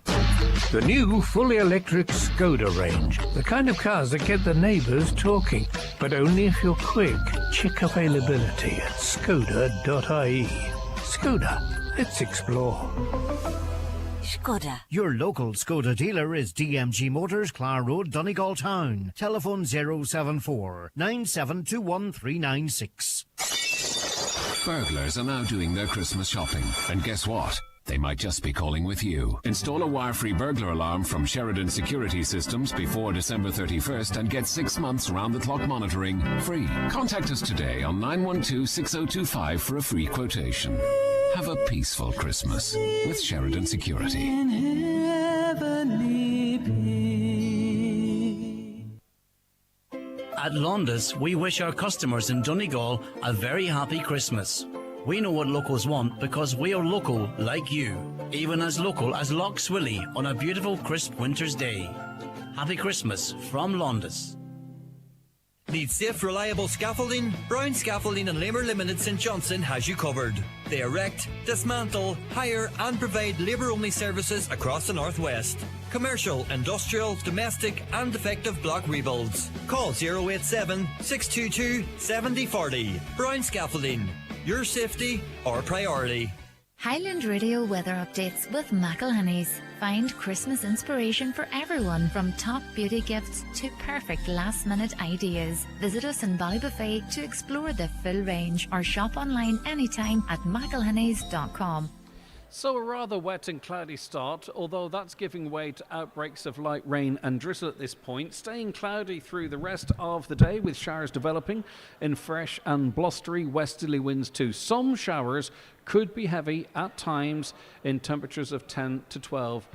The new fully electric Skoda range. The kind of cars that get the neighbours talking. But only if you're quick. Check availability at skoda.ie. Skoda, let's explore. Skoda. Your local Skoda dealer is DMG Motors, Clar Road, Donegal Town. Telephone 074 9721396. Burglars are now doing their Christmas shopping. And guess what? They might just be calling with you. Install a wire-free burglar alarm from Sheridan Security Systems before December 31st and get 6 months round-the-clock monitoring free. Contact us today on 912-6025 for a free quotation. Have a peaceful Christmas with Sheridan Security. At Londis, we wish our customers in Donegal a very happy Christmas. We know what locals want because we are local like you, even as local as Lough Swilly on a beautiful crisp winter's day. Happy Christmas from Londis. Need safe, reliable scaffolding? Brown Scaffolding and Labour Limited St Johnson has you covered. They erect, dismantle, hire and provide labour-only services across the Northwest. Commercial, industrial, domestic and defective block rebuilds. Call 087 622 7040. Brown Scaffolding. Your safety, our priority. Highland Radio weather updates with McElhinney's. Find Christmas inspiration for everyone, from top beauty gifts to perfect last-minute ideas. Visit us in Ballybuffet to explore the full range, or shop online anytime at mcelhinneys.com. So a rather wet and cloudy start, although that's giving way to outbreaks of light rain and drizzle at this point. Staying cloudy through the rest of the day, with showers developing in fresh and blustery westerly winds too. Some showers could be heavy at times in temperatures of 10 to 12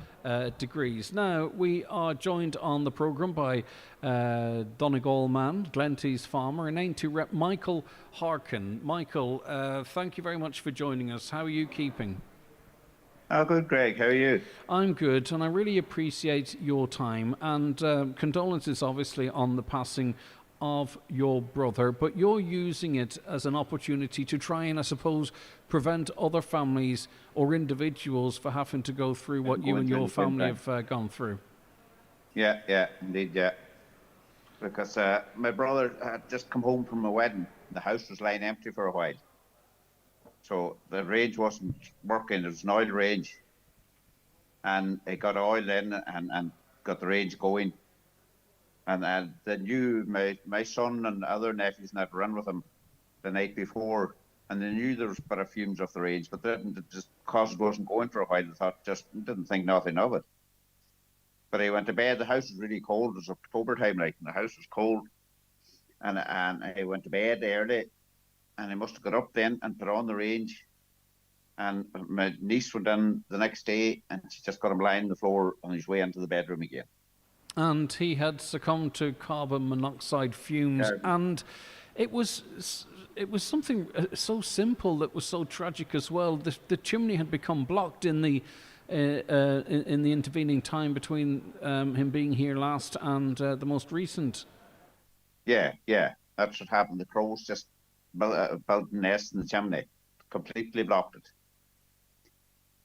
degrees. Now, we are joined on the programme by Donegal man, Glentee's farmer, and Aintu rep Michael Harkin. Michael, thank you very much for joining us. How are you keeping? Oh, good, Greg. How are you? I'm good, and I really appreciate your time. And condolences, obviously, on the passing of your brother, but you're using it as an opportunity to try and, I suppose, prevent other families or individuals for having to go through what you and your family have gone through. Yeah, indeed, yeah. because my brother had just come home from a wedding. The house was lying empty for a while. So the range wasn't working. It was an oil range. And it got oil in and got the range going. And they knew my son and other nephews had run with him the night before. And they knew there was a bit of fumes off the range, but they didn't, just because it wasn't going for a while, they thought, just didn't think nothing of it. But he went to bed. The house was really cold. It was October time, like, and the house was cold. And he went to bed early, and he must have got up then and put on the range. And my niece went in the next day, and she just got him lying on the floor on his way into the bedroom again. And he had succumbed to carbon monoxide fumes, and it was something so simple that was so tragic as well. The chimney had become blocked in the intervening time between him being here last and the most recent. Yeah, that's what happened. The crows just built a nest in the chimney, completely blocked it.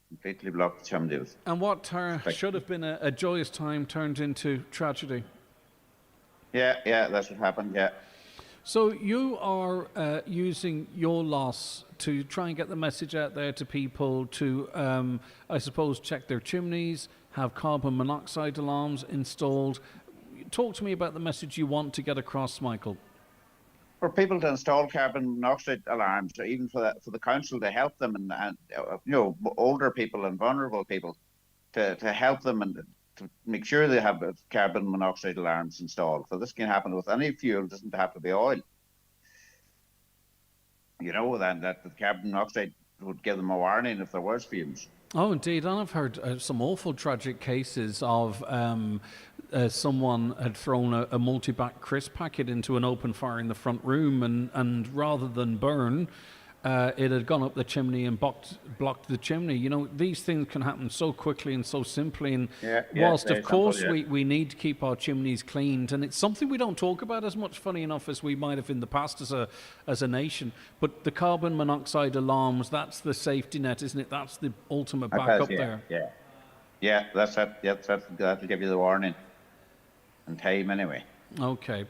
Completely blocked the chimney. And what should have been a joyous time turned into tragedy. Yeah, that's what happened, yeah. So you are using your loss to try and get the message out there to people to, I suppose, check their chimneys, have carbon monoxide alarms installed. Talk to me about the message you want to get across, Michael. For people to install carbon monoxide alarms, or even for the council to help them, and older people and vulnerable people, to help them and to make sure they have carbon monoxide alarms installed. So this can happen with any fuel; it doesn't have to be oil. That the carbon monoxide would give them a warning if there was fumes. Oh, indeed. And I've heard some awful tragic cases of someone had thrown a multi-back crisp packet into an open fire in the front room, and rather than burn, it had gone up the chimney and blocked the chimney. These things can happen so quickly and so simply. And whilst, of course, we need to keep our chimneys cleaned, and it's something we don't talk about as much, funny enough, as we might have in the past as a nation. But the carbon monoxide alarms, that's the safety net, isn't it? That's the ultimate backup there. Yeah, that's it. Yeah, that'll give you the warning and time anyway. Okay.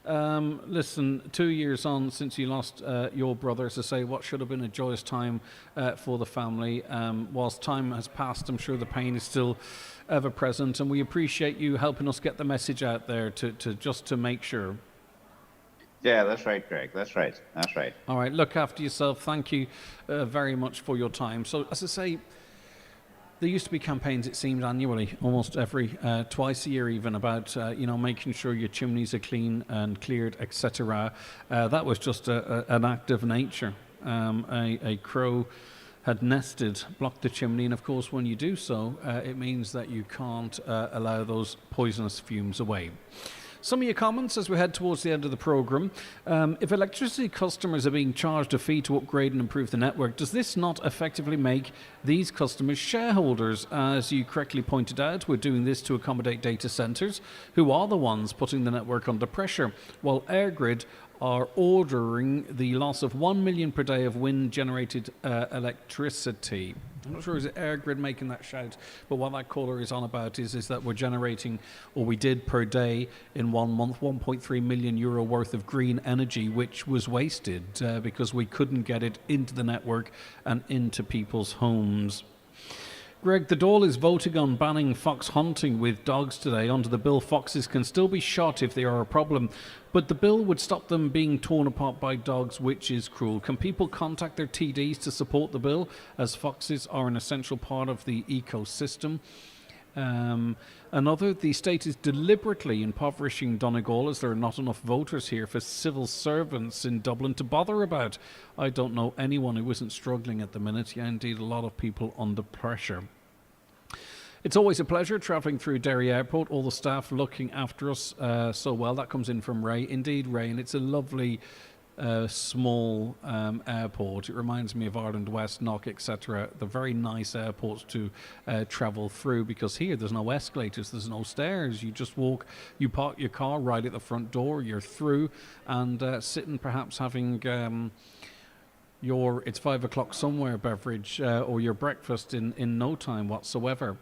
Listen, 2 years on since you lost your brother, as I say, what should have been a joyous time for the family. Whilst time has passed, I'm sure the pain is still ever present, and we appreciate you helping us get the message out there to make sure. Yeah, that's right, Greg. That's right. All right, look after yourself. Thank you very much for your time. So, as I say, there used to be campaigns, it seemed, annually, almost every twice a year even, about making sure your chimneys are clean and cleared, etc. That was just an act of nature. A crow had nested, blocked the chimney, and of course when you do so, it means that you can't allow those poisonous fumes away. Some of your comments as we head towards the end of the programme. If electricity customers are being charged a fee to upgrade and improve the network, does this not effectively make these customers shareholders? As you correctly pointed out, we're doing this to accommodate data centres, who are the ones putting the network under pressure, while EirGrid are ordering the loss of 1 million per day of wind-generated electricity. I'm not sure is it EirGrid making that shout, but what that caller is on about is that we're generating, or we did per day in 1 month, 1.3 million euro worth of green energy, which was wasted because we couldn't get it into the network and into people's homes. Greg, the Dáil is voting on banning fox hunting with dogs today. Under the bill, foxes can still be shot if they are a problem, but the bill would stop them being torn apart by dogs, which is cruel. Can people contact their TDs to support the bill, as foxes are an essential part of the ecosystem? The state is deliberately impoverishing Donegal, as there are not enough voters here for civil servants in Dublin to bother about. I don't know anyone who isn't struggling at the minute. Yeah, indeed, a lot of people under pressure. It's always a pleasure travelling through Derry Airport, all the staff looking after us so well. That comes in from Ray. Indeed, Ray, and it's a lovely small airport. It reminds me of Ireland West, Knock, etc. They're very nice airports to travel through, because here there's no escalators, there's no stairs. You just walk, you park your car right at the front door, you're through, and sitting perhaps having your it's 5 o'clock somewhere beverage or your breakfast in no time whatsoever.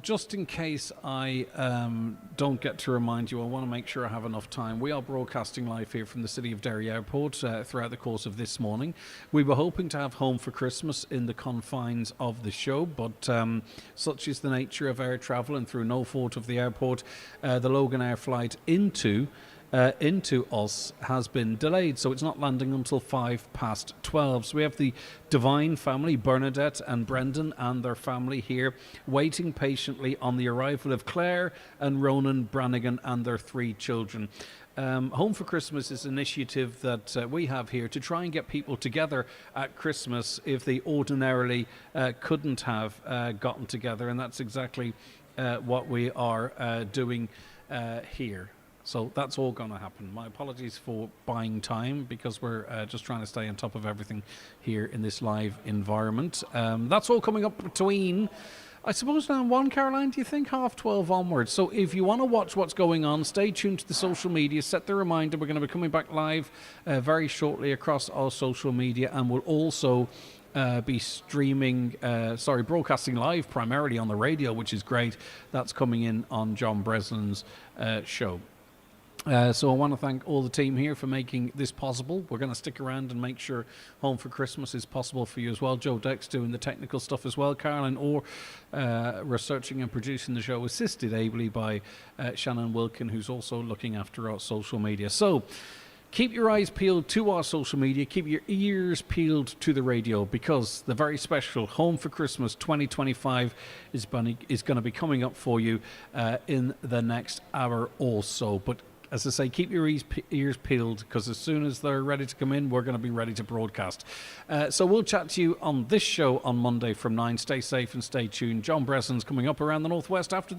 Just in case I don't get to remind you, I want to make sure I have enough time. We are broadcasting live here from the City of Derry Airport throughout the course of this morning. We were hoping to have Home for Christmas in the confines of the show, but such is the nature of air travel, and through no fault of the airport, the Logan Air flight into us has been delayed, so it's not landing until 12:05. So we have the Divine family, Bernadette and Brendan and their family here, waiting patiently on the arrival of Claire and Ronan Brannigan and their 3 children. Home for Christmas is an initiative that we have here to try and get people together at Christmas if they ordinarily couldn't have gotten together, and that's exactly what we are doing here. So that's all going to happen. My apologies for buying time, because we're just trying to stay on top of everything here in this live environment. That's all coming up between, I suppose, now 1, Caroline, do you think 12:30 onwards? So if you want to watch what's going on, stay tuned to the social media. Set the reminder. We're going to be coming back live very shortly across our social media, and we'll also be broadcasting live primarily on the radio, which is great. That's coming in on John Breslin's show. So I want to thank all the team here for making this possible. We're going to stick around and make sure Home for Christmas is possible for you as well. Joe Deck's doing the technical stuff as well. Caroline Orr researching and producing the show, assisted ably by Shannon Wilkin, who's also looking after our social media. So keep your eyes peeled to our social media. Keep your ears peeled to the radio, because the very special Home for Christmas 2025 is going to be coming up for you in the next hour or so. But as I say, keep your ears peeled, because as soon as they're ready to come in, we're going to be ready to broadcast. So we'll chat to you on this show on Monday from 9. Stay safe and stay tuned. John Breslin's coming up around the Northwest after the